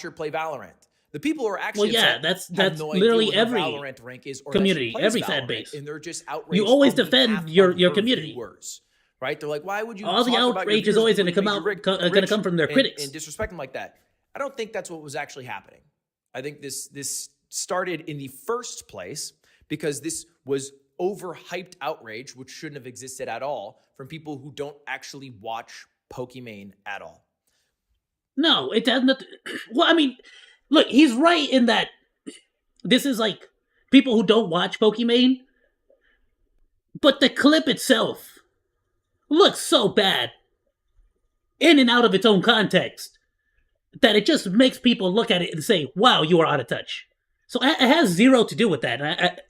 her play Valorant. The people who are actually upset that's have no idea literally what her every Valorant rank is or community, that she plays every Valorant, fan base. and they're just outraged. You always on defend behalf your of her community. viewers, right? They're like, why would you? All the talk about your outrage is viewers always before going you to make you come from their critics and disrespect them like that. I don't think that's what was actually happening. I think this started in the first place because this was overhyped outrage, which shouldn't have existed at all, from people who don't actually watch Pokimane at all. No, it doesn't. Well, I mean, look, he's right in that this is like people who don't watch Pokimane, but the clip itself looks so bad in and out of its own context that it just makes people look at it and say, wow, you are out of touch. So it has zero to do with that.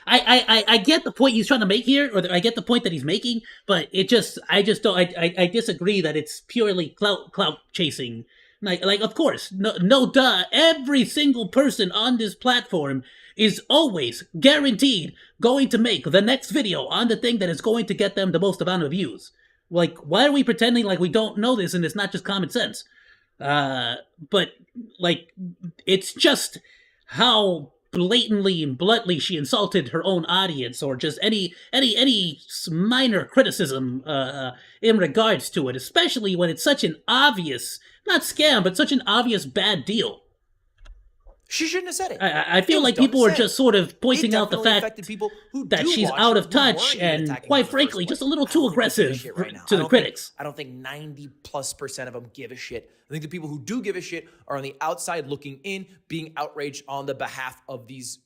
I get the point he's trying to make here, or I get the point that he's making, but I disagree that it's purely clout chasing. Like of course, no duh, every single person on this platform is always guaranteed going to make the next video on the thing that is going to get them the most amount of views. Like, why are we pretending like we don't know this and it's not just common sense? But like, it's just how blatantly and bluntly she insulted her own audience, or just any minor criticism in regards to it, especially when it's such an obvious, not scam, but such an obvious bad deal. She shouldn't have said it. I feel like people are just sort of pointing out the fact that she's out of touch and, quite frankly, just a little too aggressive to the critics. I don't think 90+% of them give a shit. I think the people who do give a shit are on the outside looking in, being outraged on the behalf of these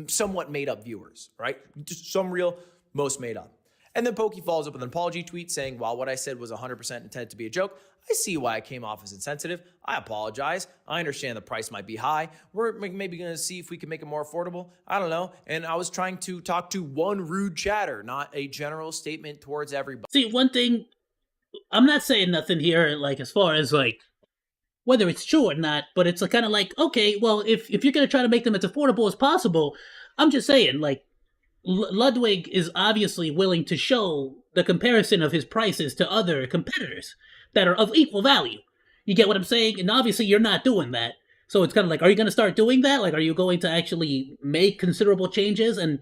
somewhat made-up viewers, right? Just some real, most made up. And then Pokey follows up with an apology tweet saying, while what I said was 100% intended to be a joke, I see why I came off as insensitive. I apologize. I understand the price might be high. We're maybe going to see if we can make it more affordable. I don't know. And I was trying to talk to one rude chatter, not a general statement towards everybody. See, one thing, I'm not saying nothing here, like, as far as, like, whether it's true or not, but it's kind of like, okay, well, if you're going to try to make them as affordable as possible, I'm just saying, like, Ludwig is obviously willing to show the comparison of his prices to other competitors that are of equal value. You get what I'm saying? And obviously you're not doing that. So it's kind of like, are you going to start doing that? Like, are you going to actually make considerable changes and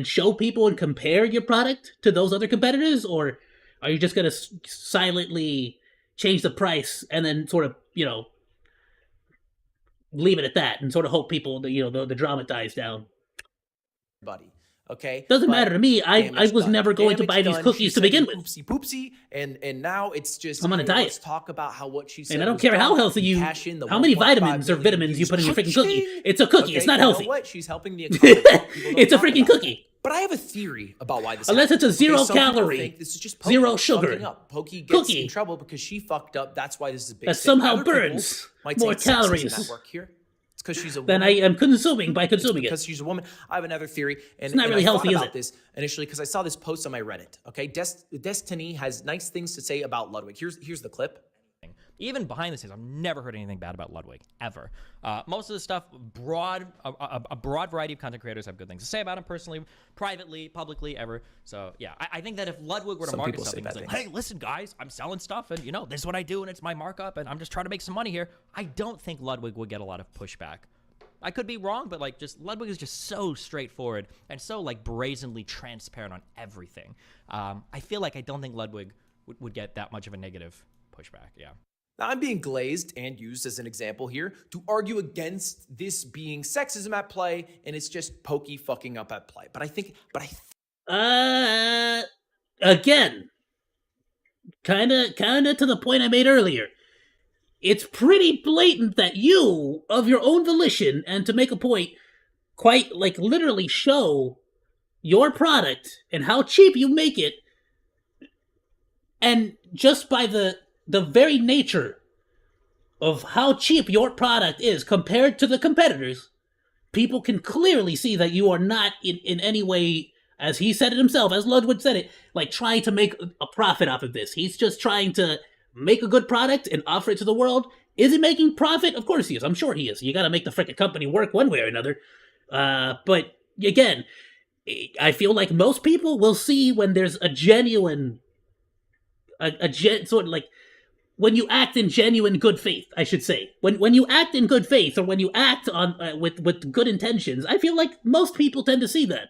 show people and compare your product to those other competitors? Or are you just going to silently change the price and then sort of, leave it at that and sort of hope people, the drama dies down? Buddy. Okay. Doesn't matter to me. I was never going to buy these cookies to begin with. Oopsie poopsie, and now it's just I'm on a diet. Let's talk about how what she said. And I don't care how healthy how many vitamins or vitamins you put in your freaking cookie. It's a cookie. Okay, it's not healthy. You know what? She's helping the economy. It's a freaking cookie. But I have a theory about why this. Unless happened. it's a zero Some people calorie, think this is just zero Pokey sugar fucking up. Pokey gets cookie in trouble because she fucked up. That's why this is a big. That thing. somehow Other people burns might more say sexism calories at work here. It's because she's a than woman. I am consuming by consuming it. Because she's a woman. I have another theory, and It's not really I healthy, thought is about it? this initially because I saw this post on my Reddit. Okay, Destiny has nice things to say about Ludwig. Here's the clip. Even behind the scenes, I've never heard anything bad about Ludwig, ever. Most of the stuff, a broad variety of content creators have good things to say about him personally, privately, publicly, ever. So, yeah, I think that if Ludwig were to Some market people say something, it's bad like, things. hey, listen, guys, I'm selling stuff, and, this is what I do, and it's my markup, and I'm just trying to make some money here. I don't think Ludwig would get a lot of pushback. I could be wrong, but like just Ludwig is just so straightforward and so like brazenly transparent on everything. I feel like I don't think Ludwig would get that much of a negative pushback. Yeah. Now, I'm being glazed and used as an example here to argue against this being sexism at play, and it's just Pokey fucking up at play. But again, kind of to the point I made earlier. It's pretty blatant that you, of your own volition, and to make a point, quite like literally show your product and how cheap you make it, and just by the very nature of how cheap your product is compared to the competitors, people can clearly see that you are not in any way, as he said it himself, as Ludwig said it, like trying to make a profit off of this. He's just trying to make a good product and offer it to the world. Is he making profit? Of course he is. I'm sure he is. You gotta make the frickin' company work one way or another. But again, I feel like most people will see when there's a genuine, sort of like, when you act in genuine good faith, I should say. When you act in good faith, or when you act on with good intentions, I feel like most people tend to see that.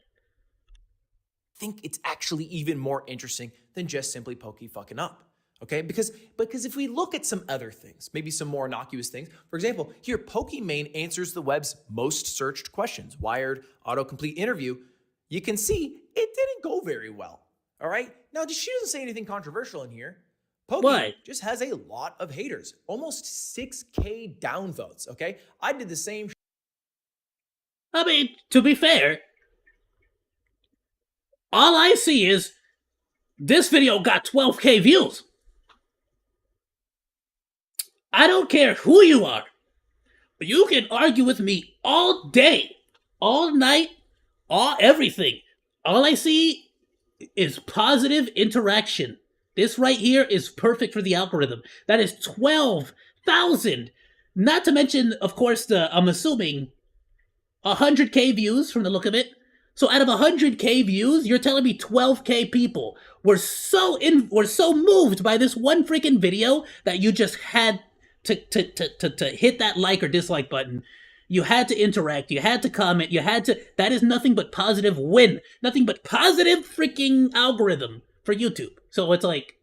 I think it's actually even more interesting than just simply Pokey fucking up. Okay, because if we look at some other things, maybe some more innocuous things, for example, here Pokimane answers the web's most searched questions, Wired, autocomplete interview, you can see it didn't go very well. All right, now she doesn't say anything controversial in here. Pokey just has a lot of haters, almost 6K downvotes. Okay, I did the same. I mean, to be fair, all I see is this video got 12K views. I don't care who you are. You can argue with me all day, all night, everything. All I see is positive interaction. This right here is perfect for the algorithm. That is 12,000. Not to mention, of course, I'm assuming 100K views from the look of it. So out of 100K views, you're telling me 12K people were so moved by this one freaking video that you just had to hit that like or dislike button. You had to interact, you had to comment, that is nothing but positive win. Nothing but positive freaking algorithm for YouTube. So it's like,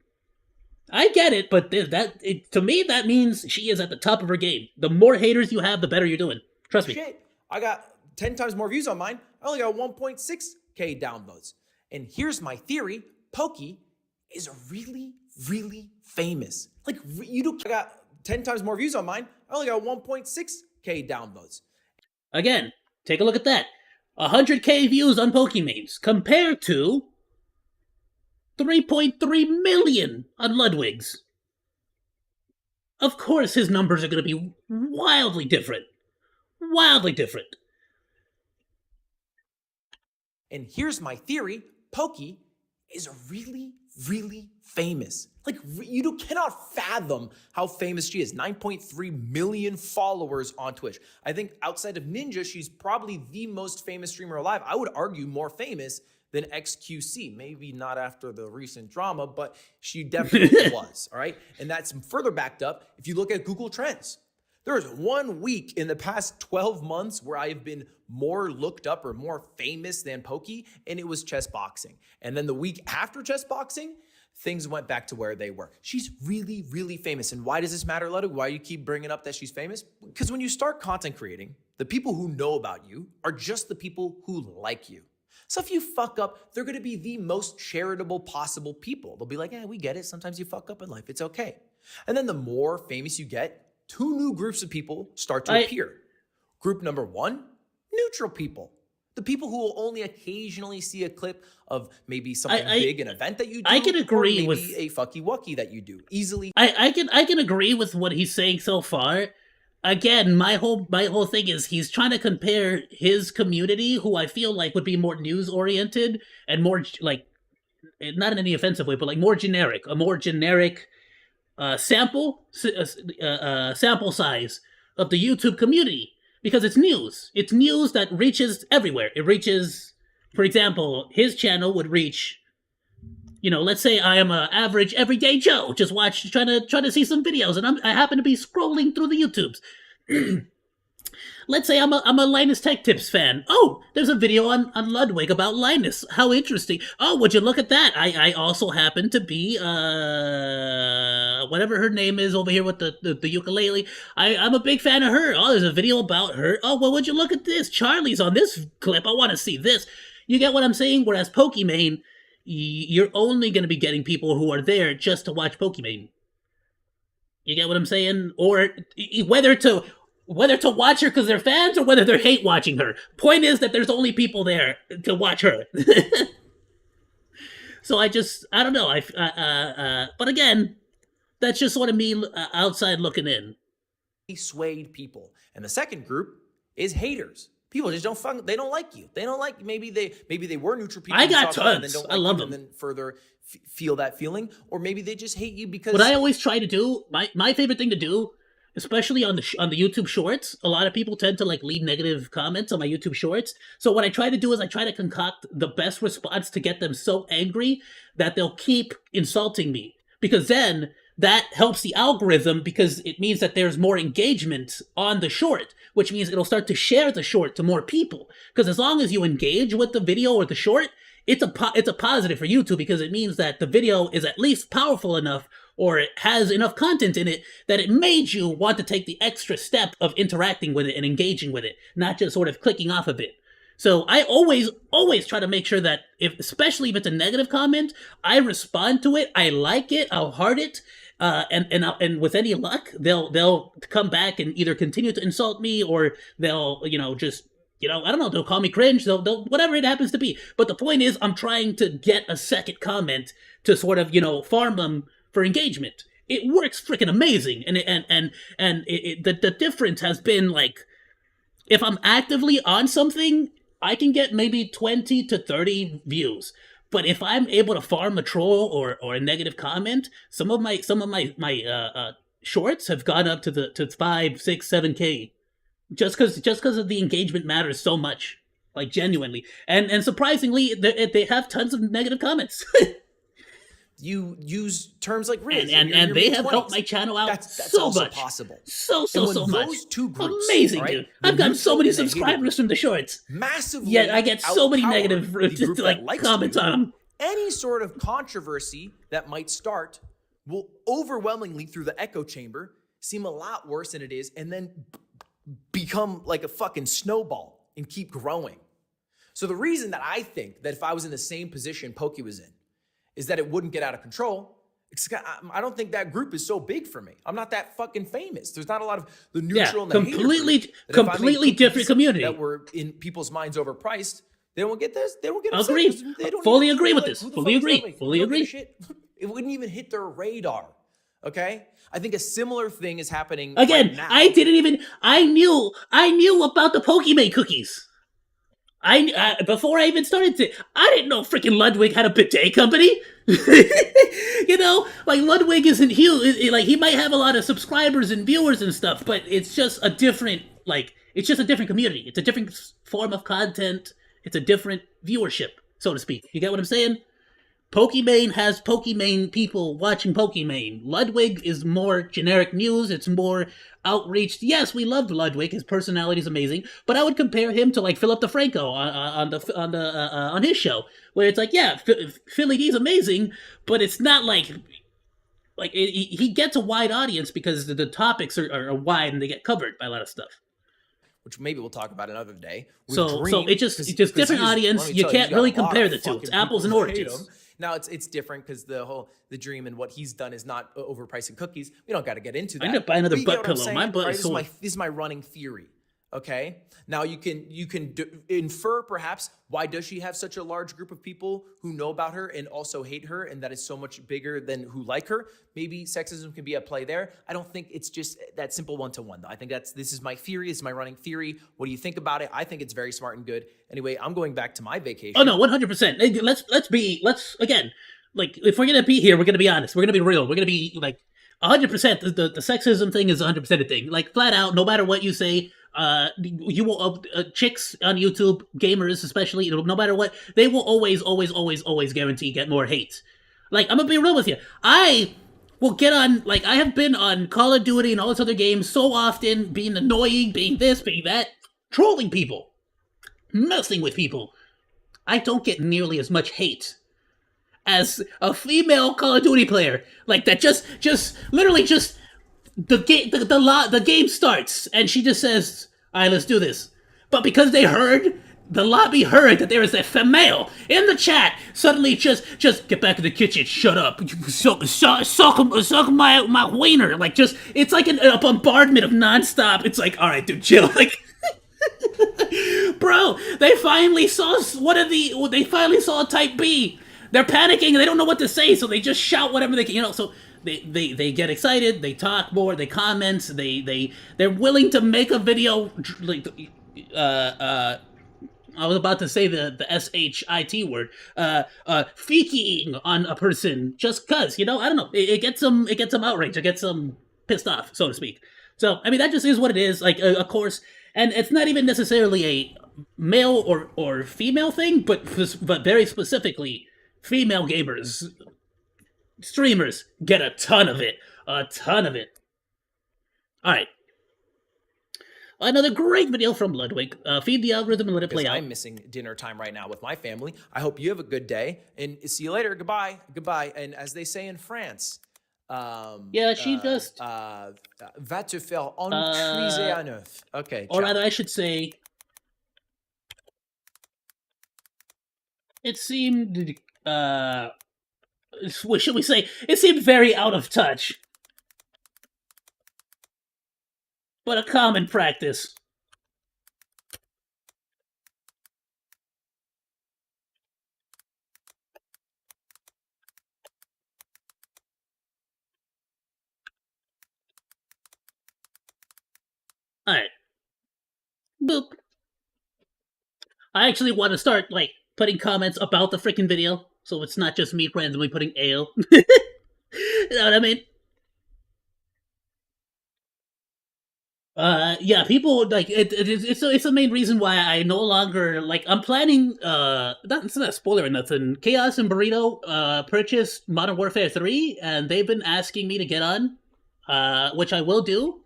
I get it, but to me, that means she is at the top of her game. The more haters you have, the better you're doing. Trust me. Shit, I got 10 times more views on mine. I only got 1.6K downvotes. And here's my theory. Pokey is really, really famous. Like, I got 10 times more views on mine. I only got 1.6K downvotes. Again, take a look at that. 100K views on Pokemon's compared to 3.3 million on Ludwig's. Of course his numbers are going to be wildly different. Wildly different. And here's my theory. Pokey is really, really famous. Like, you cannot fathom how famous she is. 9.3 million followers on Twitch. I think outside of Ninja, she's probably the most famous streamer alive. I would argue more famous than XQC. Maybe not after the recent drama, but she definitely was, all right? And that's further backed up if you look at Google Trends. There is 1 week in the past 12 months where I have been more looked up or more famous than Pokey, and it was chess boxing. And then the week after chess boxing, things went back to where they were. She's really, really famous. And why does this matter, Ludwig? Why do you keep bringing up that she's famous? Because when you start content creating, the people who know about you are just the people who like you. So if you fuck up, they're going to be the most charitable possible people. They'll be like, we get it. Sometimes you fuck up in life. It's okay. And then the more famous you get, 2 new groups of people start to appear. Group number 1, neutral people. The people who will only occasionally see a clip of maybe something big, an event that you do. I can agree or maybe with a fucky wucky that you do easily. I can agree with what he's saying so far. Again, my whole thing is he's trying to compare his community, who I feel like would be more news oriented and more like, not in any offensive way, but like more generic, a more generic sample size of the YouTube community, because it's news. It's news that reaches everywhere. It reaches, for example, his channel would reach, let's say I am an average everyday Joe, just trying to see some videos, and I happen to be scrolling through the YouTubes. let's say I'm a Linus Tech Tips fan. Oh, there's a video on Ludwig about Linus. How interesting. Oh, would you look at that? I also happen to be whatever her name is over here with the ukulele. I'm a big fan of her. Oh, there's a video about her. Oh, well, would you look at this? Charlie's on this clip. I want to see this. You get what I'm saying? Whereas Pokimane, you're only going to be getting people who are there just to watch Pokimane. You get what I'm saying? Or whether to watch her because they're fans or whether they hate watching her. Point is that there's only people there to watch her. So I don't know. But again, that's just sort of me outside looking in. Swayed people. And the second group is haters. People just they don't like you. They don't like, maybe they were neutral people. I got tons. I love them. And then further feel that feeling. Or maybe they just hate you because... What I always try to do, my favorite thing to do, especially on the YouTube Shorts, a lot of people tend to like leave negative comments on my YouTube Shorts. So what I try to do is I try to concoct the best response to get them so angry that they'll keep insulting me. Because then that helps the algorithm because it means that there's more engagement on the short, which means it'll start to share the short to more people. Because as long as you engage with the video or the short, it's a positive for YouTube because it means that the video is at least powerful enough or it has enough content in it that it made you want to take the extra step of interacting with it and engaging with it, not just sort of clicking off of it. So I always try to make sure that especially if it's a negative comment, I respond to it, I like it, I'll heart it, and with any luck, they'll come back and either continue to insult me or they'll, I don't know, they'll call me cringe, they'll whatever it happens to be. But the point is, I'm trying to get a second comment to sort of, farm them for engagement. It works freaking amazing. And the difference has been like, if I'm actively on something, I can get maybe 20 to 30 views. But if I'm able to farm a troll or a negative comment, some of my shorts have gone up to 5, 6, 7K. Just because of the engagement matters so much, like genuinely, and surprisingly, they have tons of negative comments. You use terms like Riz, and they have helped my channel out that's so also much, possible. So much. Those two groups, amazing, right? dude. I've gotten so many subscribers from the shorts. Massively, yet I get so many negative comments on them. Any sort of controversy that might start will overwhelmingly through the echo chamber seem a lot worse than it is, and then become like a fucking snowball and keep growing. So the reason that I think that if I was in the same position Pokey was in, is that it wouldn't get out of control. I don't think that group is so big for me. I'm not that fucking famous. There's not a lot of the neutral and the completely different community that were in people's minds overpriced. They don't get this. They don't get upset. Agreed. Fully agree with this. Fully agree. Fully agree. It wouldn't even hit their radar. Okay? I think a similar thing is happening again. Right now. I knew about the Pokimane cookies. Before I even started I didn't know freaking Ludwig had a bidet company. Like Ludwig isn't huge. Like he might have a lot of subscribers and viewers and stuff, but it's just a different community. It's a different form of content. It's a different viewership, so to speak. You get what I'm saying? Pokimane has Pokimane people watching Pokimane. Ludwig is more generic news. It's more outreach. Yes, we loved Ludwig. His personality is amazing. But I would compare him to like Philip DeFranco on his show, where it's like, yeah, Philly D's amazing, but it's not like he gets a wide audience because the topics are wide and they get covered by a lot of stuff. Which maybe we'll talk about another day. So it's just different audience. You can't really compare the two. It's apples and oranges. Now it's different because the Dream and what he's done is not overpricing cookies. We don't got to get into that. I'm gonna buy another butt pillow. My butt is sore. This is my running theory. Okay. Now you can infer perhaps why does she have such a large group of people who know about her and also hate her, and that is so much bigger than who like her. Maybe sexism can be at play there. I don't think it's just that simple one-to-one though. I think this is my theory. This is my running theory. What do you think about it? I think it's very smart and good. Anyway, I'm going back to my vacation. Oh no, 100%. Let's again, like if we're gonna be here, we're gonna be honest. We're gonna be real. We're gonna be like 100%. The sexism thing is 100% a thing. Like flat out, no matter what you say. You will chicks on YouTube, gamers especially, no matter what, they will always guarantee get more hate. Like I'm gonna be real with you. I will get on, like, I have been on Call of Duty and all this other games so often, being annoying, being this, being that, trolling people, messing with people. I don't get nearly as much hate as a female Call of Duty player. Like, that literally just, the game starts, and she just says, alright, let's do this. But because the lobby heard that there is a female in the chat, suddenly just get back in the kitchen, shut up, suck my wiener. Like, just, it's like a bombardment of nonstop. It's like, alright, dude, chill. Like, bro, they finally saw Type B. They're panicking, they don't know what to say, so they just shout whatever they can, so they get excited, they talk more, they comment, they're willing to make a video, like, I was about to say the SHIT word, feeking on a person just cause, I don't know, it gets them outraged, it gets them pissed off, so to speak. So, I mean, that just is what it is, like, of course, and it's not even necessarily a male or female thing, but very specifically, female gamers, streamers, get a ton of it. Alright. Another great video from Ludwig. Feed the algorithm and let it play out. I'm missing dinner time right now with my family. I hope you have a good day, and see you later. Goodbye. Goodbye. And as they say in France, yeah, she just... va te faire encuiser à neuf. Okay, or rather, I should say... It seemed... what should we say? It seemed very out of touch. But a common practice. Alright. Boop. I actually want to start, like, putting comments about the freaking video, so it's not just me randomly putting Ayoo. You know what I mean? Yeah, people, like, it's the main reason why I no longer, like, I'm planning, it's not a spoiler or nothing, Chaos and Burrito, purchased Modern Warfare 3, and they've been asking me to get on, which I will do,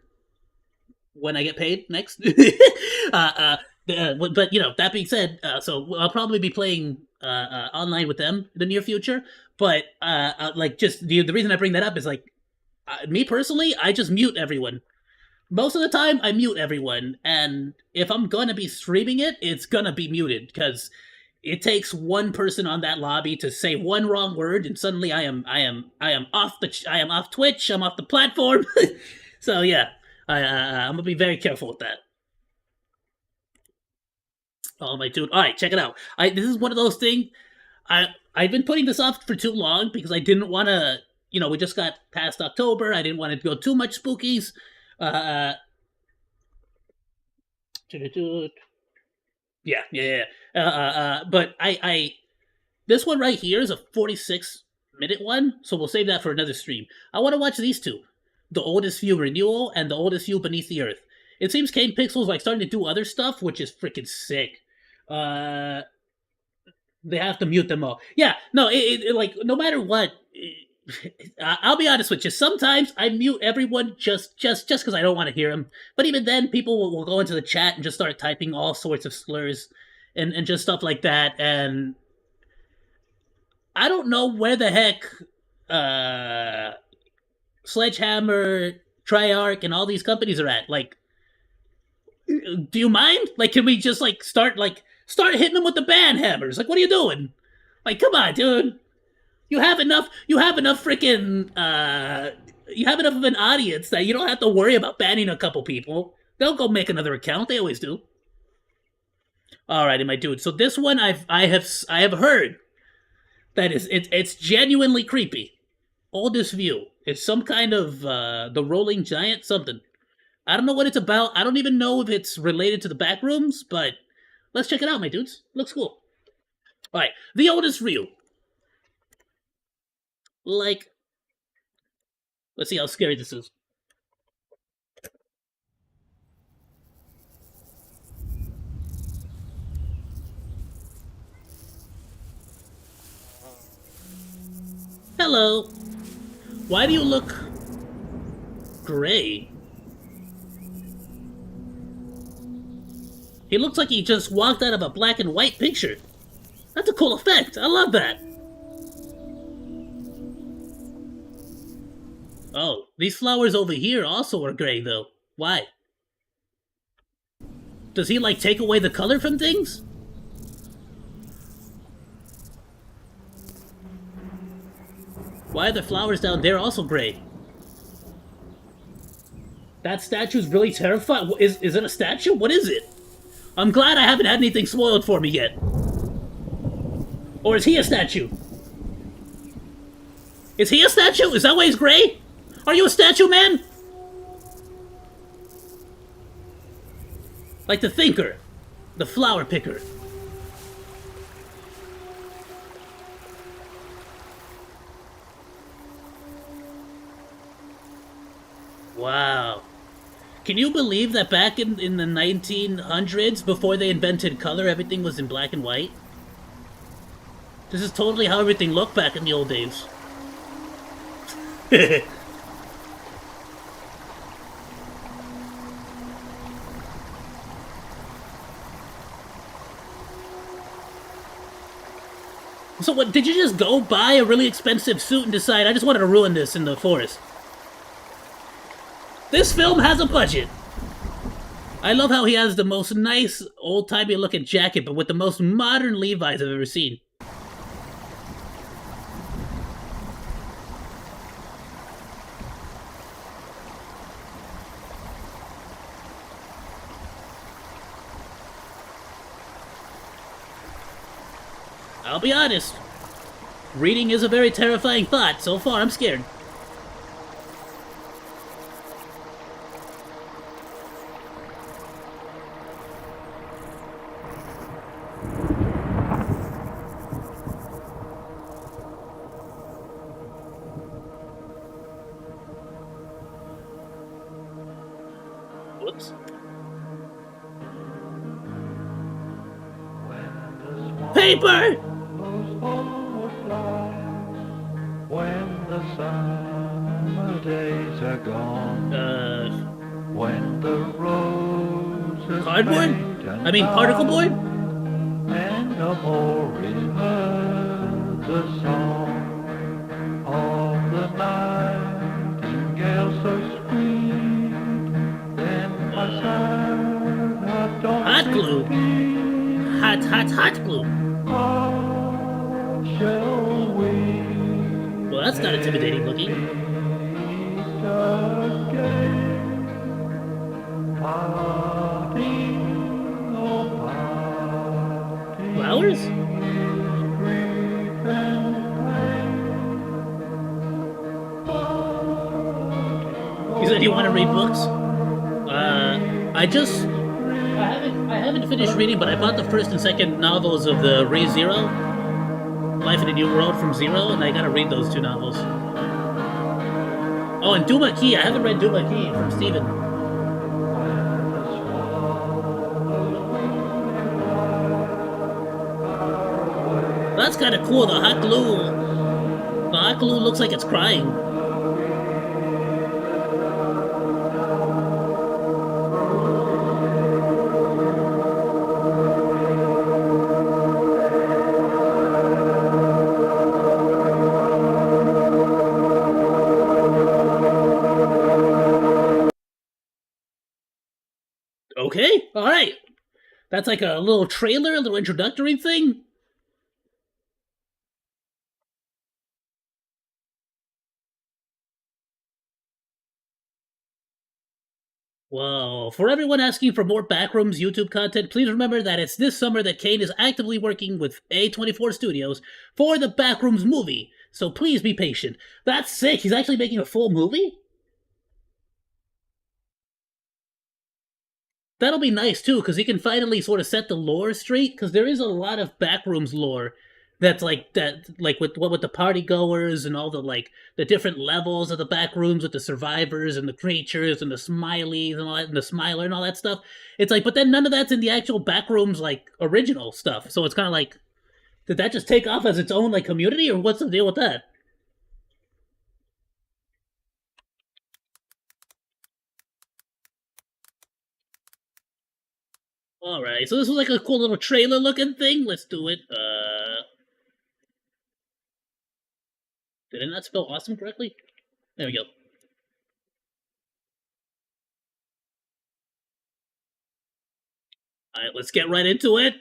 when I get paid next. But, that being said, so I'll probably be playing, online with them in the near future, but, like, just, the reason I bring that up is, like, me personally, I just mute everyone. Most of the time, I mute everyone, and if I'm gonna be streaming it, it's gonna be muted, because it takes one person on that lobby to say one wrong word, and suddenly I am off Twitch, I'm off the platform. So yeah, I'm gonna be very careful with that. Oh my dude! All right, check it out. This is one of those things. I've been putting this off for too long because I didn't want to. We just got past October. I didn't want to go too much spookies. Yeah. But this one right here is a 46-minute one, so we'll save that for another stream. I want to watch these two, the Oldest View Renewal and the Oldest View Beneath the Earth. It seems Kane Pixel's like starting to do other stuff, which is freaking sick. They have to mute them all. Yeah, no, it like no matter what. I'll be honest with you. Sometimes I mute everyone just because I don't want to hear them. But even then, people will go into the chat and just start typing all sorts of slurs and just stuff like that. And I don't know where the heck Sledgehammer, Triarch, and all these companies are at. Like, do you mind? Like, can we just like start hitting them with the ban hammers? Like, what are you doing? Like, come on, dude. You have enough freaking, you have enough of an audience that you don't have to worry about banning a couple people. They'll go make another account. They always do. Alrighty, my dude. So this one I have heard that it's genuinely creepy. Oldest View. It's some kind of, the Rolling Giant something. I don't know what it's about. I don't even know if it's related to the back rooms, but let's check it out, my dudes. Looks cool. Alright, the Oldest View. Like, let's see how scary this is. Hello. Why do you look gray? He looks like he just walked out of a black and white picture. That's a cool effect. I love that. Oh, these flowers over here also are gray, though. Why? Does he, like, take away the color from things? Why are the flowers down there also gray? That statue's really terrifying. Is it a statue? What is it? I'm glad I haven't had anything spoiled for me yet. Or is he a statue? Is he a statue? Is that why he's gray? Are you a statue, man? Like the thinker. The flower picker. Wow. Can you believe that back in the 1900s, before they invented color, everything was in black and white? This is totally how everything looked back in the old days. So what, did you just go buy a really expensive suit and decide, I just wanted to ruin this in the forest? This film has a budget. I love how he has the most nice, old-timey looking jacket, but with the most modern Levi's I've ever seen. I'll be honest. Reading is a very terrifying thought. So far, I'm scared. Whoops. Paper! When the summer days are gone, when the roses cardboard? I mean particle board? And no more is heard the song of the nightingale so sweet, then my sad heart don't hot glue. Hot glue. Shall we? Well, that's not intimidating looking. Flowers? You said you want to read books? I haven't finished reading, but I bought the first and second novels of the ReZero, Life in a New World from Zero, and I gotta read those two novels. Oh, and Dubby. I haven't read Dubby from Steven. That's kind of cool. The hot glue looks like it's crying. Okay, alright. That's like a little trailer, a little introductory thing. Whoa. For everyone asking for more Backrooms YouTube content, please remember that it's this summer that Kane is actively working with A24 Studios for the Backrooms movie. So please be patient. That's sick. He's actually making a full movie? That'll be nice too, because he can finally sort of set the lore straight, because there is a lot of Backrooms lore that's like with the party goers and all the the different levels of the Backrooms with the survivors and the creatures and the smileys and all that and the smiler and all that stuff. It's like, but then none of that's in the actual Backrooms original stuff. So it's kind of like, did that just take off as its own community, or what's the deal with that? Alright, so this was like a cool little trailer looking thing. Let's do it. Did I not spell awesome correctly? There we go. Alright, let's get right into it.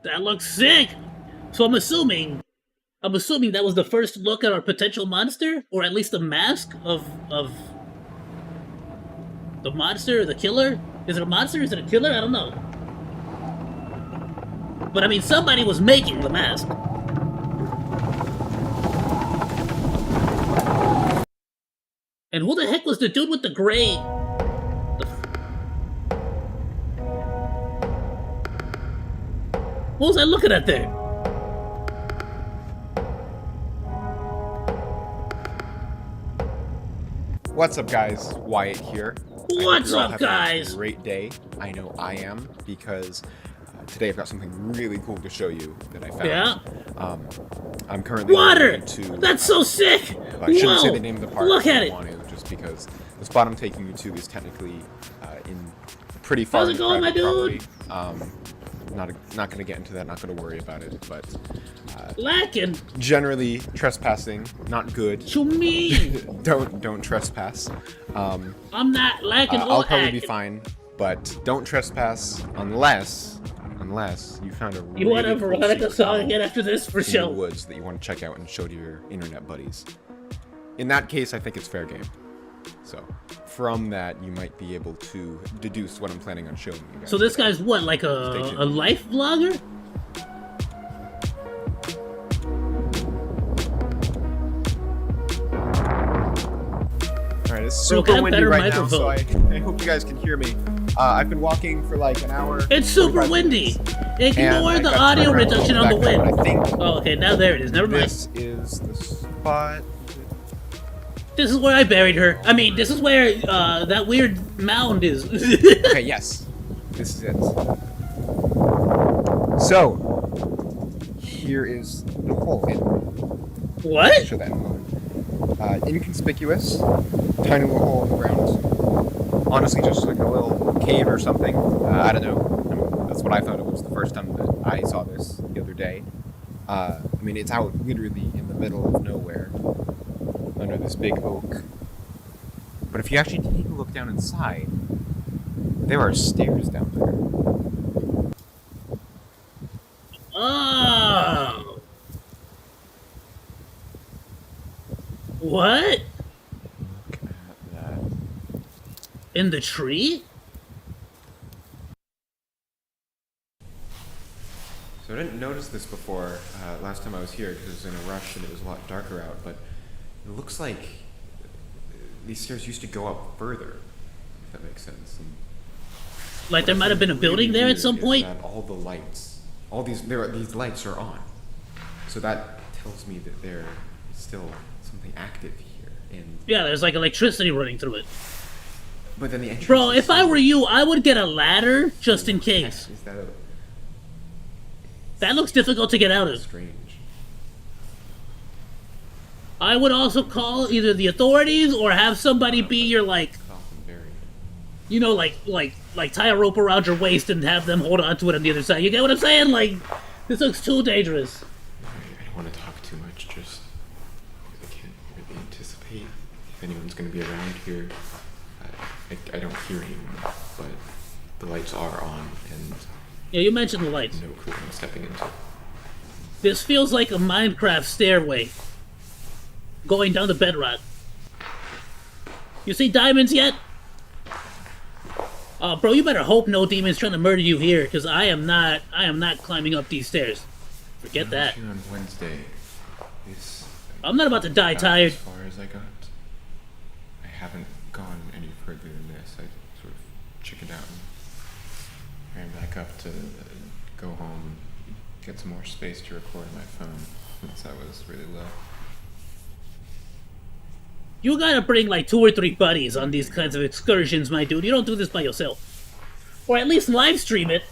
That looks sick! So I'm assuming that was the first look at our potential monster, or at least the mask of the monster or the killer. Is it a monster? Is it a killer? I don't know. But I mean, somebody was making the mask. And who the heck was the dude with the gray? What was I looking at there? What's up, guys? Wyatt here. What's I hope you're all up, having guys? A great day. I know I am, because today I've got something really cool to show you that I found. Yeah? I'm currently Water! to... That's so sick! I shouldn't Whoa! say the name of the park. Look at I it! don't want to, just because the spot I'm taking you to is technically in pretty far How's it into going, my private dude? property. Not going to get into that. Not going to worry about it. But lacking. Generally, trespassing not good. What you mean? don't trespass. I'm not lacking or I'll probably acting. be fine, but don't trespass unless you found a You want a really cool Veronica secret song tunnel again after this for in sure? the woods that you want to check out and show to your internet buddies. In that case, I think it's fair game. So, from that, you might be able to deduce what I'm planning on showing you guys. So this guy's what, like a life vlogger? Alright, it's Bro, super get a windy better right now, so microphone. I hope you guys can hear me. I've been walking for like an hour. It's super 45 windy. minutes, Ignore and the I got audio turned around reduction on the back home, wind. and I think Oh, okay, now there it is. Never mind. this is the spot. This is where I buried her. I mean, this is where that weird mound is. Okay, yes. This is it. So, here is the hole. What? I'll show that in a moment. Inconspicuous, tiny little hole in the ground. Honestly, just like a little cave or something. I don't know. I mean, that's what I thought it was the first time that I saw this the other day. I mean, it's out literally in the middle of nowhere, under this big oak. But if you actually take a look down inside, there are stairs down there. Oh. What? Look at that. In the tree? So I didn't notice this before last time I was here because I was in a rush and it was a lot darker out, but it looks like these stairs used to go up further, if that makes sense. And Like there might have been a building there at some point? that all the lights, these lights are on. So that tells me that there's still something active here. And Yeah, there's like electricity running through it. but then the entrance Bro, is if I were you, I would get a ladder just in case. Is that That looks difficult to get out of. strange? I would also call either the authorities or have somebody be your like, you know, like tie a rope around your waist and have them hold on to it on the other side. You get what I'm saying? Like, this looks too dangerous. I don't want to talk too much, just because I can't really anticipate if anyone's going to be around here. I don't hear anyone, but the lights are on, and Yeah, you mentioned the lights. no clue what I'm stepping into. This feels like a Minecraft stairway going down the bedrock. You see diamonds yet? Bro, you better hope no demon's trying to murder you here, because I am not climbing up these stairs. Forget that. On Wednesday, I'm not about to die tired. As far as I got, I haven't gone any further than this. I sort of chickened out and ran back up to go home, get some more space to record my phone since I was really low. You gotta bring like 2 or 3 buddies on these kinds of excursions, my dude. You don't do this by yourself. Or at least live stream it.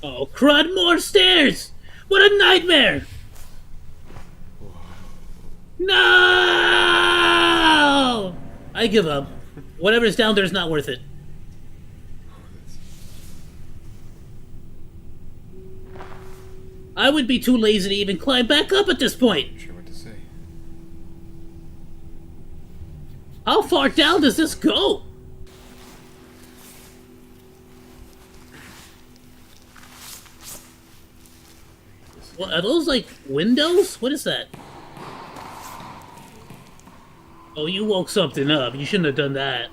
Oh, crud, more stairs! What a nightmare! No! I give up. Whatever's down there is not worth it. I would be too lazy to even climb back up at this point. Not sure what to say. How far down does this go? What, are those like windows? What is that? Oh, you woke something up. You shouldn't have done that.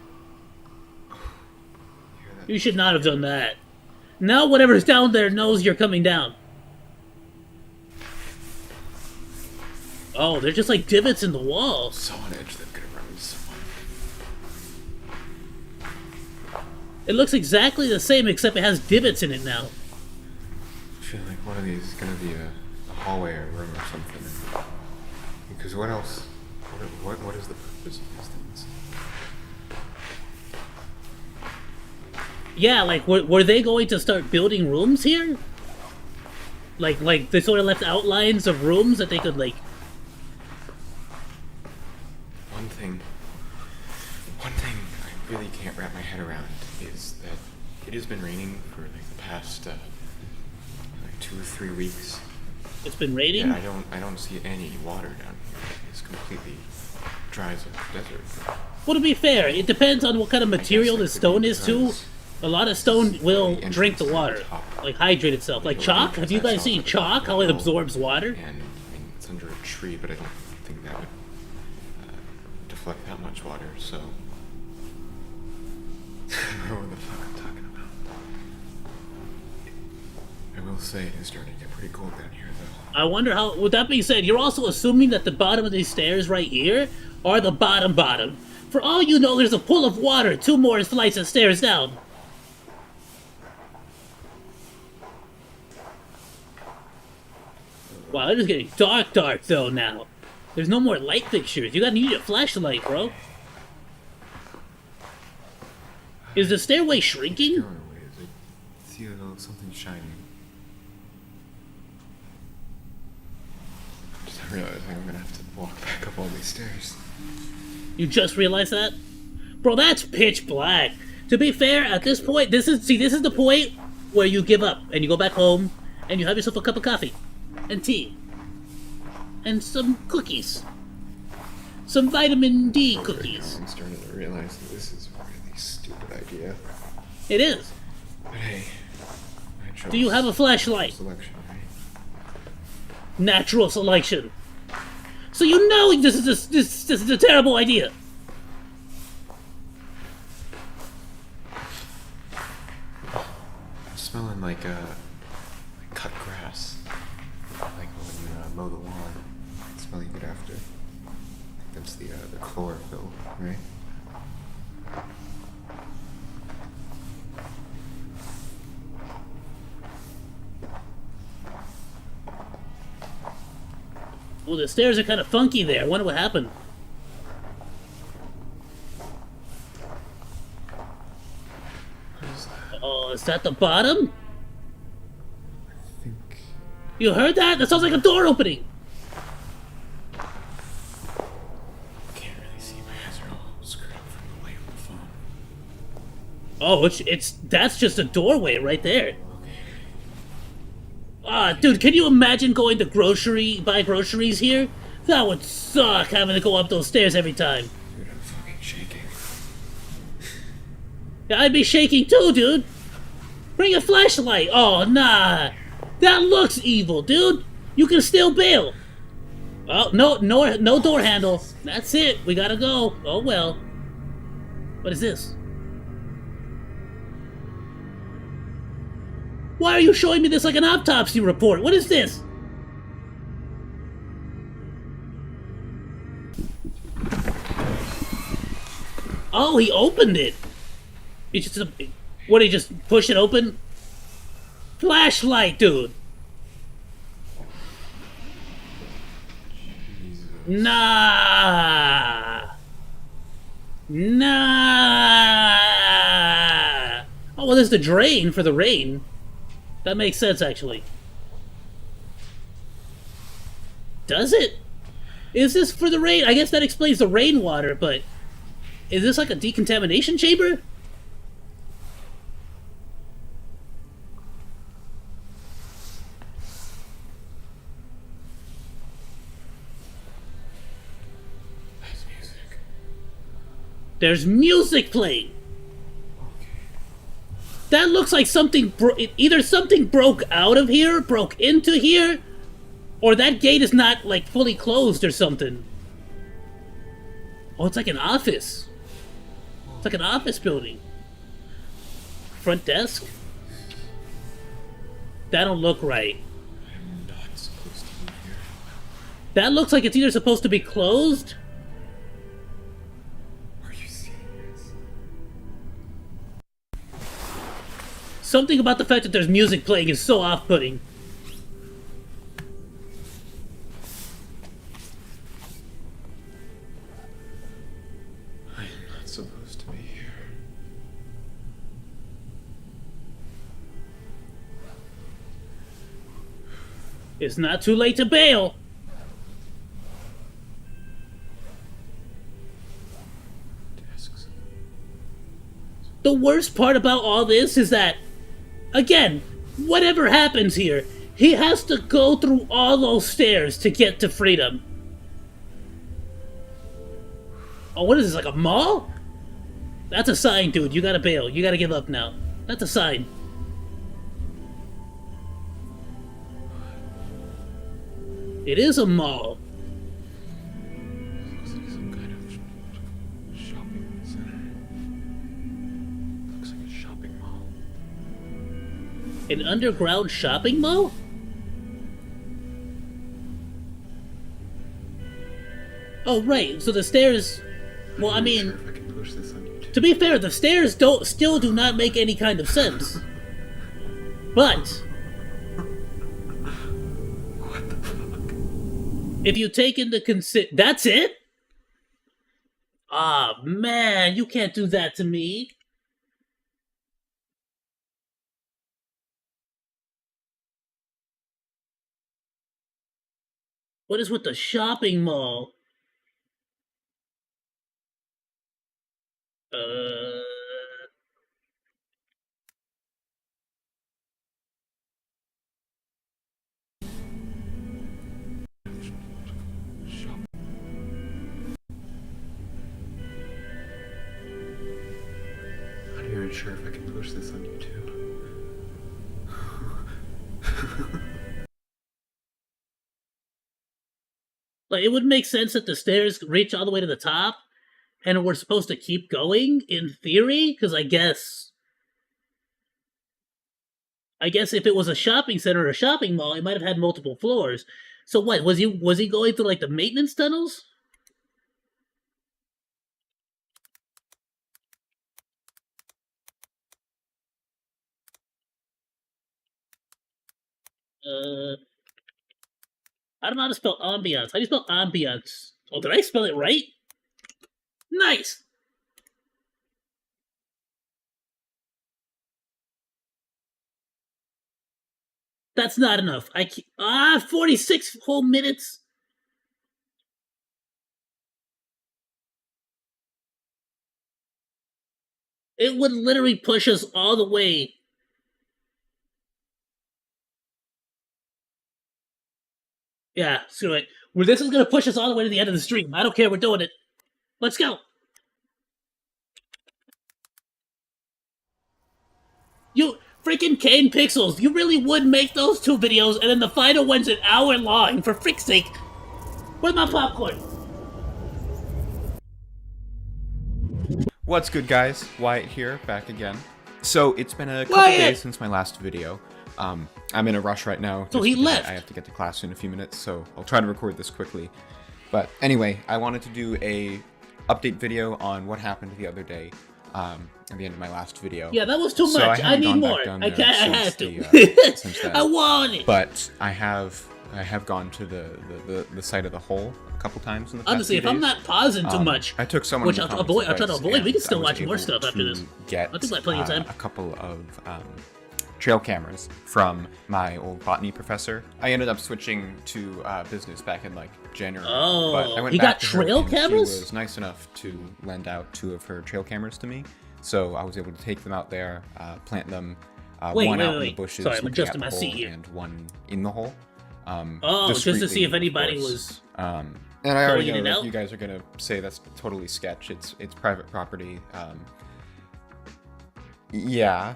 You should not have done that. Now whatever's down there knows you're coming down. Oh, they're just like divots in the wall. So on edge that could have run into someone. It looks exactly the same except it has divots in it now. I feel like one of these is gonna be a hallway or a room or something. Because what else? What is the purpose of these things? Yeah, like were they going to start building rooms here? Like they sort of left outlines of rooms that they could like. One thing I really can't wrap my head around is that it has been raining for like the past like 2 or 3 weeks. It's been raining? Yeah, I don't see any water down here. It's completely dry as a desert. Well, to be fair, it depends on what kind of material the stone is too. A lot of stone will drink the water, like hydrate itself. Like chalk. Have you guys seen chalk? How it absorbs water? And I mean, it's under a tree, but I don't think that would deflect that much water. So I don't know what the fuck I'm talking about. I will say it is starting to get pretty cold down here, though. I wonder how. With that being said, you're also assuming that the bottom of these stairs right here are the bottom. For all you know, there's a pool of water 2 more flights of stairs down. Wow, it is getting dark though now. There's no more light fixtures. You gotta need a flashlight, bro. Is the stairway shrinking? See a little something shining. I just realized I'm gonna have to walk back up all these stairs. You just realized that? Bro, that's pitch black. To be fair, at this point, this is the point where you give up and you go back home and you have yourself a cup of coffee and tea and some cookies. Some vitamin D cookies. I'm starting to realize that this is a really stupid idea. It is. But hey, I chose do you have a flashlight? Selection, right? Natural selection. So you know this is a terrible idea. I'm smelling like cut grass. Like when you mow the lawn. It's smelling good after. I think that's the chlorophyll, right? Well, the stairs are kind of funky there. I wonder what happened. Oh, is that the bottom? I think. You heard that? That sounds like a door opening. Can't really see. My eyes are all screwed up from the light on the phone. Oh, that's just a doorway right there. Ah, dude, can you imagine going to buy groceries here? That would suck having to go up those stairs every time. Dude, I'm fucking shaking. Yeah, I'd be shaking too, dude. Bring a flashlight. Oh, nah. That looks evil, dude. You can still bail. Oh, no door handle. That's it. We gotta go. Oh, well. What is this? Why are you showing me this like an autopsy report? What is this? Oh, he opened it. He just, what, he just push it open? Flashlight, dude. Nah. Oh, well, there's the drain for the rain. That makes sense, actually. Does it? Is this for the rain? I guess that explains the rainwater, but is this like a decontamination chamber? There's music playing. That looks like something either something broke out of here, broke into here, or that gate is not like fully closed or something. Oh, it's like an office. It's like an office building. Front desk? That don't look right. I'm not supposed to be here. That looks like it's either supposed to be closed. Are you serious? Something about the fact that there's music playing is so off-putting. I am not supposed to be here. It's not too late to bail. Desks. The worst part about all this is that, again, whatever happens here, he has to go through all those stairs to get to freedom. Oh, what is this, like a mall? That's a sign, dude. You gotta bail. You gotta give up now. That's a sign. It is a mall. Looks like some kind of shopping center. Looks like a shopping mall. An underground shopping mall? Oh, right. So the stairs... Well, I mean... If I can push this on YouTube. To be fair, the stairs still do not make any kind of sense. But... What the fuck? If you take into that's it? Ah, man, you can't do that to me. What is with the shopping mall? Not even sure if I can push this on YouTube. Like, it would make sense that the stairs reach all the way to the top, and we're supposed to keep going, in theory, because I guess if it was a shopping center or a shopping mall, it might have had multiple floors. So what, was he going through, like, the maintenance tunnels? I don't know how to spell ambiance. How do you spell ambiance? Oh, did I spell it right? Nice! That's not enough. 46 whole minutes? It would literally push us all the way. Yeah, screw it. Well, this is gonna push us all the way to the end of the stream. I don't care, we're doing it. Let's go! You freaking Kane Pixels, you really would make those two videos and then the final one's an hour long, for frick's sake. Where's my popcorn? What's good, guys? Wyatt here, back again. So, it's been a couple days since my last video. I'm in a rush right now. So he left. I have to get to class in a few minutes, so I'll try to record this quickly. But anyway, I wanted to do a update video on what happened the other day at the end of my last video. Yeah, that was too So much. I need more. I had to. Since then. I want it. But I have gone to the site of the hole a couple times in the past Honestly, few if I'm days. not pausing too much, I took someone which I'll try to avoid. We can still watch more stuff after this. Get I think like plenty of time. a couple of trail cameras from my old botany professor. I ended up switching to business back in like January. Oh, but I went he back got to her, trail and cameras? She was nice enough to lend out 2 of her trail cameras to me. So I was able to take them out there, plant them, one out in the bushes, Sorry, I'm looking adjusting at my the seat hole, here. and one in the hole. Just to see discreetly, if anybody of course. was And I already going in know and that out. you guys are gonna say that's totally sketch. It's private property. Yeah.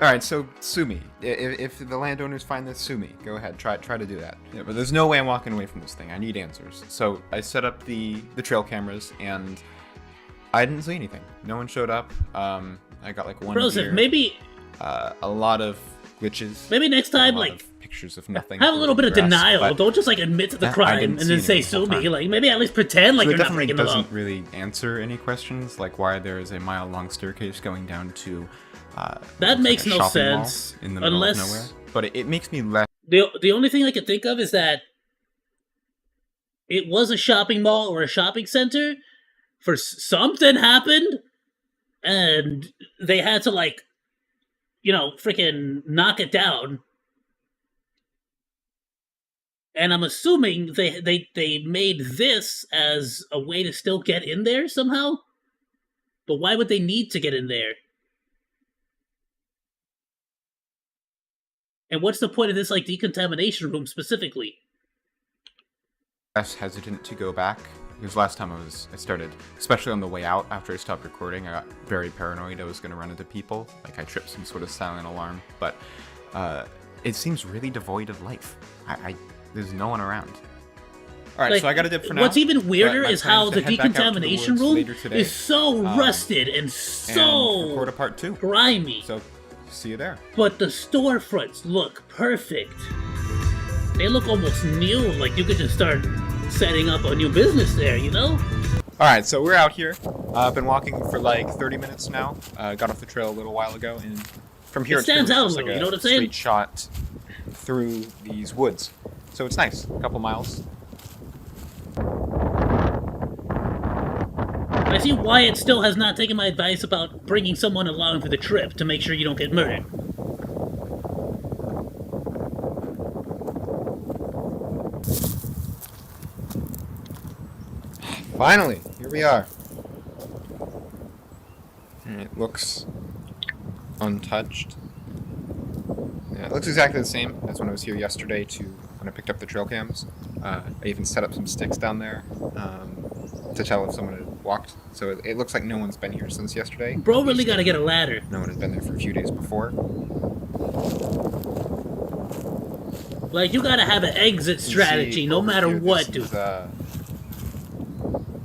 All right, so sue me. If the landowners find this, sue me. Go ahead, try to do that. Yeah, but there's no way I'm walking away from this thing. I need answers. So I set up the trail cameras, and I didn't see anything. No one showed up. I got like one Broseph, deer, maybe a lot of glitches. maybe next time, a lot like, of pictures of nothing. have a little bit of grass, denial. but Don't just like admit to the I crime didn't and then see say anything the whole sue me. time. Like maybe at least pretend like So you're it not definitely breaking the law. doesn't really answer any questions, like why there is a mile-long staircase going down to That makes no shopping mall sense in the middle unless of nowhere. But it makes me less. the only thing I can think of is that it was a shopping mall or a shopping center. For something happened, and they had to like, freaking knock it down. And I'm assuming they made this as a way to still get in there somehow. But why would they need to get in there? And what's the point of this like decontamination room specifically? Less hesitant to go back because last time I started, especially on the way out after I stopped recording, I got very paranoid I was going to run into people. Like I tripped some sort of silent alarm, but it seems really devoid of life. There's no one around. All right, Like, so I got a dip for now. What's even weirder but my is plan how to the head back out to the decontamination woods room later today, is so rusted and so record a part 2. grimy. So see you there. But the storefronts look perfect. They look almost new, like you could just start setting up a new business there, you know? All right, so we're out here. I've been walking for like 30 minutes now. Got off the trail a little while ago, and from here It stands it's out a just little, like you know what I'm saying? straight shot through these woods. So it's nice, a couple miles. I see Wyatt still has not taken my advice about bringing someone along for the trip to make sure you don't get murdered. Finally, here we are. And it looks untouched. Yeah, it looks exactly the same as when I was here yesterday when I picked up the trail cams. I even set up some sticks down there to tell if someone had walked. So it looks like no one's been here since yesterday. Bro really gotta get a ladder. No one has been there for a few days before. Like, you gotta have an exit strategy no matter what, dude.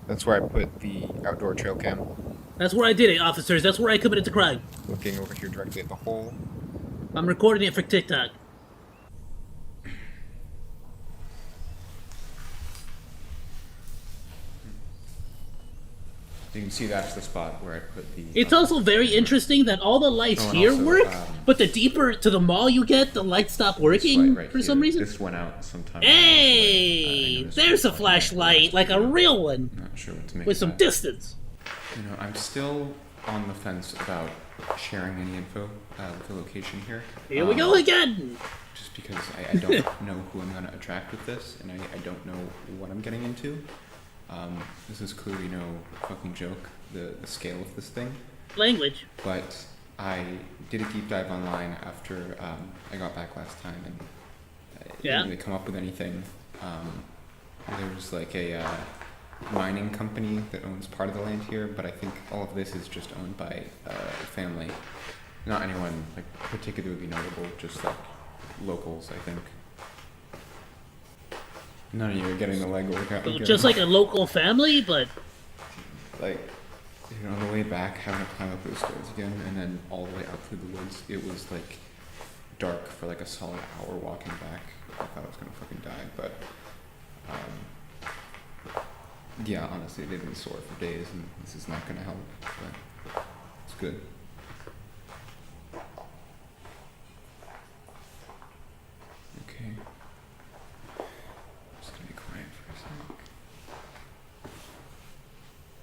That's where I put the outdoor trail cam. That's where I did it, officers. That's where I committed the crime. Looking over here directly at the hole. I'm recording it for TikTok. You can see that's the spot where I put the... It's also very interesting that all the lights Oh, and here also, work, but the deeper to the mall you get, the lights stop working right for some reason. This went out sometime. Hey, there's a flashlight, like a real one, Not sure what to make with of some that. distance. You know, I'm still on the fence about sharing any info with the location here. Here we go again. Just because I don't know who I'm going to attract with this, and I don't know what I'm getting into. This is clearly no fucking joke, the scale of this thing. Language. But I did a deep dive online after I got back last time, and I didn't really come up with anything. There was like a mining company that owns part of the land here, but I think all of this is just owned by a family. Not anyone like particularly notable, just like locals, I think. None of you are getting the leg workout. So just like a local family, but like, you know, on the way back, having to climb up those stairs again, and then all the way out through the woods, it was like dark for like a solid hour walking back. I thought I was gonna fucking die, but yeah, honestly, they've been sore for days, and this is not gonna help. But it's good. Okay.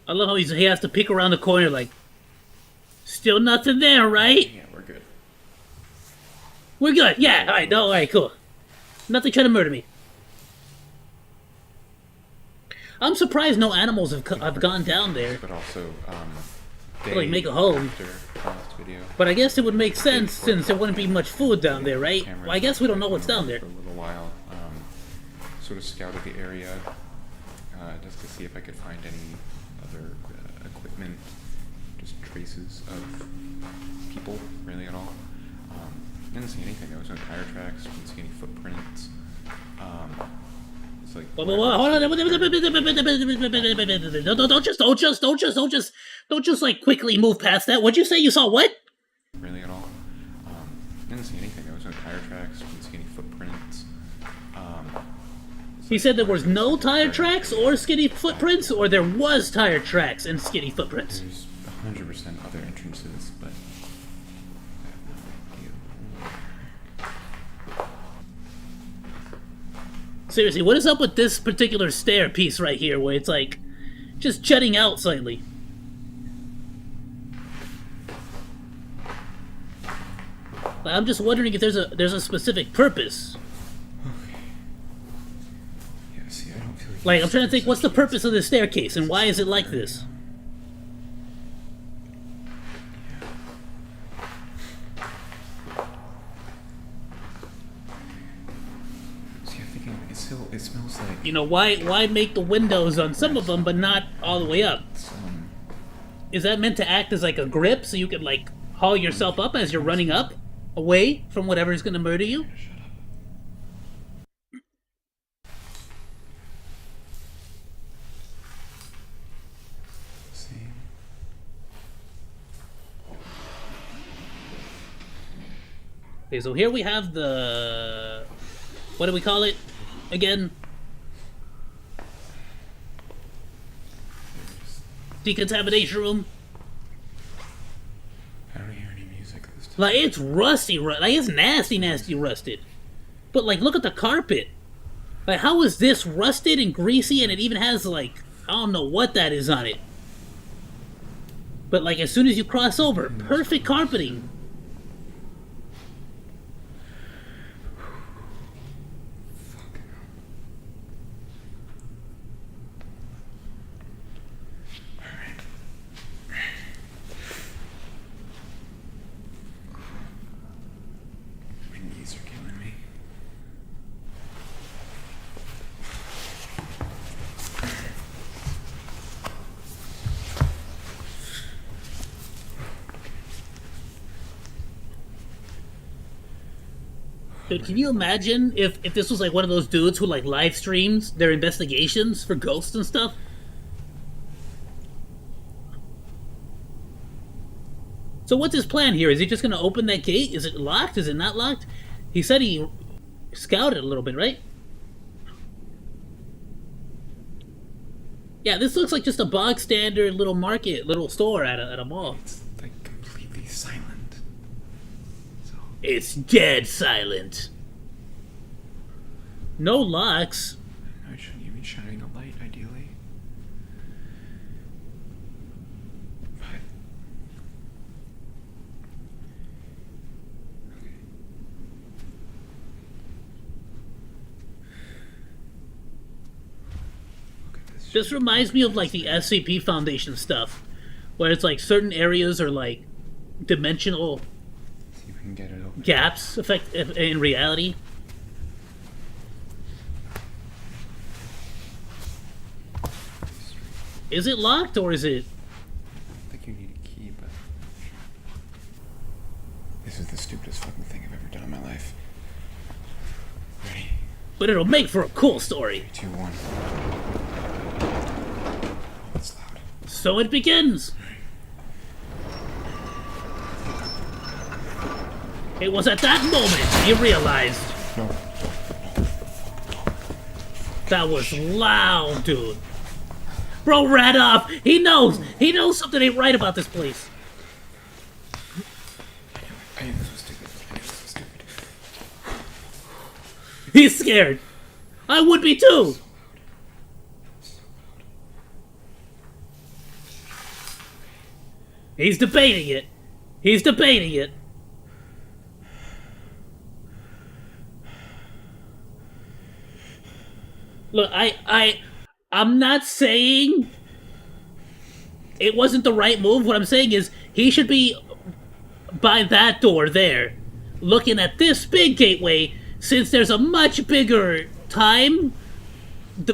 I love how he has to peek around the corner like, still nothing there, right? Yeah, we're good. We're good. Yeah. All right. No. All right. Cool. Nothing trying to murder me. I'm surprised no animals have gone down there. But also, to, like, make a home. Video, but I guess it would make sense since there wouldn't be much food down there, right? Well, I guess we don't know what's down there. For a little while, sort of scouted the area just to see if I could find any other equipment, just traces of people, really at all. Didn't see anything. There was no tire tracks. Didn't see any footprints. It's like hold on! Don't just like quickly move past that. What'd you say? You saw what? Really at all? Didn't see anything. There was no tire tracks. Didn't see any footprints. He said there was no tire tracks or skinny footprints, or there was tire tracks and skinny footprints. There's 100% other entrances, but seriously, what is up with this particular stair piece right here, where it's like just jutting out slightly? I'm just wondering if there's a specific purpose. Yeah, see, I don't feel like I'm trying to think, what's the purpose of this staircase and why is it like this? See, I'm thinking it smells like. You know, why make the windows on some of them but not all the way up? Is that meant to act as like a grip so you can like haul yourself up as you're running up? Away from whatever is going to murder you? Okay, so here we have the... What do we call it again? Decontamination room. I don't hear any music this time. Like, it's rusty, like, it's nasty rusted. But, like, look at the carpet. Like, how is this rusted and greasy and it even has, like, I don't know what that is on it. But, like, as soon as you cross over, perfect carpeting. Dude, can you imagine if this was like one of those dudes who like live streams their investigations for ghosts and stuff? So what's his plan here? Is he just gonna open that gate? Is it locked? Is it not locked? He said he scouted a little bit, right? Yeah, this looks like just a bog standard little market, little store at a mall. It's like completely silent. It's dead silent. No locks. No, it shouldn't even be shining a light, ideally. But... This reminds me of like the SCP Foundation stuff, where it's like certain areas are like dimensional get it open. Gaps affect in reality. Is it locked or is it? I think you need a key, but this is the stupidest fucking thing I've ever done in my life. Ready? But it'll make for a cool story. 3, 2, 1. Oh, it's loud. So it begins. It was at that moment he realized. That was loud, dude. Bro ran off. He knows something ain't right about this place. I knew this was stupid. He's scared. I would be too. He's debating it. Dude, I'm not saying it wasn't the right move. What I'm saying is he should be by that door there, looking at this big gateway, since there's a much bigger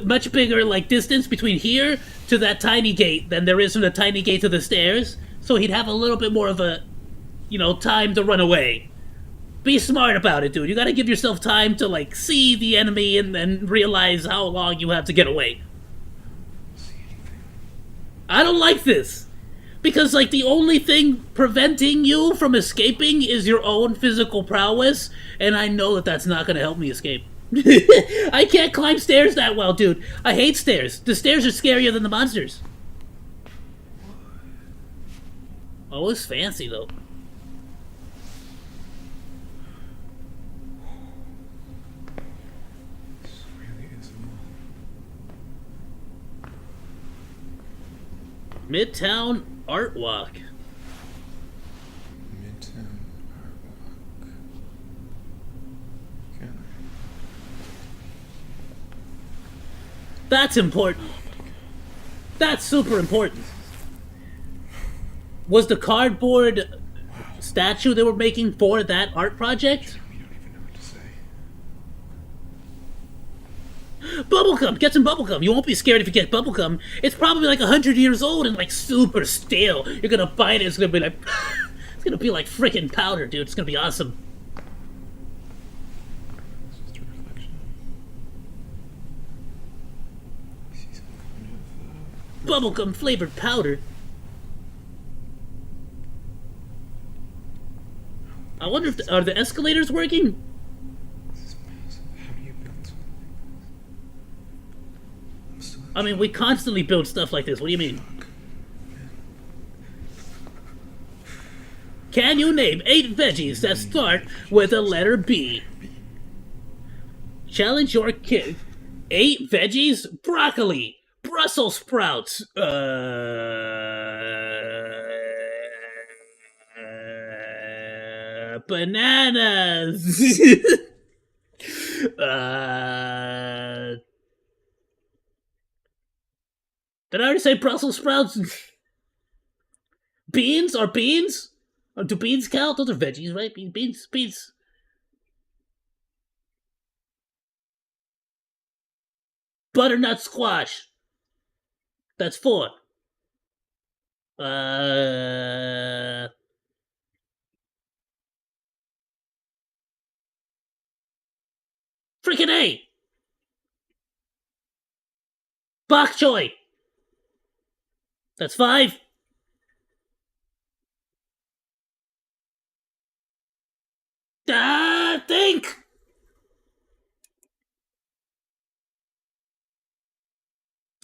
much bigger like distance between here to that tiny gate than there is from the tiny gate to the stairs. So he'd have a little bit more of a, time to run away. Be smart about it, dude. You gotta give yourself time to, like, see the enemy and then realize how long you have to get away. I don't like this. Because, like, the only thing preventing you from escaping is your own physical prowess, and I know that that's not gonna help me escape. I can't climb stairs that well, dude. I hate stairs. The stairs are scarier than the monsters. Oh, it's fancy, though. Midtown Art Walk. Midtown Art Walk. Okay. That's important. That's super important. Was the cardboard statue they were making for that art project? Bubblegum! Get some bubblegum! You won't be scared if you get bubblegum. It's probably like 100 years old and like super stale. You're gonna bite it, it's gonna be like... it's gonna be like freaking powder, dude. It's gonna be awesome. Bubblegum flavored powder. I wonder if are the escalators working? I mean, we constantly build stuff like this. What do you mean? Can you name 8 veggies that start with the letter B? Challenge your kid. 8 veggies? Broccoli, Brussels sprouts, bananas, did I already say Brussels sprouts? Beans? Are beans? Or do beans count? Those are veggies, right? Beans. Butternut squash. That's 4. Freaking A! Bok choy. That's 5. Think!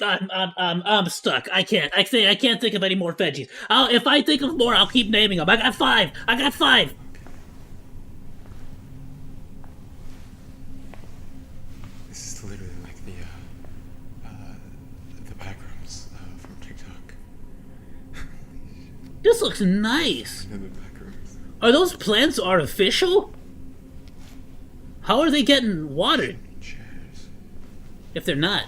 I'm stuck. I can't think of any more veggies. If I think of more, I'll keep naming them. I got 5. This is literally like the backrooms from TikTok. This looks nice. The backrooms. Are those plants artificial? How are they getting watered? If they're not.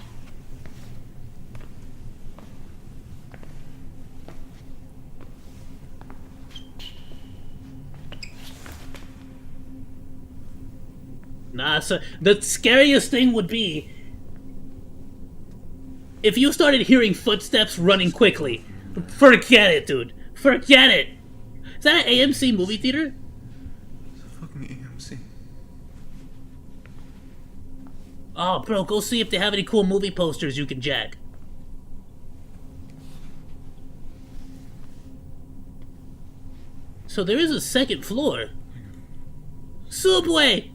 Nah, so the scariest thing would be if you started hearing footsteps running quickly. Forget it, dude. Forget it. Is that an AMC movie theater? It's a fucking AMC. Oh, bro, go see if they have any cool movie posters you can jack. So there is a second floor. Subway!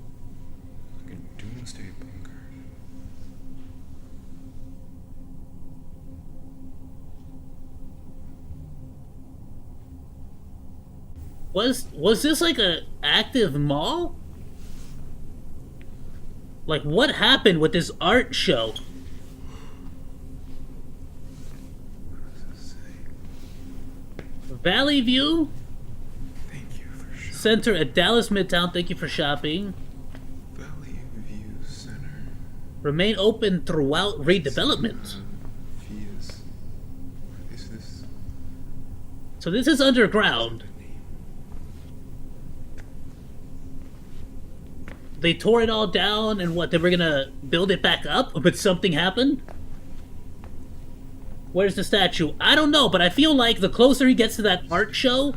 Doomsday bunker. Was this like a active mall? Like, what happened with this art show? Valley View? Thank you for shopping. Center at Dallas Midtown. Thank you for shopping. Valley View Center. Remain open throughout redevelopment. So this is underground. They tore it all down and what, they were gonna build it back up, but something happened? Where's the statue? I don't know, but I feel like the closer he gets to that art show,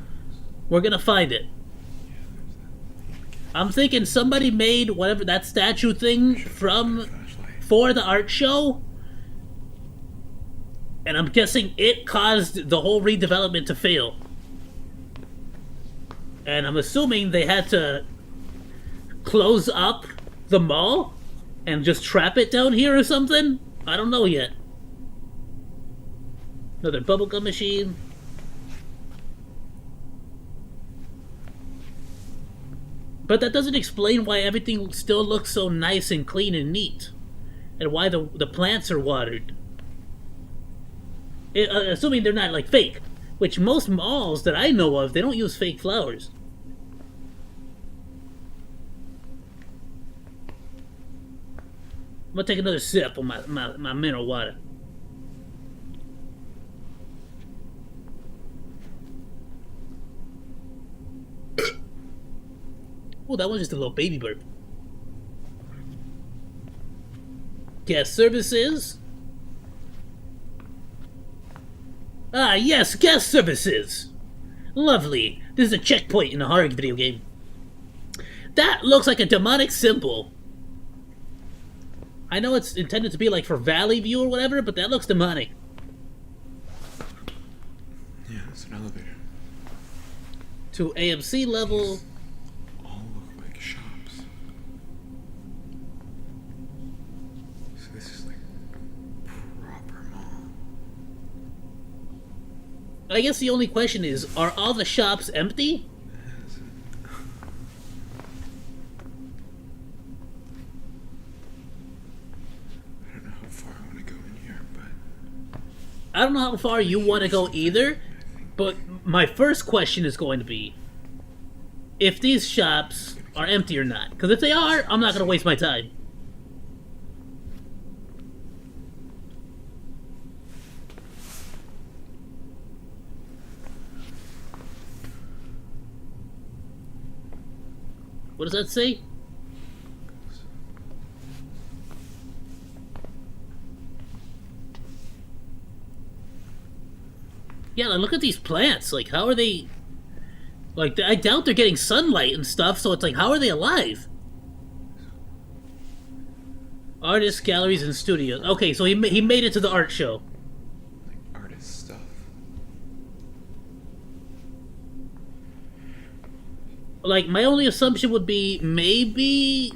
we're gonna find it. I'm thinking somebody made whatever that statue thing for the art show, and I'm guessing it caused the whole redevelopment to fail. And I'm assuming they had to close up the mall and just trap it down here or something? I don't know yet. Another bubblegum machine. But that doesn't explain why everything still looks so nice and clean and neat. And why the plants are watered. Assuming they're not like fake. Which most malls that I know of, they don't use fake flowers. I'm gonna take another sip of my mineral water. Oh, that was just a little baby burp. Guest services. Ah, yes, guest services. Lovely. This is a checkpoint in a horror video game. That looks like a demonic symbol. I know it's intended to be like for Valley View or whatever, but that looks demonic. Yeah, it's an elevator. To AMC level. All look like shops. So this is like a proper mall. I guess the only question is, are all the shops empty? I don't know how far you want to go either, but my first question is going to be if these shops are empty or not. Because if they are, I'm not going to waste my time. What does that say? Yeah, like, look at these plants. Like, how are they... Like, I doubt they're getting sunlight and stuff, so it's like, how are they alive? Artists, galleries, and studios. Okay, so he made it to the art show. Like artist stuff. Like, my only assumption would be maybe...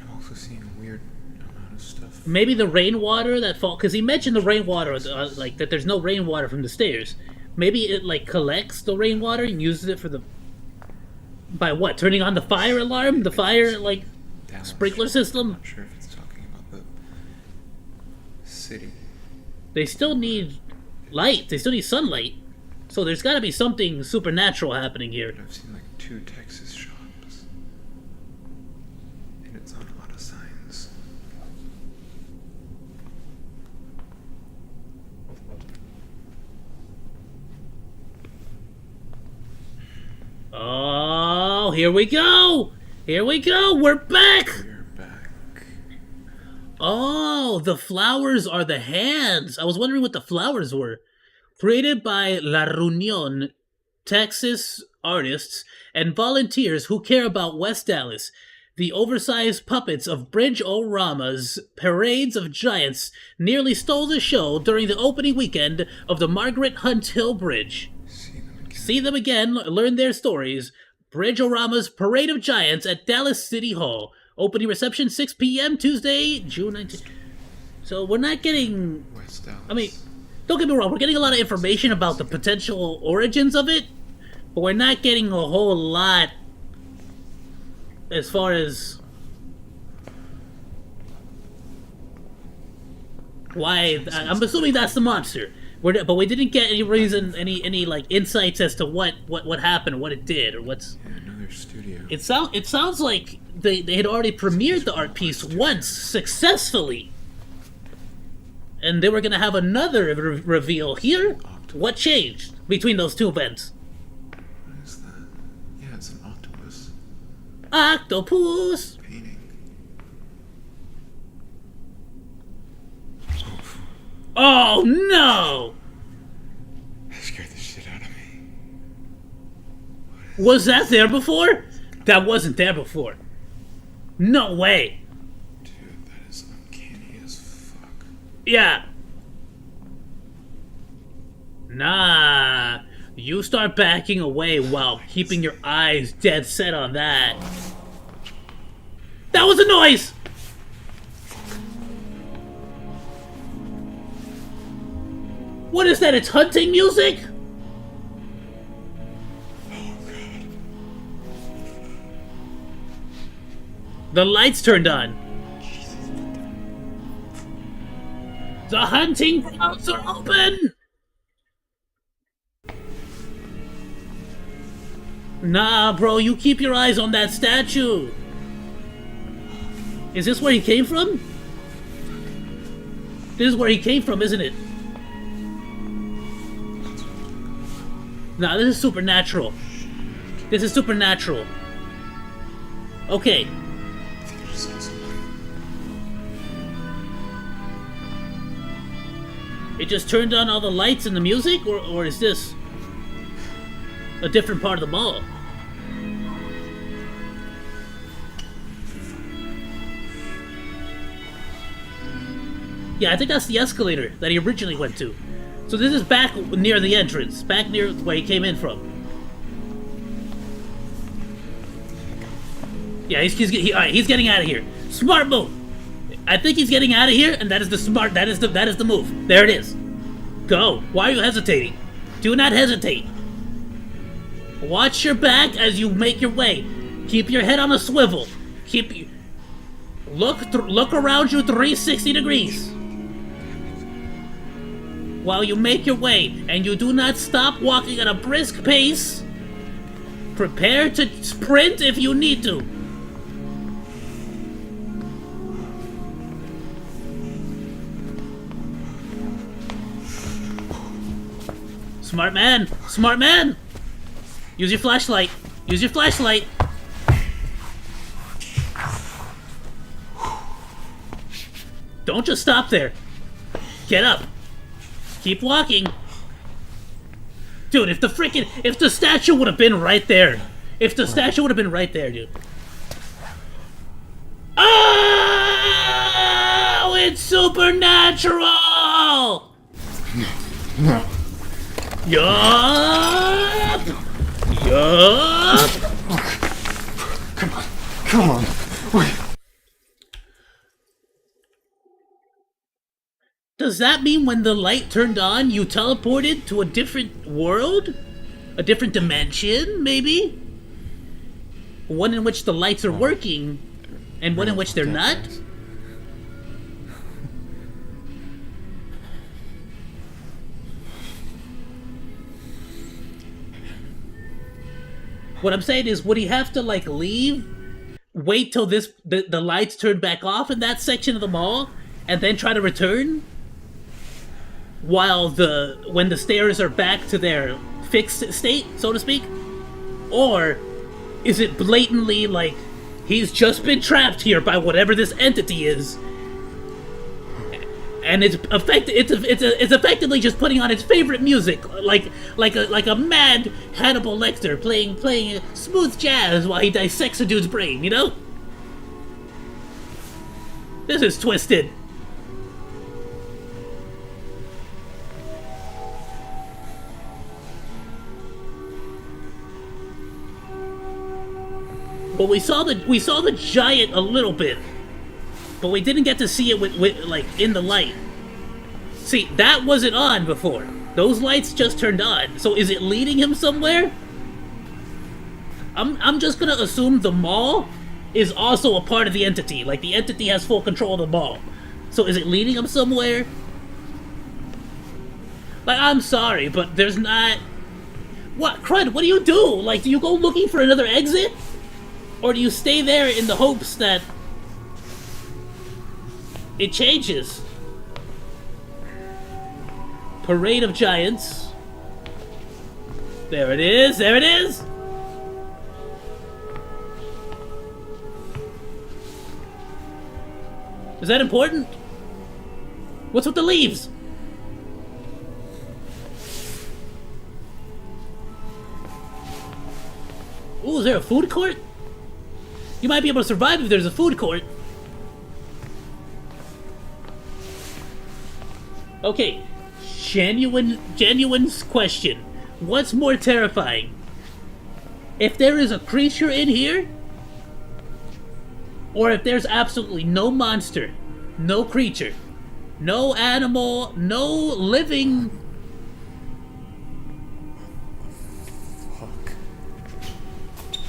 I'm also seeing a weird amount of stuff. Maybe the rainwater that fall, because he mentioned the rainwater, like that there's no rainwater from the stairs. Maybe it like collects the rainwater and uses it for the. By what? Turning on the fire alarm? The fire like sprinkler system? I'm not sure if it's talking about the city. They still need light. They still need sunlight. So there's got to be something supernatural happening here. I've seen like 2 Texas shops, and it's on a lot of signs. Oh, here we go! Here we go! We're back! We're back. Oh, the flowers are the hands. I was wondering what the flowers were. Created by La Reunion, Texas artists and volunteers who care about West Dallas, the oversized puppets of Bridge-O-Rama's Parades of Giants nearly stole the show during the opening weekend of the Margaret Hunt Hill Bridge. See them again, learn their stories. Bridge-O-Rama's Parade of Giants at Dallas City Hall. Opening reception 6 p.m. Tuesday, June 19th. So we're not getting... West Dallas. I mean, don't get me wrong, we're getting a lot of information about the potential origins of it, but we're not getting a whole lot as far as why. I'm assuming that's the monster. But we didn't get any reason, any like insights as to what happened, or what it did, or what's. Yeah, another studio. It sounds like they had already premiered the art piece once successfully, and they were gonna have another reveal here. What changed between those two events? What is that? Yeah, it's an octopus. Octopus. Oh no! That scared the shit out of me. Was that there before? That wasn't there before. No way. Dude, that is uncanny as fuck. Yeah. Nah. You start backing away while keeping your eyes dead set on that. That was a noise! What is that? It's hunting music? The lights turned on. The hunting grounds are open! Nah, bro, you keep your eyes on that statue. Is this where he came from? This is where he came from, isn't it? Nah, this is supernatural. This is supernatural. Okay. It just turned on all the lights and the music, or is this a different part of the mall? Yeah, I think that's the escalator that he originally went to. So this is back near the entrance, back near where he came in from. Yeah, he's getting out of here. Smart move. I think he's getting out of here, and that is the move. There it is. Go. Why are you hesitating? Do not hesitate. Watch your back as you make your way. Keep your head on a swivel. Look around you 360 degrees. While you make your way, and you do not stop walking at a brisk pace. Prepare to sprint if you need to. Smart man! Smart man! Use your flashlight. Use your flashlight. Don't just stop there. Get up. Keep walking. Dude, if the statue would have been right there. If the statue would have been right there, dude. Oh, it's supernatural! No. Yup! Yup! Come on. Wait. Does that mean when the light turned on, you teleported to a different world? A different dimension, maybe? One in which the lights are working, and one in which they're not? What I'm saying is, would he have to, like, leave? Wait till the lights turn back off in that section of the mall? And then try to return? While when the stairs are back to their fixed state, so to speak? Or is it blatantly like he's just been trapped here by whatever this entity is, and it's effectively just putting on its favorite music, like a mad Hannibal Lecter playing smooth jazz while he dissects a dude's brain, you know? This is twisted. But we saw the giant a little bit, but we didn't get to see it with like in the light. See, that wasn't on before. Those lights just turned on. So is it leading him somewhere? I'm just gonna assume the mall is also a part of the entity. Like the entity has full control of the mall. So is it leading him somewhere? Like, I'm sorry, but there's not. What, Crud, what do you do? Like, do you go looking for another exit? Or do you stay there in the hopes that it changes? Parade of Giants. There it is, there it is! Is that important? What's with the leaves? Ooh, is there a food court? You might be able to survive if there's a food court. Okay, genuine question. What's more terrifying? If there is a creature in here, or if there's absolutely no monster, no creature, no animal, no living...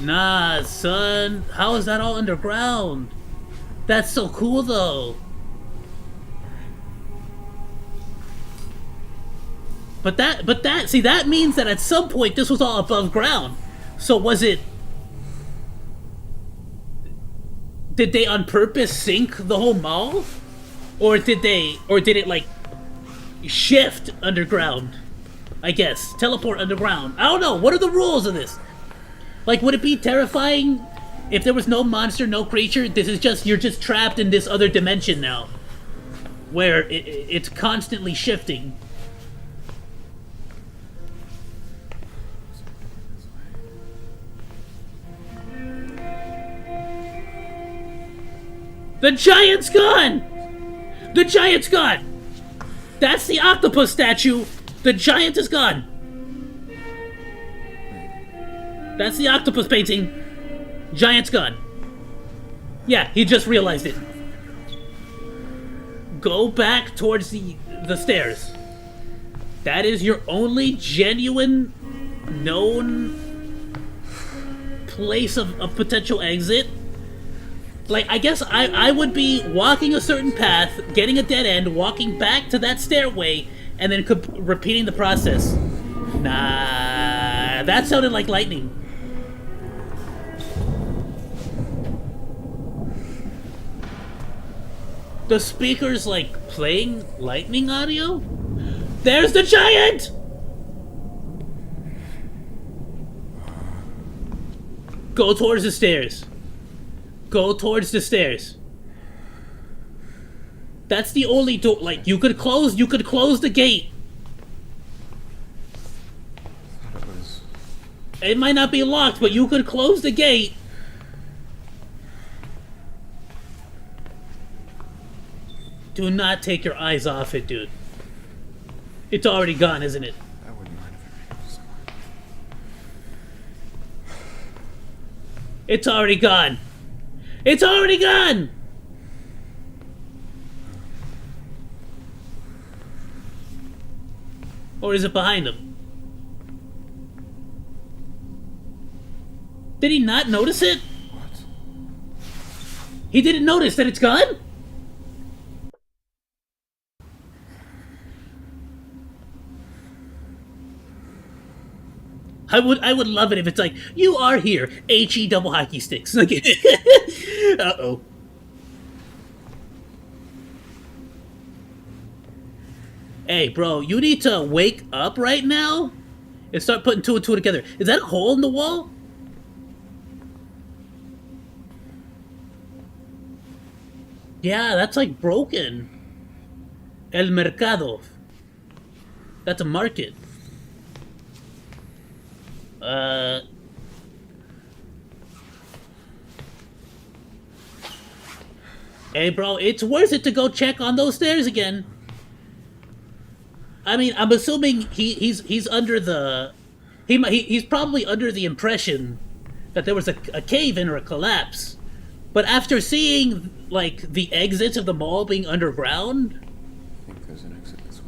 Nah, son. How is that all underground? That's so cool, though. But that means that at some point this was all above ground. So was it... Did they on purpose sink the whole mall? Or did it, like, shift underground? I guess. Teleport underground. I don't know. What are the rules of this? Like, would it be terrifying if there was no monster, no creature? This is just, you're just trapped in this other dimension now. Where it's constantly shifting. The giant's gone! The giant's gone! That's the octopus statue. The giant is gone. That's the octopus painting. Giant's gone. Yeah, he just realized it. Go back towards the stairs. That is your only genuine, known place of potential exit. Like, I guess I would be walking a certain path, getting a dead end, walking back to that stairway, and then repeating the process. Nah, that sounded like lightning. The speaker's like playing lightning audio? There's the giant! Go towards the stairs. Go towards the stairs. That's the only door. Like, you could close the gate. It might not be locked, but you could close the gate. Do not take your eyes off it, dude. It's already gone, isn't it? I wouldn't mind if it was somewhere. It's already gone. It's already gone! Or is it behind him? Did he not notice it? What? He didn't notice that it's gone? I would love it if it's like, you are here, HE double hockey sticks. Like, uh-oh. Hey, bro, you need to wake up right now and start putting two and two together. Is that a hole in the wall? Yeah, that's like broken. El mercado. That's a market. Hey, bro, it's worth it to go check on those stairs again. I mean, I'm assuming he's under the... He's probably under the impression that there was a cave-in or a collapse. But after seeing, like, the exits of the mall being underground... I think there's an exit this way.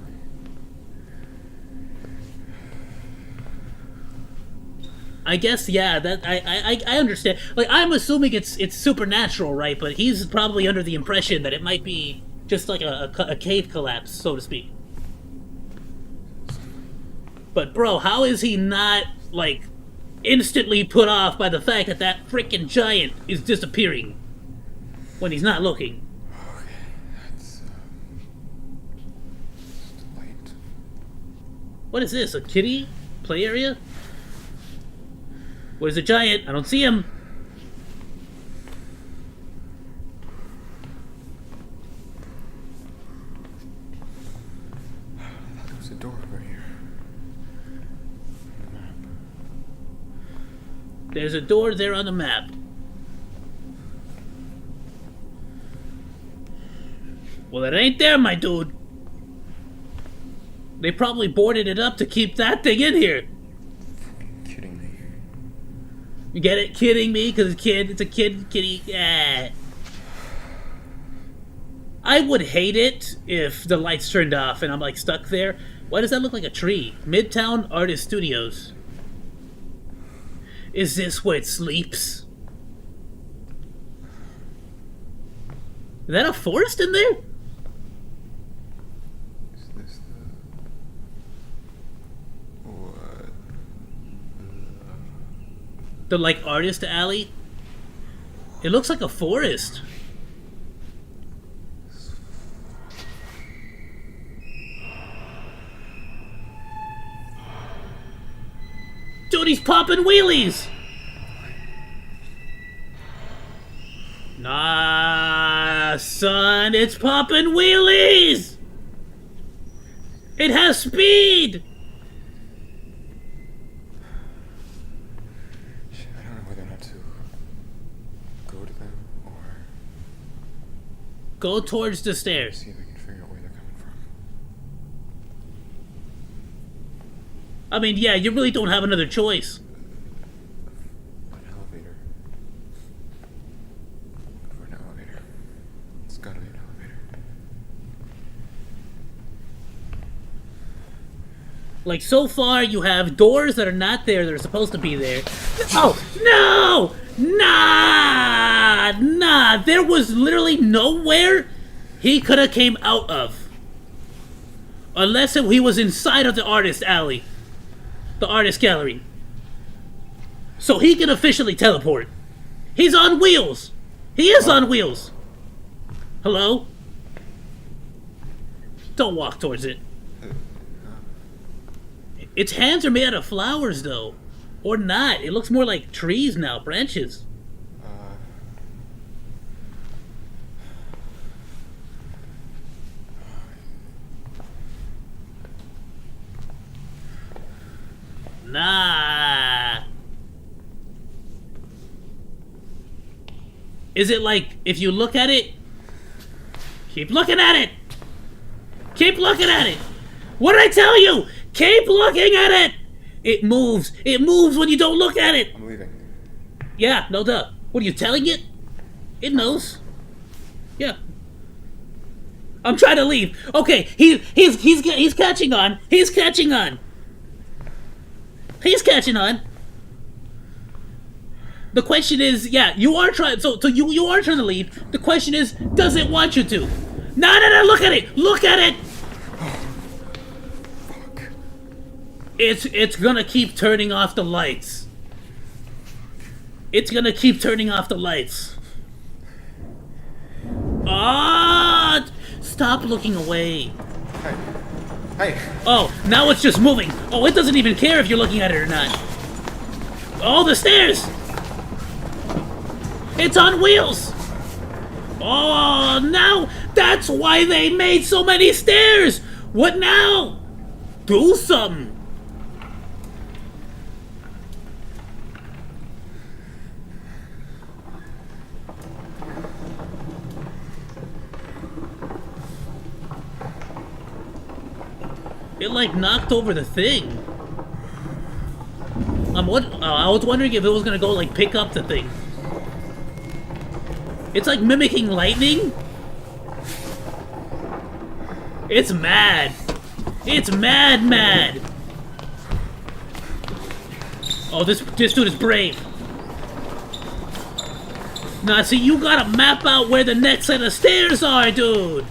I guess, yeah, that I understand. Like, I'm assuming it's supernatural, right? But he's probably under the impression that it might be just like a cave collapse, so to speak. But bro, how is he not like, instantly put off by the fact that that freaking giant is disappearing when he's not looking. What is this, a kiddie play area? Where's the giant? I don't see him. There's a door over here. On the map. There's a door there on the map. Well, it ain't there, my dude. They probably boarded it up to keep that thing in here. Kidding me. You get it? Kidding me? Because it's a kitty. Yeah. I would hate it if the lights turned off and I'm like stuck there. Why does that look like a tree? Midtown Artist Studios. Is this where it sleeps? Is that a forest in there? Is this the... What? The, like, artist alley? It looks like a forest. Dude, he's popping wheelies! Nah, son, it's popping wheelies! It has speed! I don't know whether or not to go to them or go towards the stairs. see if I can figure out where they're coming from. I mean, yeah, you really don't have another choice. An elevator. For an elevator. It's gotta be an elevator. Like, so far, you have doors that are not there that are supposed to be there. Oh, no! Nah! There was literally nowhere he could have came out of. Unless he was inside of the artist alley. The artist gallery. So he can officially teleport. He's on wheels. He is on wheels. Hello? Don't walk towards it. Its hands are made out of flowers, though. Or not. It looks more like trees now, branches. Nah. Is it like, if you look at it, keep looking at it. Keep looking at it. What did I tell you? Keep looking at it. It moves. It moves when you don't look at it. I'm leaving. Yeah, no duh. What are you telling it? It knows. Yeah. I'm trying to leave. Okay, he's catching on. He's catching on. He's catching on. The question is, yeah, you are trying. So you are trying to leave. The question is, does it want you to? No! Look at it. Look at it. It's gonna keep turning off the lights. It's gonna keep turning off the lights. Ah! Stop looking away. Hey. Oh, now it's just moving. Oh, it doesn't even care if you're looking at it or not. Oh, the stairs! It's on wheels! Oh, now that's why they made so many stairs! What now? Do something. It like knocked over the thing. I was wondering if it was gonna go like pick up the thing. It's like mimicking lightning. It's mad. It's mad. Oh, this dude is brave. Nah, see, you gotta map out where the next set of stairs are, dude.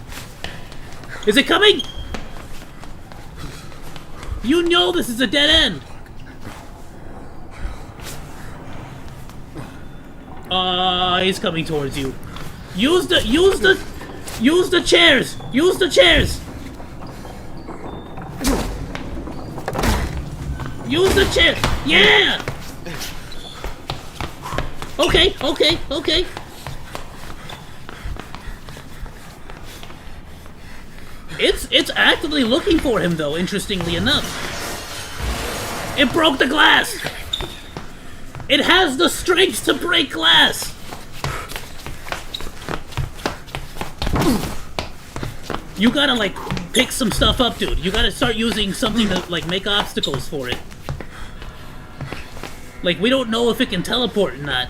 Is it coming? You know this is a dead end. He's coming towards you. Use the chairs. Use the chairs. Use the chair. Yeah. Okay. It's actively looking for him though, interestingly enough. It broke the glass. It has the strength to break glass. You gotta like pick some stuff up, dude. You gotta start using something to like make obstacles for it. Like, we don't know if it can teleport or not.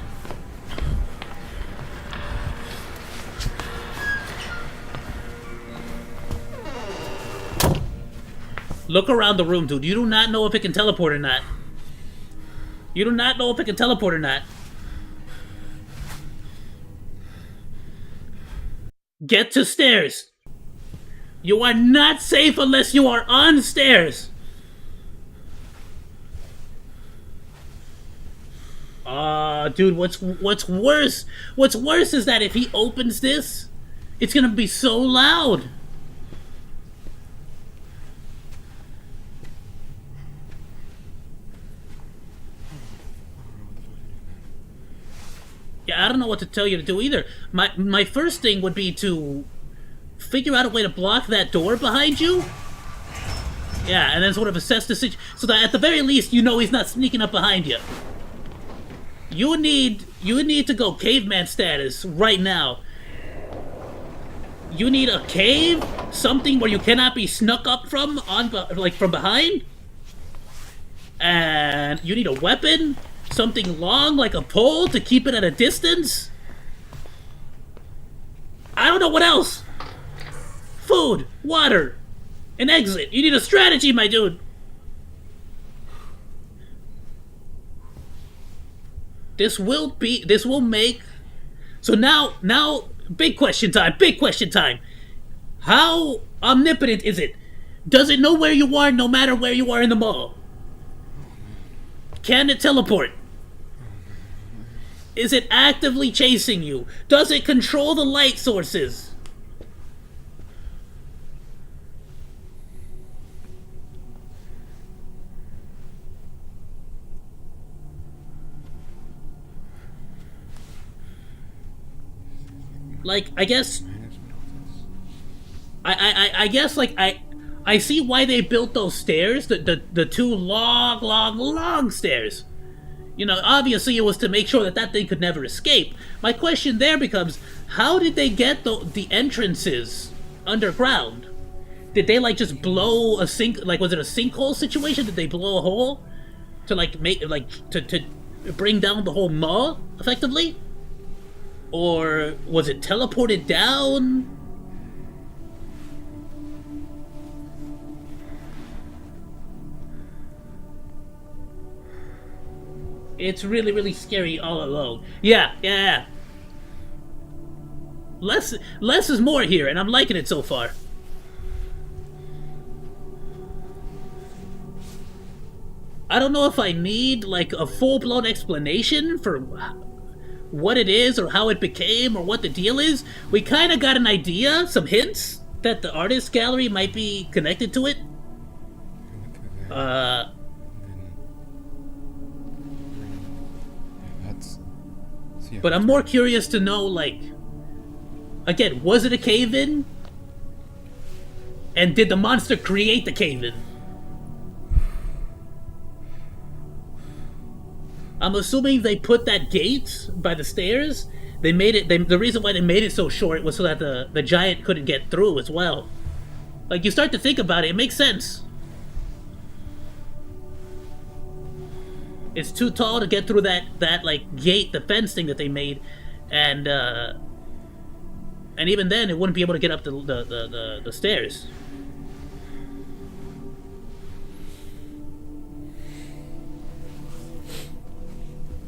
Look around the room, dude. You do not know if it can teleport or not. You do not know if it can teleport or not. Get to stairs. You are not safe unless you are on stairs. Dude, what's worse? What's worse is that if he opens this, it's gonna be so loud. Yeah, I don't know what to tell you to do either. My first thing would be to figure out a way to block that door behind you. Yeah, and then sort of assess the situation so that at the very least you know he's not sneaking up behind you. You need to go caveman status right now. You need a cave, something where you cannot be snuck up from from behind. And you need a weapon, something long like a pole to keep it at a distance. I don't know what else. Food, water, an exit. You need a strategy, my dude. This will make... So now, big question time. How omnipotent is it? Does it know where you are no matter where you are in the mall? Can it teleport? Is it actively chasing you? Does it control the light sources? Like, I guess... I guess, like, I see why they built those stairs, the two long stairs. You know, obviously it was to make sure that thing could never escape. My question there becomes, how did they get the entrances underground? Did they, like, just blow a was it a sinkhole situation? Did they blow a hole to, like, to bring down the whole mall, effectively? Or was it teleported down? It's really scary all alone. Yeah. Less is more here, and I'm liking it so far. I don't know if I need, like, a full-blown explanation for what it is or how it became or what the deal is. We kind of got an idea, some hints, that the artist gallery might be connected to it. But I'm more curious to know, like, again, was it a cave-in? And did the monster create the cave-in? I'm assuming they put that gate by the stairs. They made it. The reason why they made it so short was so that the giant couldn't get through as well. Like, you start to think about it, it makes sense. It's too tall to get through that like gate, the fence thing that they made, and even then it wouldn't be able to get up the stairs.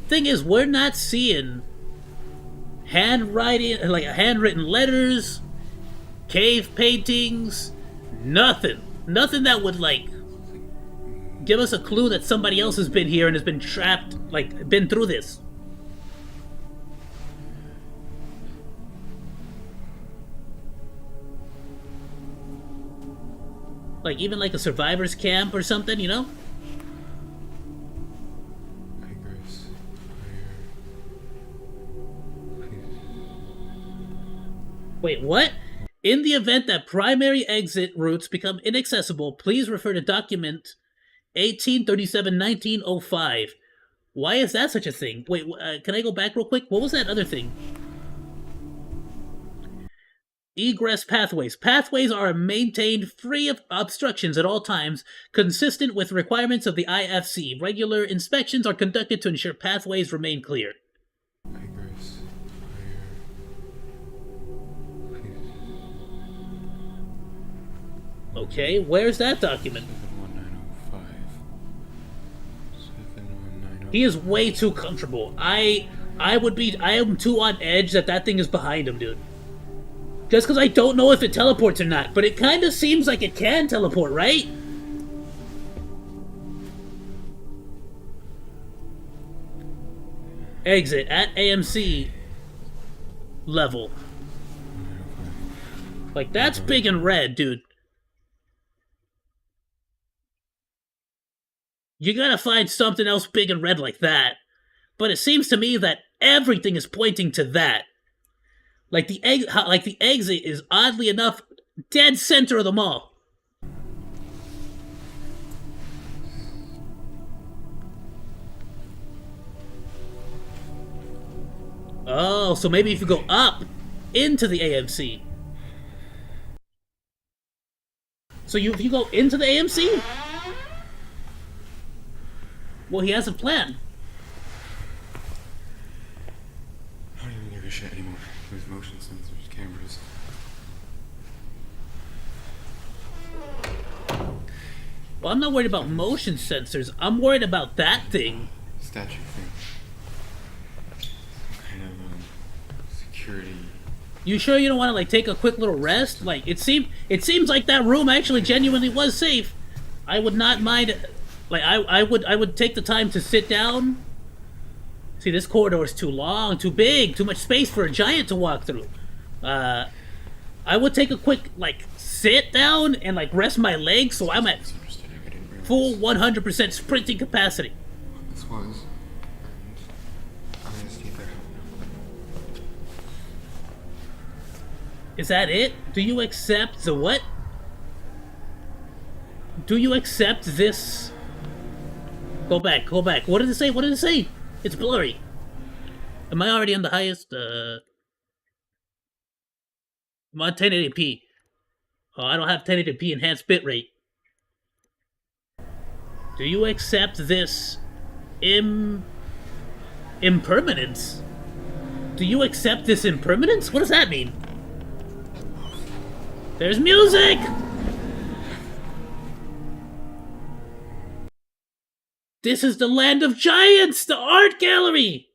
Thing is, we're not seeing handwriting, like handwritten letters, cave paintings, nothing that would, like, give us a clue that somebody else has been here and has been trapped, like, been through this. Like even like a survivor's camp or something, you know? Wait, what? In the event that primary exit routes become inaccessible, please refer to document 1837-1905. Why is that such a thing? Wait, can I go back real quick? What was that other thing? Egress pathways. Pathways are maintained free of obstructions at all times, consistent with requirements of the IFC. Regular inspections are conducted to ensure pathways remain clear. Okay, where's that document? He is way too comfortable. I am too on edge that thing is behind him, dude. Just because I don't know if it teleports or not, but it kind of seems like it can teleport, right? Exit at AMC level. Like, that's big and red, dude. You gotta find something else big and red like that. But it seems to me that everything is pointing to that. Like the exit is oddly enough dead center of the mall. Oh, so maybe if you go up into the AMC. So if you go into the AMC? Well, he has a plan. I don't even give a shit anymore. There's motion sensors, cameras. Well, I'm not worried about motion sensors. I'm worried about that thing. Statue thing. Some kind of security. You sure you don't want to like take a quick little rest? Like it seems like that room actually genuinely was safe. I would not mind. Like I would take the time to sit down. See, this corridor is too long, too big, too much space for a giant to walk through. I would take a quick like sit down and like rest my legs so I'm at full 100% sprinting capacity. This was, and I'm gonna see if they're helping. Is that it? Do you accept the what? Do you accept this? Go back, go back. What did it say? What did it say? It's blurry. Am I already on the highest? I'm on 1080p. Oh, I don't have 1080p enhanced bitrate. Do you accept this impermanence? Do you accept this impermanence? What does that mean? There's music! This is the land of giants, the art gallery!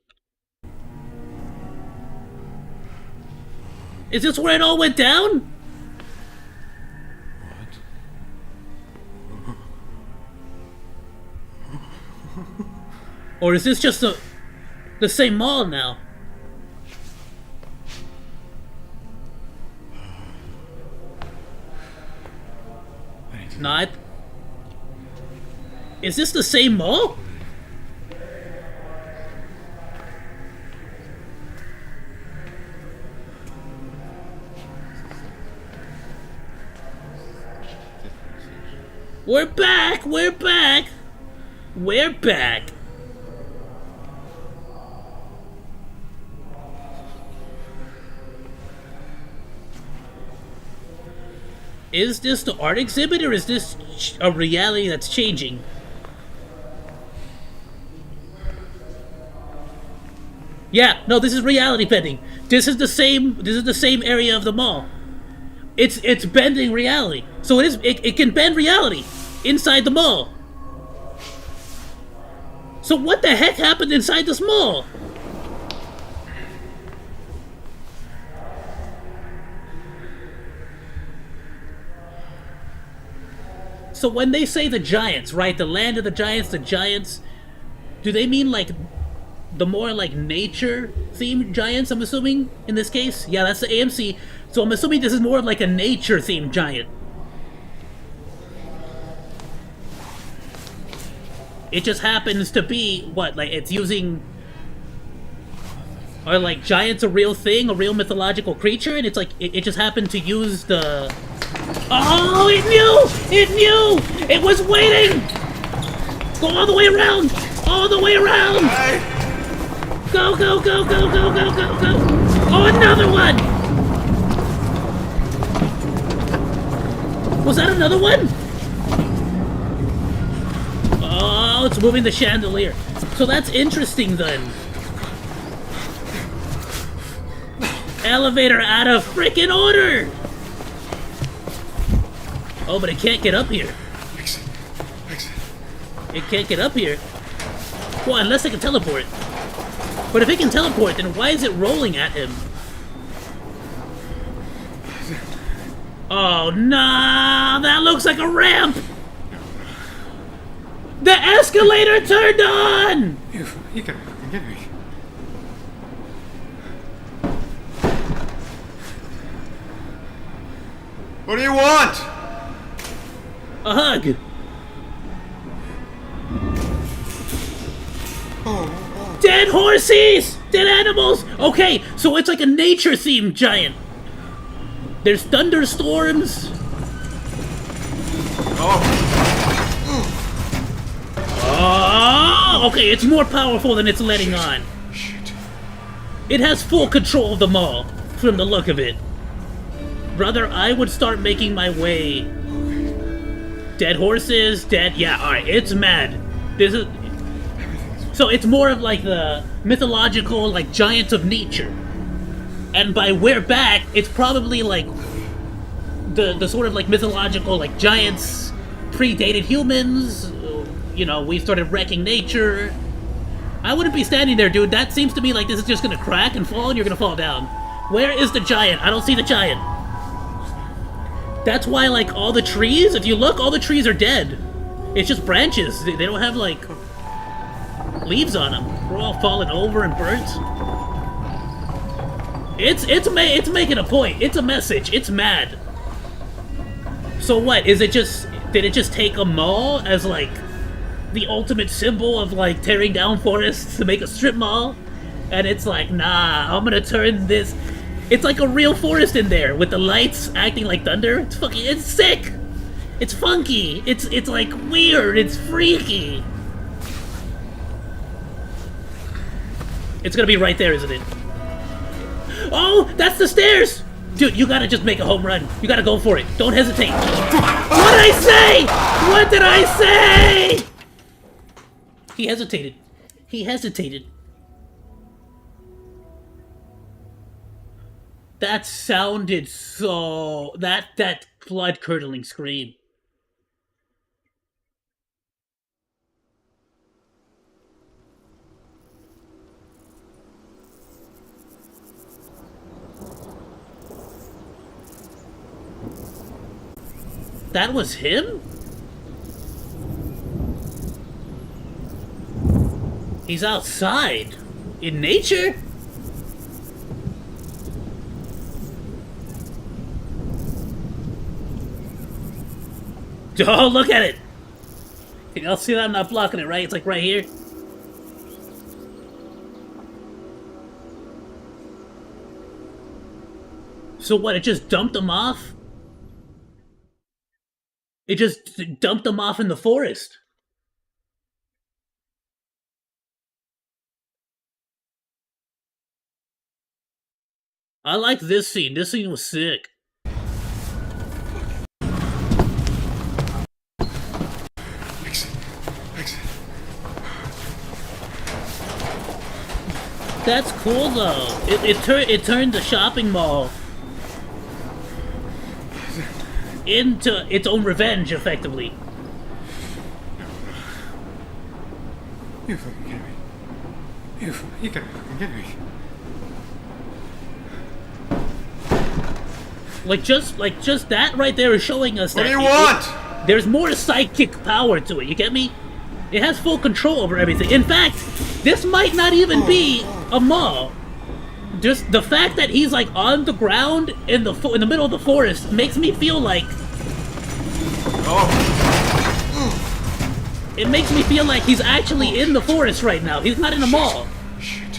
Is this where it all went down? Or is this just the same mall now? Not. Is this the same mall? We're back! We're back! We're back! Is this the art exhibit or is this a reality that's changing? Yeah, no, this is reality bending. This is the same area of the mall. It's bending reality. So it can bend reality inside the mall. So what the heck happened inside this mall? So when they say the giants, right, the land of the giants, do they mean like the more like nature themed giants, I'm assuming, in this case? Yeah, that's the AMC. So I'm assuming this is more of like a nature themed giant. It just happens to be, what, like, it's using... Are, like, giants a real thing, a real mythological creature? And it's like, it just happened to use the... Oh, it knew! It knew! It was waiting! Go all the way around! All the way around! Go, go, go, go, go, go, go, go! Oh, another one! Was that another one? Oh, it's moving the chandelier. So that's interesting then. Elevator out of freaking order! Oh, but it can't get up here. It can't get up here. Well, unless it can teleport. But if it can teleport, then why is it rolling at him? Oh, no! That looks like a ramp! The escalator turned on! You can get me. What do you want? A hug. Dead horses! Dead animals! Okay, so it's like a nature-themed giant. There's thunderstorms. Oh, okay, it's more powerful than it's letting on. It has full control of them all, from the look of it. Brother, I would start making my way. Dead horses, dead... Yeah, alright, it's mad. This is... So it's more of like the mythological, like, giants of nature. And by we're back, it's probably like the sort of like mythological, like, giants predated humans. You know, we started wrecking nature. I wouldn't be standing there, dude. That seems to me like this is just gonna crack and fall and you're gonna fall down. Where is the giant? I don't see the giant. That's why, like, all the trees, if you look, all the trees are dead. It's just branches. They don't have, like, leaves on them. They're all falling over and burnt. It's making a point. It's a message. It's mad. So what? Is it just... Did it just take a mall as, like, the ultimate symbol of, like, tearing down forests to make a strip mall? And it's like, nah, I'm gonna turn this... It's like a real forest in there, with the lights acting like thunder. It's fucking... It's sick! It's funky! It's like, weird! It's freaky! It's gonna be right there, isn't it? Oh! That's the stairs! Dude, you gotta just make a home run. You gotta go for it. Don't hesitate. What did I say? What did I say? He hesitated. He hesitated. That sounded so... That blood-curdling scream. That was him? He's outside. In nature? Oh, look at it! Can y'all see that? I'm not blocking it, right? It's like right here. So what, it just dumped him off? It just dumped him off in the forest. I like this scene. This scene was sick. That's cool though. It turned the shopping mall into its own revenge, effectively. You fucking kidding me? You gotta fucking kidding me. Like just that right there is showing us that. What do you want? There's more psychic power to it. You get me? It has full control over everything. In fact, this might not even be a mall. Just the fact that he's like on the ground in the middle of the forest makes me feel like It makes me feel like he's actually in the forest right now. He's not in a mall. Shit.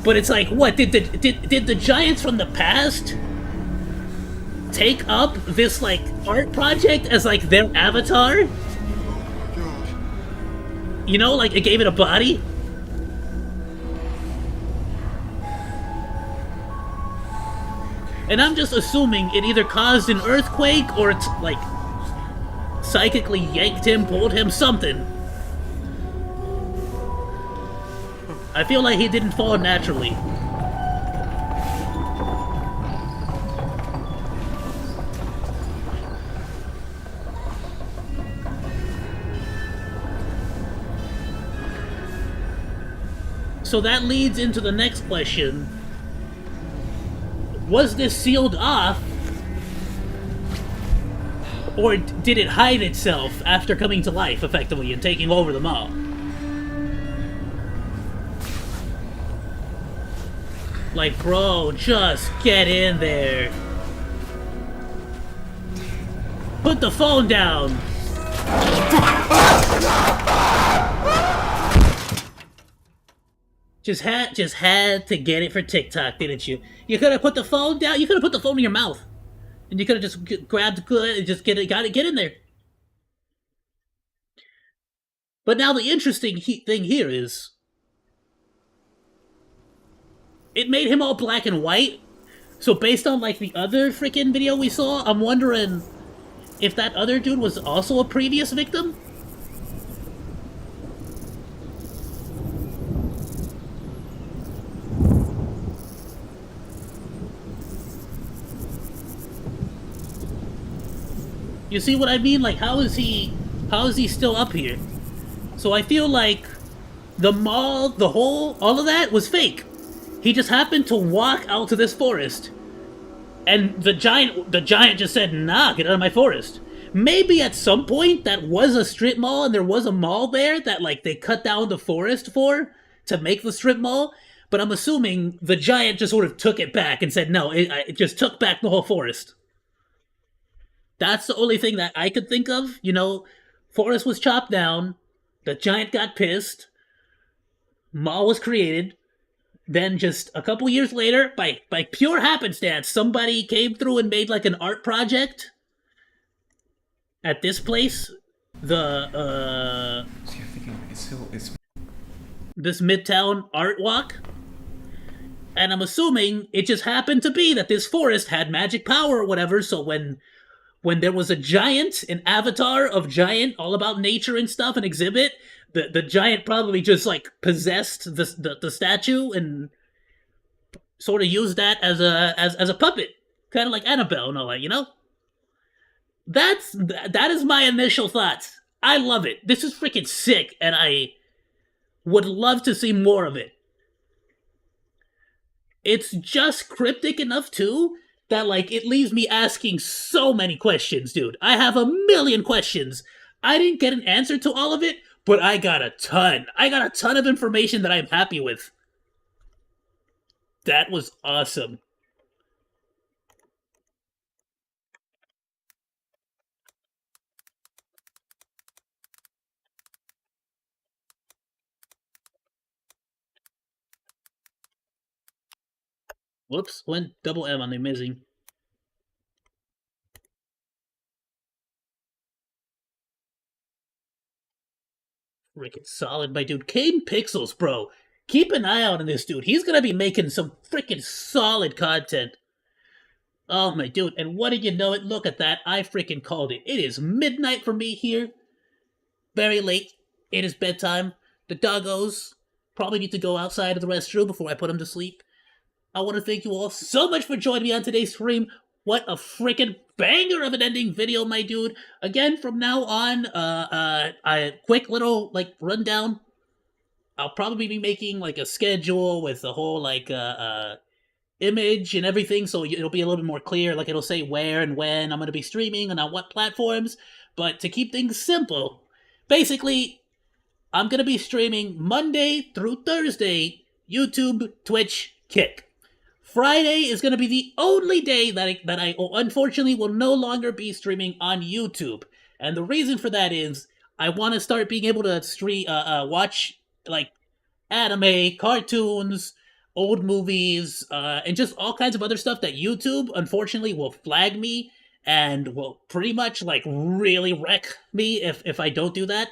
But it's like, what, did the giants from the past take up this, like, art project as, like, their avatar? You know, like, it gave it a body? And I'm just assuming it either caused an earthquake or it's, like, psychically yanked him, pulled him, something. I feel like he didn't fall naturally. So that leads into the next question. Was this sealed off? Or did it hide itself after coming to life, effectively, and taking over the mall? Like, bro, just get in there. Put the phone down. Just had to get it for TikTok, didn't you? You could have put the phone down. You could have put the phone in your mouth, and you could have just grabbed and just get in there. But now the interesting thing here is, it made him all black and white. So based on, like, the other freaking video we saw, I'm wondering if that other dude was also a previous victim? You see what I mean? Like, how is he still up here? So I feel like the mall, all of that was fake. He just happened to walk out to this forest, and the giant just said, "Nah, get out of my forest." Maybe at some point that was a strip mall, and there was a mall there that, like, they cut down the forest for to make the strip mall. But I'm assuming the giant just sort of took it back and said, "No, it just took back the whole forest." That's the only thing that I could think of. You know, forest was chopped down, the giant got pissed, mall was created. Then just a couple years later, by pure happenstance, somebody came through and made, like, an art project at this place. This Midtown Art Walk. And I'm assuming it just happened to be that this forest had magic power or whatever, so when there was a giant, an avatar of giant, all about nature and stuff, an exhibit, the giant probably just, like, possessed the statue and sort of used that as a puppet, kind of like Annabelle and all that, you know. That is my initial thoughts. I love it. This is freaking sick, and I would love to see more of it. It's just cryptic enough too that, like, it leaves me asking so many questions, dude. I have a million questions. I didn't get an answer to all of it, but I got a ton. I got a ton of information that I'm happy with. That was awesome. Whoops, went double M on the amazing. Freaking solid, my dude. Caden Pixels, bro. Keep an eye out on this dude. He's gonna be making some freaking solid content. Oh, my dude. And what did you know it? Look at that. I freaking called it. It is midnight for me here. Very late. It is bedtime. The doggos probably need to go outside of the restroom before I put them to sleep. I want to thank you all so much for joining me on today's stream. What a freaking banger of an ending video, my dude. Again, from now on, a quick little, like, rundown. I'll probably be making, like, a schedule with the whole, like, image and everything, so it'll be a little bit more clear. Like, it'll say where and when I'm going to be streaming and on what platforms. But to keep things simple, basically, I'm going to be streaming Monday through Thursday, YouTube, Twitch, Kick. Friday is going to be the only day that I unfortunately will no longer be streaming on YouTube. And the reason for that is I want to start being able to watch like anime, cartoons, old movies, and just all kinds of other stuff that YouTube unfortunately will flag me and will pretty much like really wreck me if I don't do that.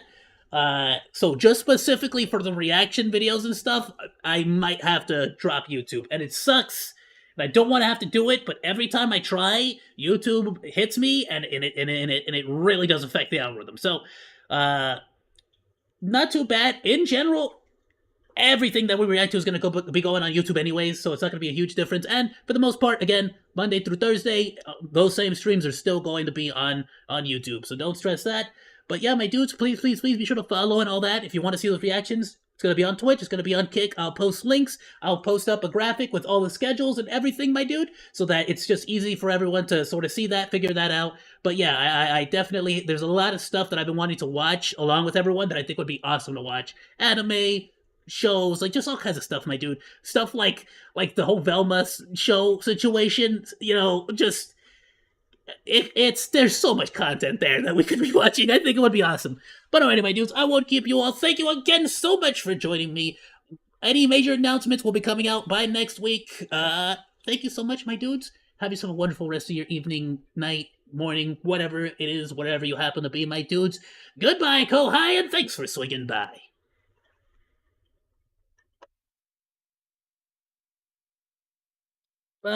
So just specifically for the reaction videos and stuff, I might have to drop YouTube, and it sucks. And I don't want to have to do it, but every time I try, YouTube hits me, and it really does affect the algorithm. So, not too bad in general. Everything that we react to is going to be going on YouTube anyways, so it's not going to be a huge difference. And for the most part, again, Monday through Thursday, those same streams are still going to be on YouTube, so don't stress that. But yeah, my dudes, please be sure to follow and all that. If you want to see those reactions, it's going to be on Twitch, it's going to be on Kick. I'll post links, I'll post up a graphic with all the schedules and everything, my dude, so that it's just easy for everyone to sort of see that, figure that out. But yeah, I definitely, there's a lot of stuff that I've been wanting to watch along with everyone that I think would be awesome to watch. Anime, shows, like just all kinds of stuff, my dude. Stuff like the whole Velma show situation, you know, just there's so much content there that we could be watching. I think it would be awesome. But alrighty, my dudes, I won't keep you all. Thank you again so much for joining me. Any major announcements will be coming out by next week. Thank you so much, my dudes. Have yourself a wonderful rest of your evening, night, morning, whatever it is, whatever you happen to be, my dudes. Goodbye, Kohai, and thanks for swinging by.